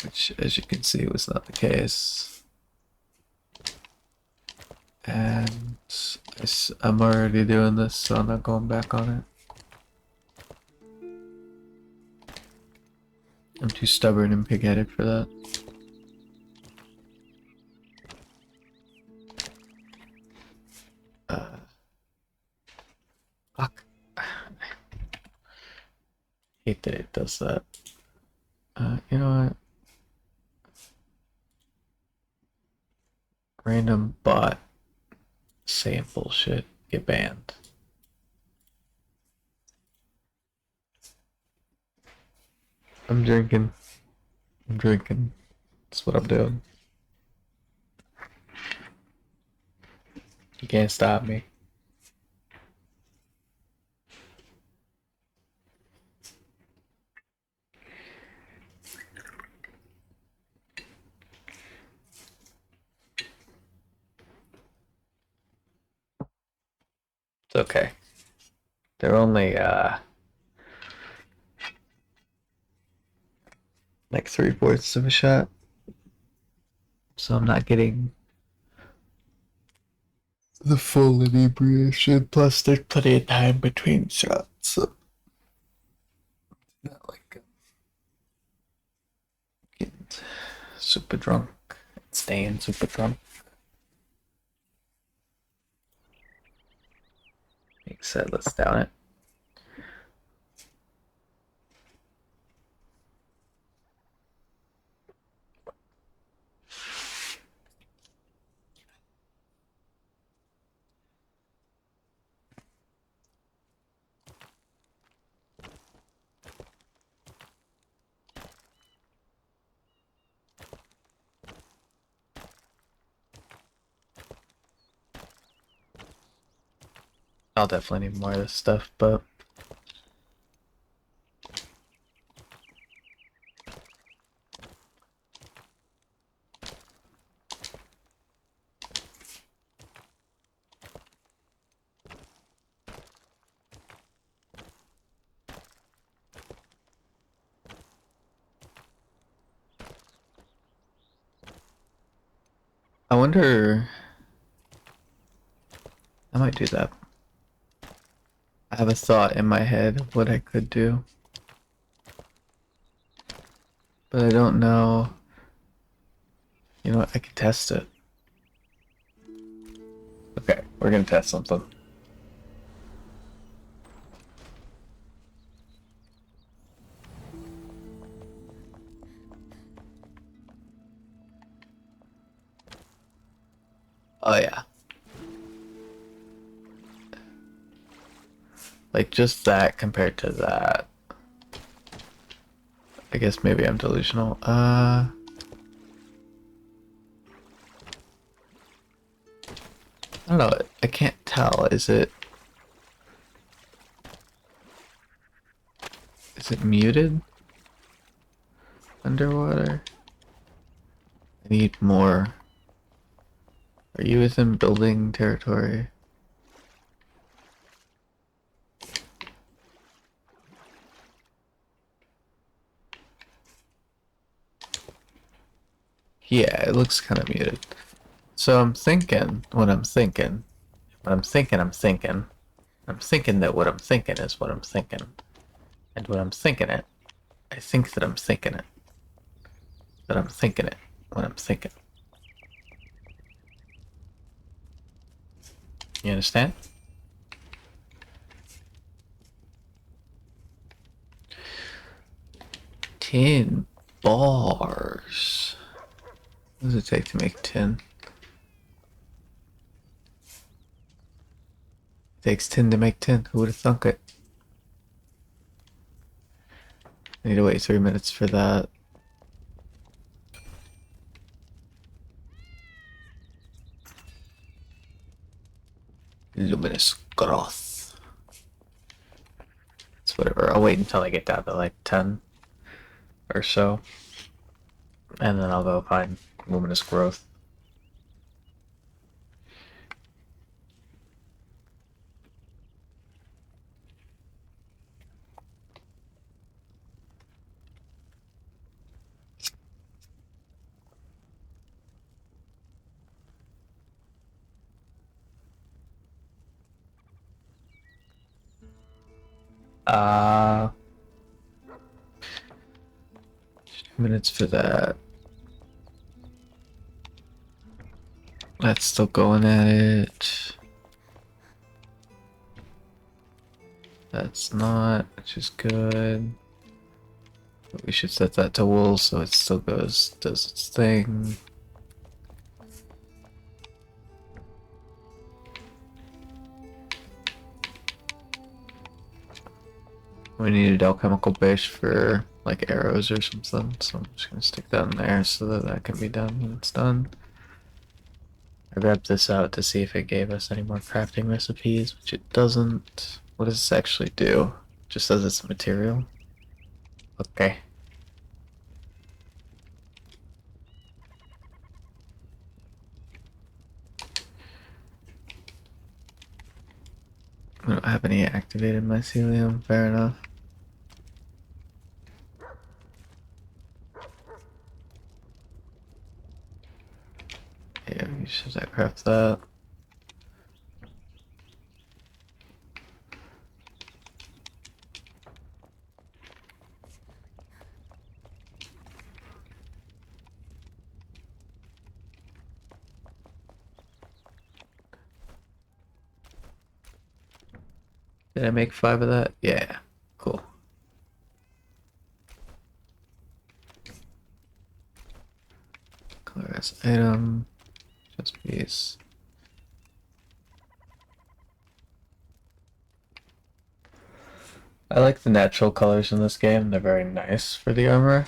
Which, as you can see, was not the case. And I'm already doing this, so I'm not going back on it. I'm too stubborn and pig-headed for that. Fuck. Hate that it does that. You know what? Random bot saying bullshit. Get banned. I'm drinking. I'm drinking. That's what I'm doing. You can't stop me. It's okay. They're only like 3/4 of a shot. So I'm not getting the full inebriation. Plus there's plenty of time between shots. So not like getting super drunk and staying super drunk. Makes sense. Let's down it. I'll definitely need more of this stuff, but I wonder. I might do that. I have a thought in my head of what I could do, but I don't know. You know what? I could test it. Okay, we're gonna test something. Oh yeah. Like just that compared to that. I guess maybe I'm delusional. I don't know. I can't tell. Is it muted? Underwater? I need more. Are you within building territory? Yeah, it looks kind of muted. So I'm thinking what I'm thinking. What I'm thinking, I'm thinking. I'm thinking that what I'm thinking is what I'm thinking. And when I'm thinking it, I think that I'm thinking it. That I'm thinking it when I'm thinking. You understand? Tin bars. What does it take to make tin? It takes 10 to make 10. Who would have thunk it? I need to wait 3 minutes for that. Luminous growth. It's whatever. I'll wait until I get down to like 10 or so. And then I'll go find luminous growth. Uh, 2 minutes for that. That's still going at it. That's not, which is good. But we should set that to wool so it still does its thing. We need an alchemical base for like arrows or something, so I'm just gonna stick that in there so that that can be done when it's done. I grabbed this out to see if it gave us any more crafting recipes, which it doesn't. What does this actually do? Just says it's material. Okay. I don't have any activated mycelium, fair enough. Yeah, you should craft that. Did I make 5 of that? Yeah, cool. Color as item, just piece. I like the natural colors in this game, they're very nice for the armor.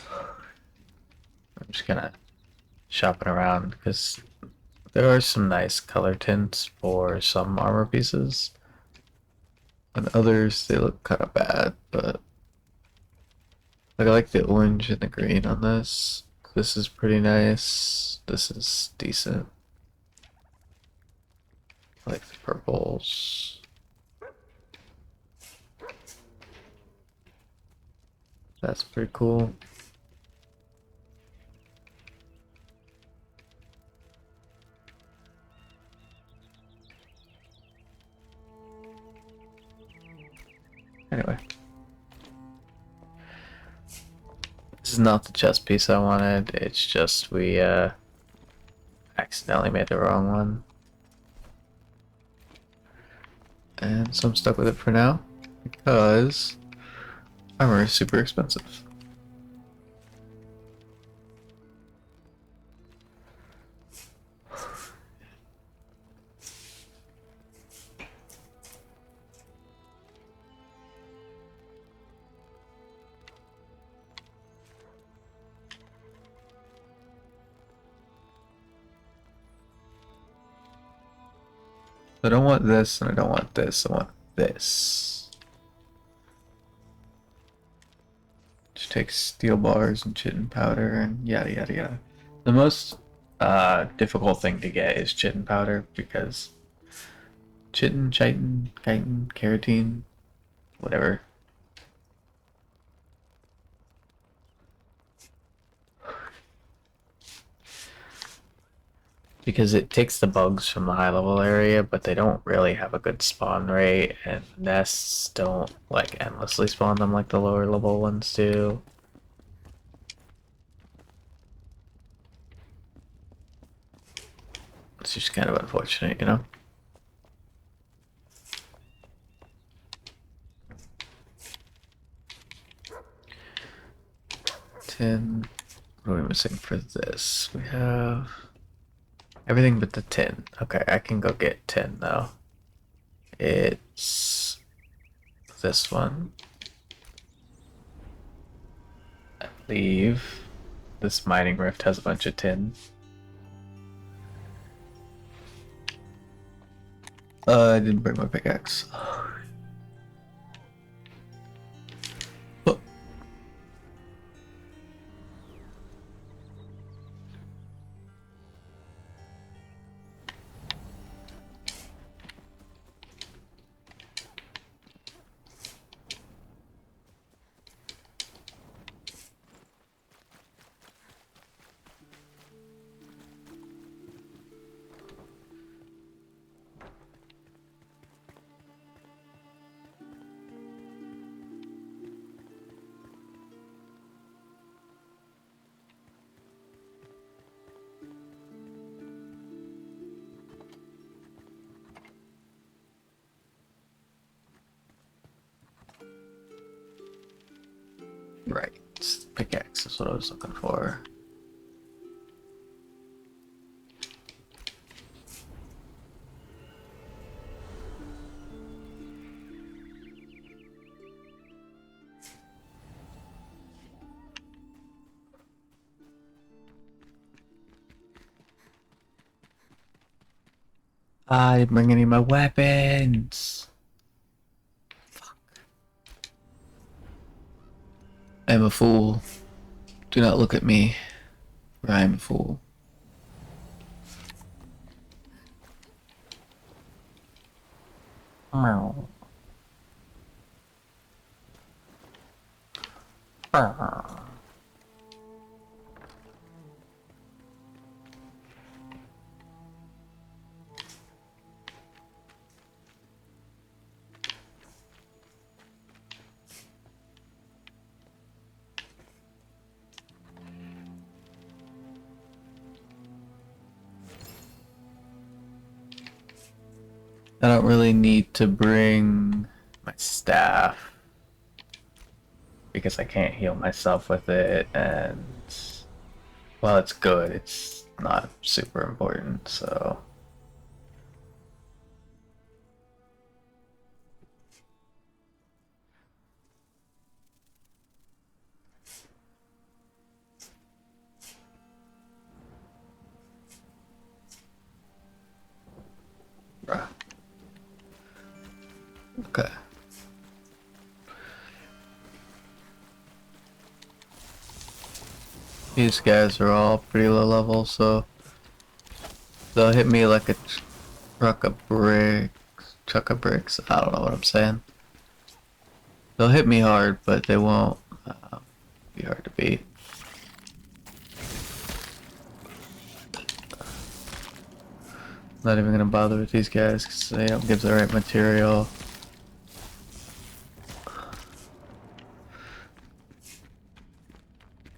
I'm just kinda shopping around because there are some nice color tints for some armor pieces. On others, they look kind of bad, but like I like the orange and the green on this. This is pretty nice. This is decent. I like the purples. That's pretty cool. Anyway. This is not the chest piece I wanted, it's just we accidentally made the wrong one. And so I'm stuck with it for now, because armor is super expensive. I don't want this, and I don't want this, I want this. Which takes steel bars and chitin powder and yada yada yada. The most difficult thing to get is chitin powder because chitin, chitin, carotene, whatever. Because it takes the bugs from the high level area, but they don't really have a good spawn rate, and nests don't like endlessly spawn them like the lower level ones do. It's just kind of unfortunate, you know? Tin. What are we missing for this? We have everything but the tin. Okay, I can go get tin though. It's this one. I believe this mining rift has a bunch of tin. I didn't bring my pickaxe. Right. Pickaxe is what I was looking for. I didn't bring any of my weapons. Fuck. I am a fool. Do not look at me, for I am a fool. Meow. I don't really need to bring my staff because I can't heal myself with it, and well, it's good. It's not super important, so. Bruh. Okay. These guys are all pretty low level, so they'll hit me like a truck of bricks. I don't know what I'm saying. They'll hit me hard, but they won't be hard to beat. Not even gonna bother with these guys because they don't give the right material.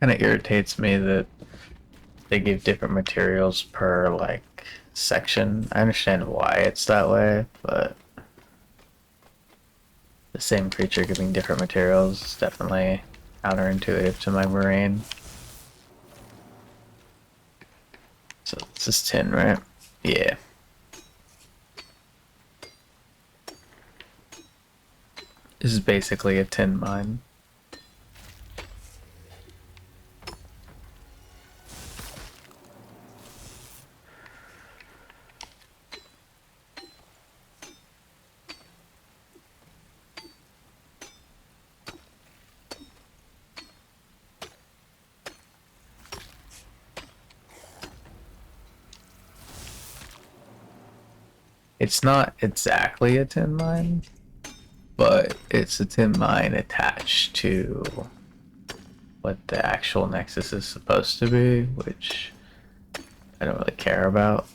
Kind of irritates me that they give different materials per like section. I understand why it's that way, but the same creature giving different materials is definitely counterintuitive to my brain. So this is tin, right? Yeah. This is basically a tin mine. It's not exactly a tin mine, but it's a tin mine attached to what the actual Nexus is supposed to be, which I don't really care about.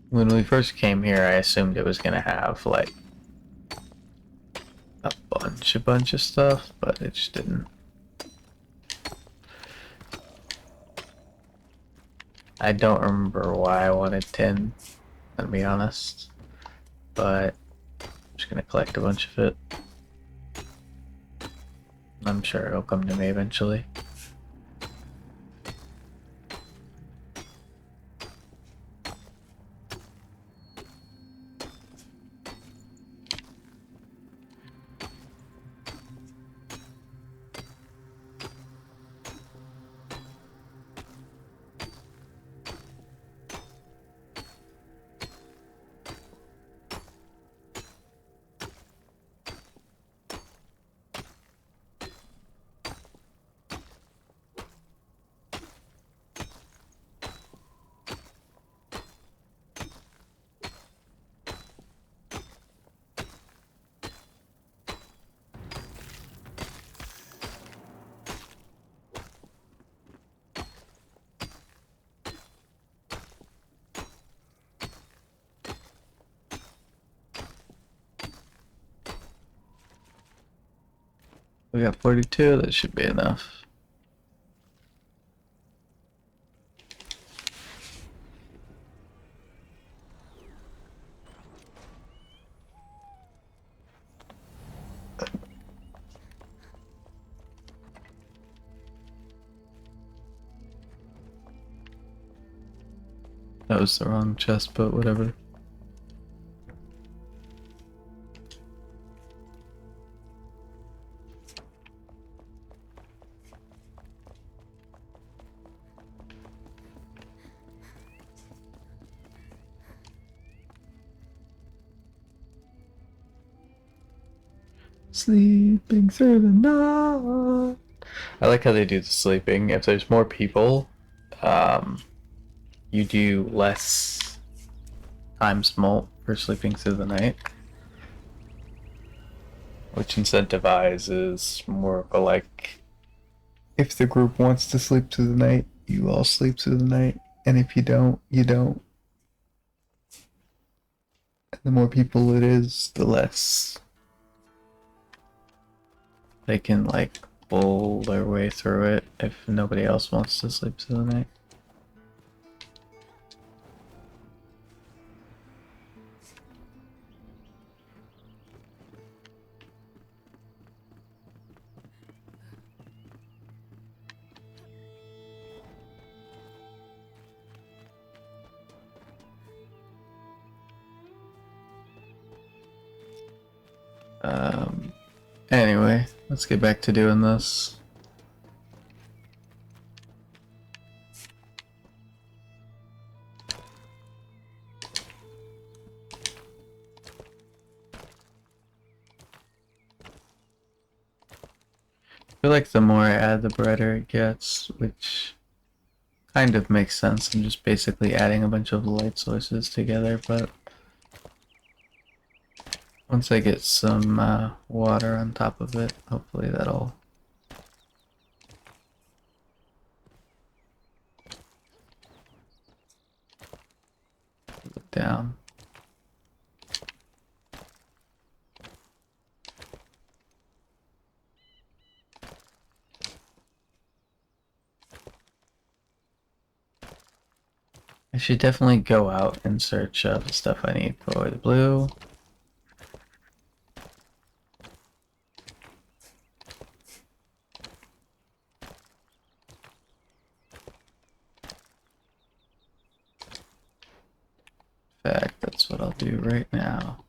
When we first came here, I assumed it was gonna have like a bunch of stuff, but it just didn't. I don't remember why I wanted tin, to be honest, but I'm just gonna collect a bunch of it. I'm sure it'll come to me eventually. We got 42, that should be enough. That was the wrong chest, but whatever. Sleeping through the night. I like how they do the sleeping. If there's more people, you do less time smolt for sleeping through the night, which incentivizes more of a like, if the group wants to sleep through the night, you all sleep through the night, and if you don't, you don't. And the more people it is, the less they can like pull their way through it if nobody else wants to sleep through the night. Anyway, let's get back to doing this. I feel like the more I add, the brighter it gets, which kind of makes sense. I'm just basically adding a bunch of light sources together, but once I get some water on top of it, hopefully that'll pull it down. I should definitely go out in search of the stuff I need for the blue. In fact, that's what I'll do right now.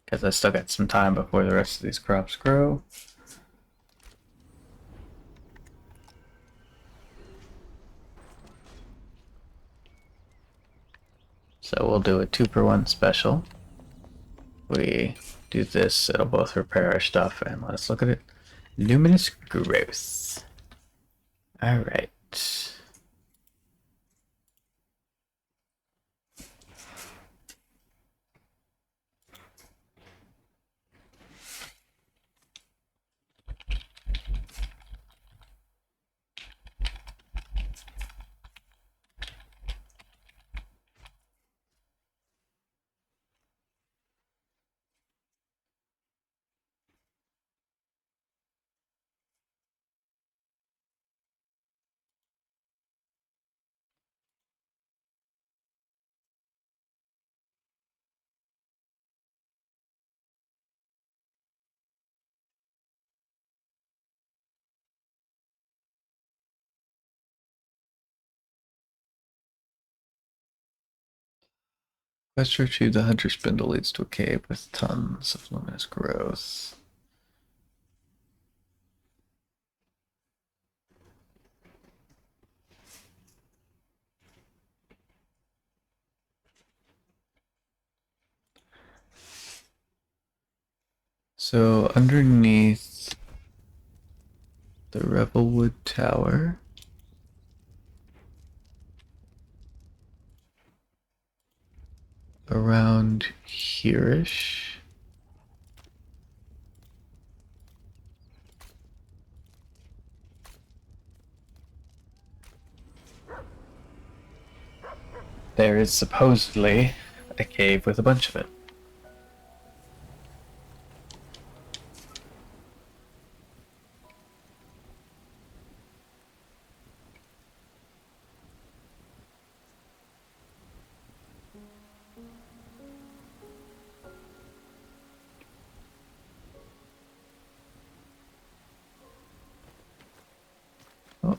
Because I still got some time before the rest of these crops grow. So we'll do a 2-for-1 special. We do this, it'll both repair our stuff and let us look at it. Luminous growth. Alright. Quest to retrieve the hunter spindle leads to a cave with tons of luminous growth. So underneath the Revelwood Tower, around here-ish, there is supposedly a cave with a bunch of it.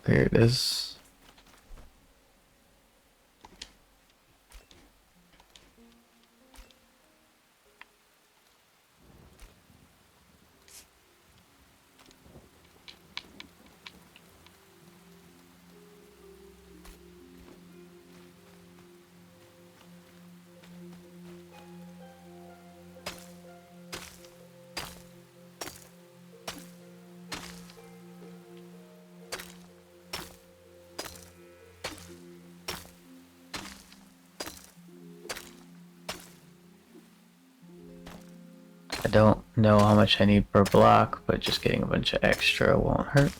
Oh, here it is. I don't know how much I need per block, but just getting a bunch of extra won't hurt.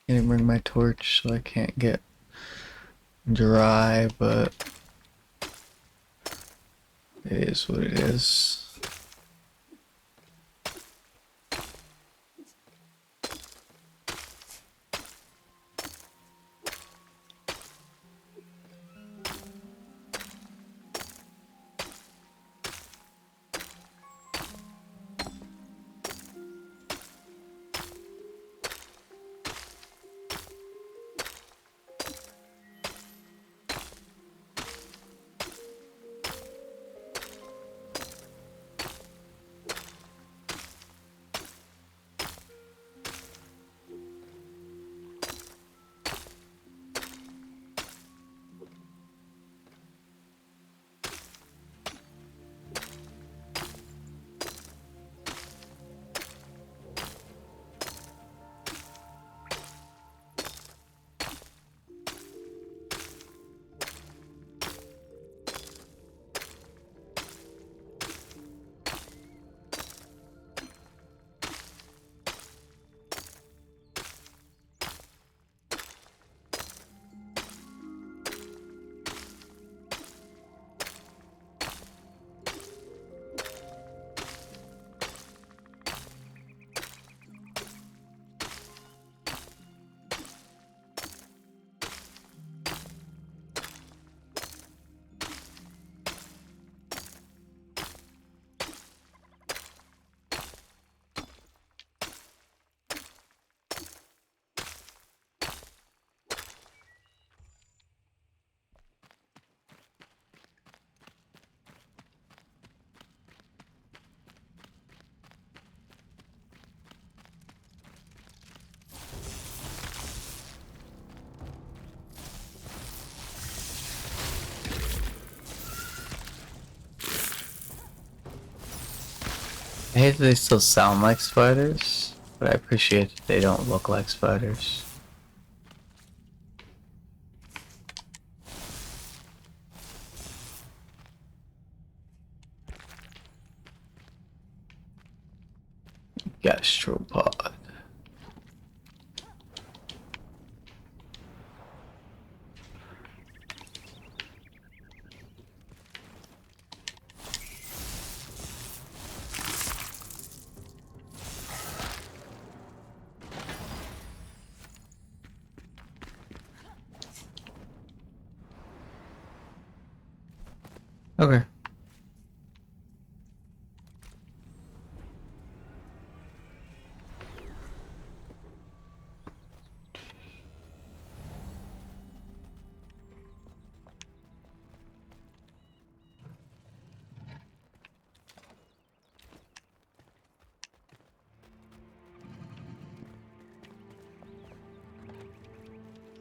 Can't bring my torch, so I can't get dry, but it is what it is. I hate that they still sound like spiders, but I appreciate that they don't look like spiders. Gastropod. Okay.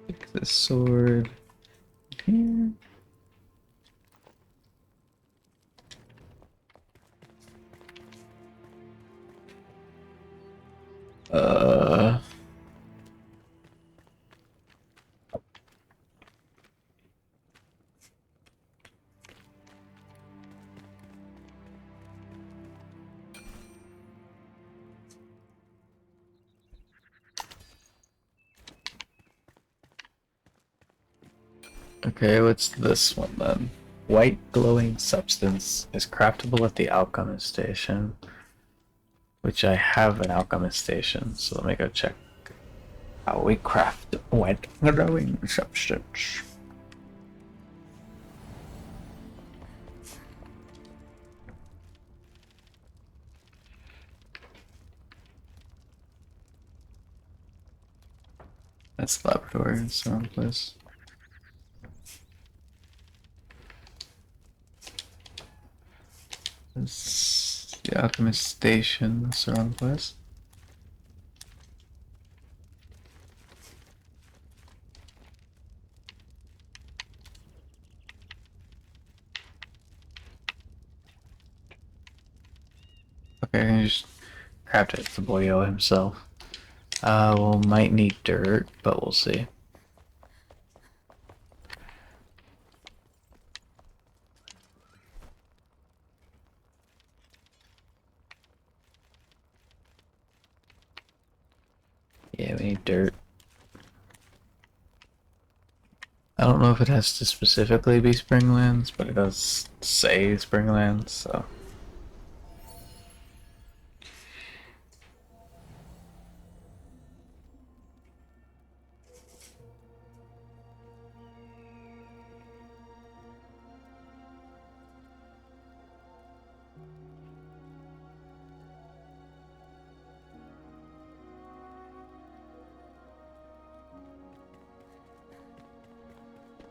Pick the sword here. Uh, okay, what's this one then? White glowing substance is craftable at the alchemist station, which I have an alchemist station, so let me go check how we craft white glowing substance. That's the laboratory, it's the wrong place. It's the alchemist station, that's the wrong place. Okay, I can just craft it for Boyo himself. We'll might need dirt, but we'll see. Yeah, we need dirt. I don't know if it has to specifically be Springlands, but it does say Springlands, so.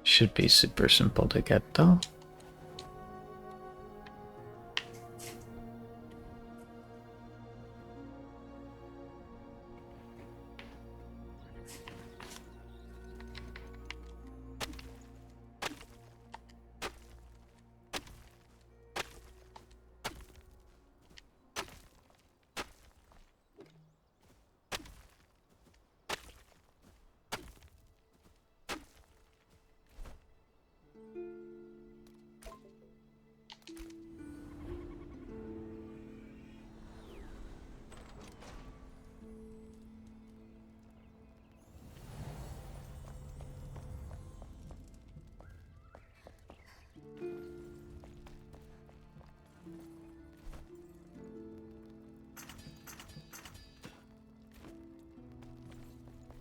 Should be super simple to get though.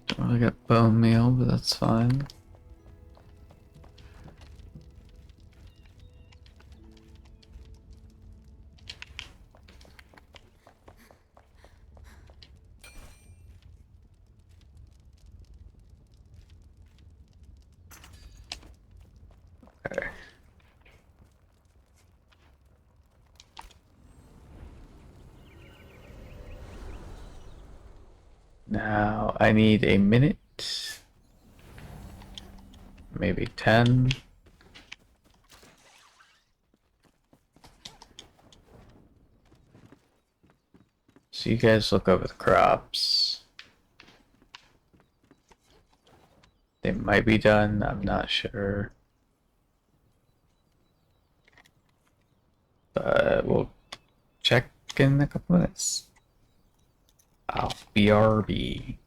Don't really got bone meal, but that's fine. Okay. Now I need a minute, maybe 10. So you guys look over the crops. They might be done, I'm not sure. But we'll check in a couple minutes. I'll BRB.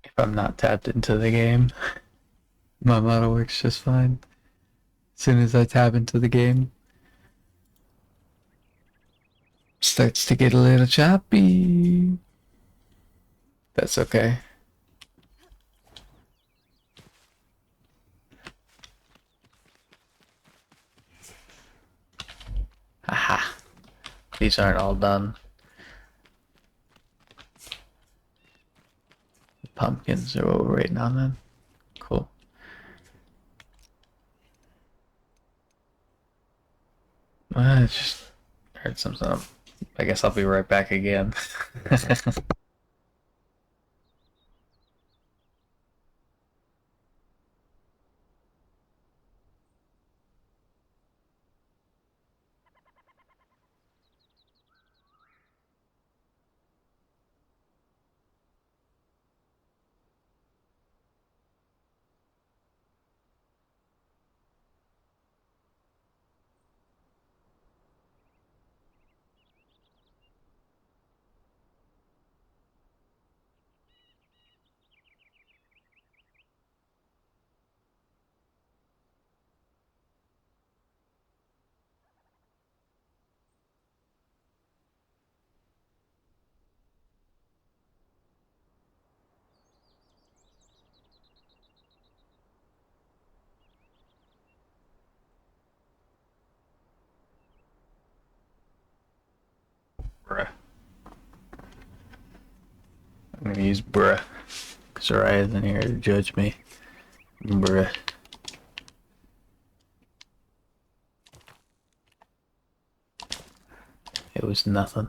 If I'm not tapped into the game, my model works just fine. As soon as I tap into the game, starts to get a little choppy. That's okay. Aha. These aren't all done. The pumpkins are what we're waiting on then. Cool. I just heard something. I guess I'll be right back again. Bruh. I'm gonna use bruh. Because Soraya's in here to judge me. Bruh. It was nothing.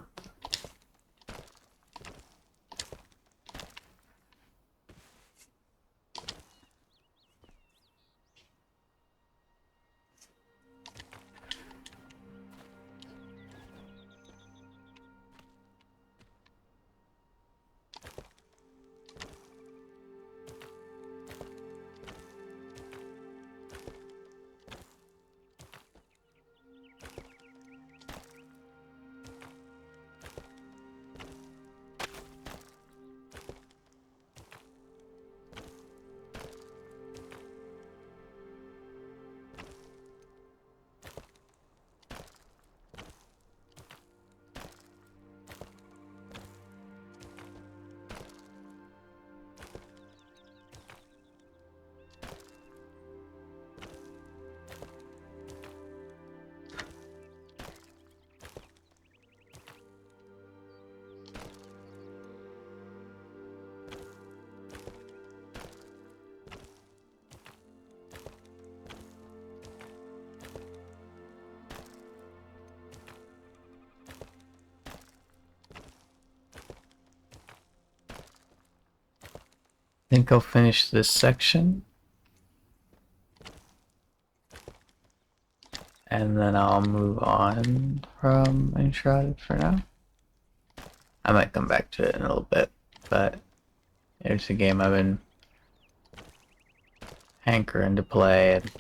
think I'll finish this section. And then I'll move on from Enshrouded for now. I might come back to it in a little bit, but it's a game I've been hankering to play, and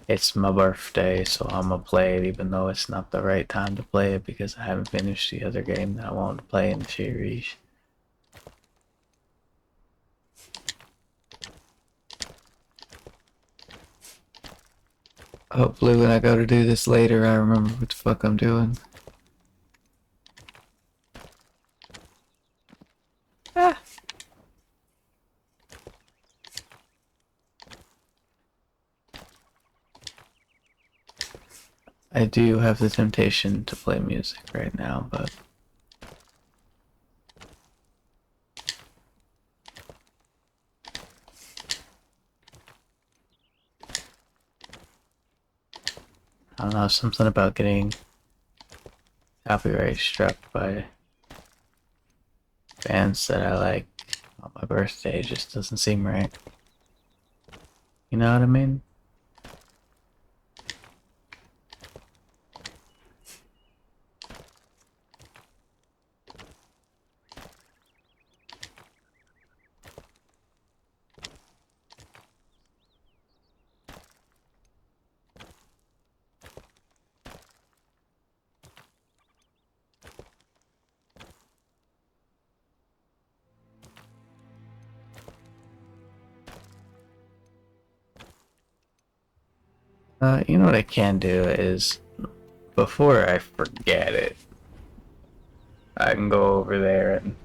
it's my birthday, so I'm gonna play it even though it's not the right time to play it because I haven't finished the other game that I wanted to play in the series. Hopefully when I go to do this later, I remember what the fuck I'm doing. Ah! I do have the temptation to play music right now, but I don't know, something about getting copyright struck by bands that I like on my birthday just doesn't seem right. You know what I mean? You know what I can do is, before I forget it, I can go over there and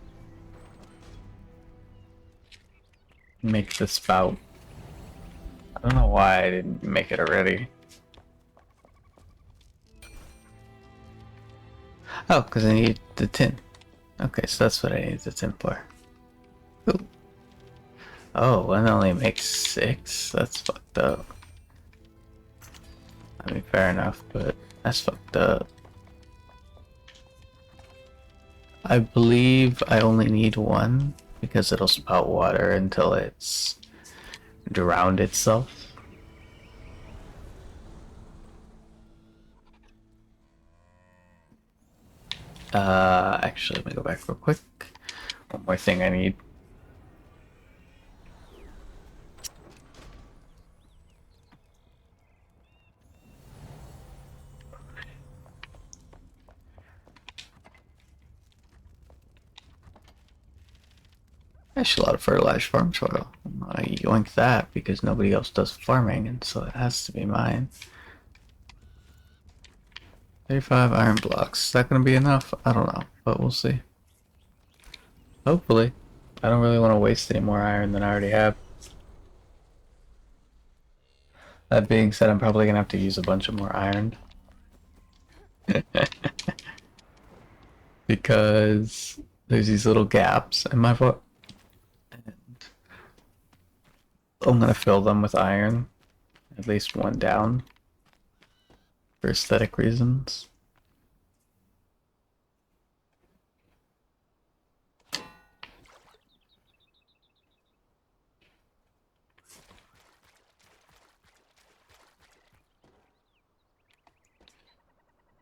make the spout. I don't know why I didn't make it already. Oh, because I need the tin. Okay, so that's what I need the tin for. Ooh. Oh, one only makes 6? That's fucked up. I mean, fair enough, but that's fucked up. I believe I only need 1 because it'll spout water until it's drowned itself. Actually, let me go back real quick. One more thing I need. Actually, a lot of fertilized farm soil. I yoink that because nobody else does farming, and so it has to be mine. 35 iron blocks. Is that going to be enough? I don't know, but we'll see. Hopefully. I don't really want to waste any more iron than I already have. That being said, I'm probably going to have to use a bunch of more iron. Because there's these little gaps in my foot. And I'm going to fill them with iron. At least 1 down. For aesthetic reasons.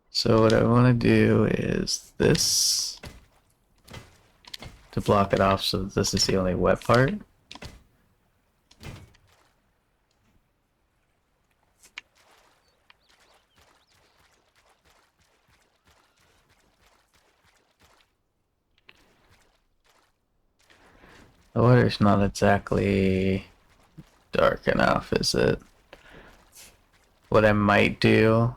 So what I want to do is this to block it off so that this is the only wet part. The water's not exactly dark enough, is it? What I might do...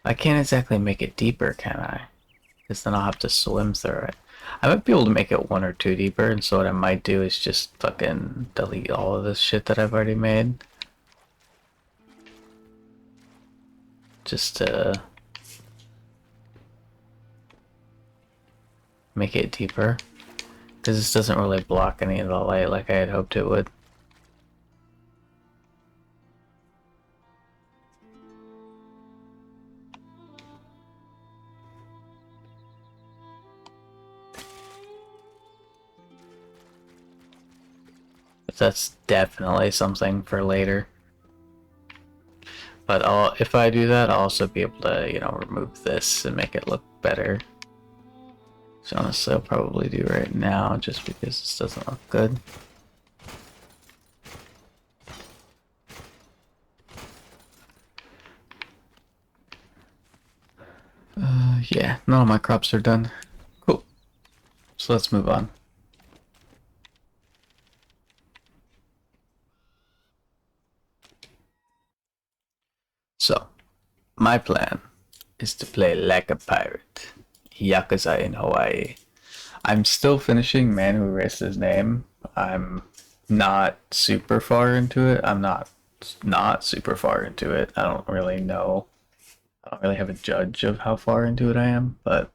I can't exactly make it deeper, can I? Because then I'll have to swim through it. I might be able to make it 1 or 2 deeper, and so what I might do is just fucking delete all of this shit that I've already made. Just to make it deeper. Because this doesn't really block any of the light like I had hoped it would. That's definitely something for later. But if I do that, I'll also be able to, you know, remove this and make it look better. So honestly, I'll probably do right now just because this doesn't look good. Yeah, none of my crops are done. Cool. So let's move on. So, my plan is to play like a pirate. Yakuza in Hawaii. I'm still finishing Man Who Erased His Name. I'm not super far into it. I'm not super far into it. I don't really know. I don't really have a judge of how far into it I am, but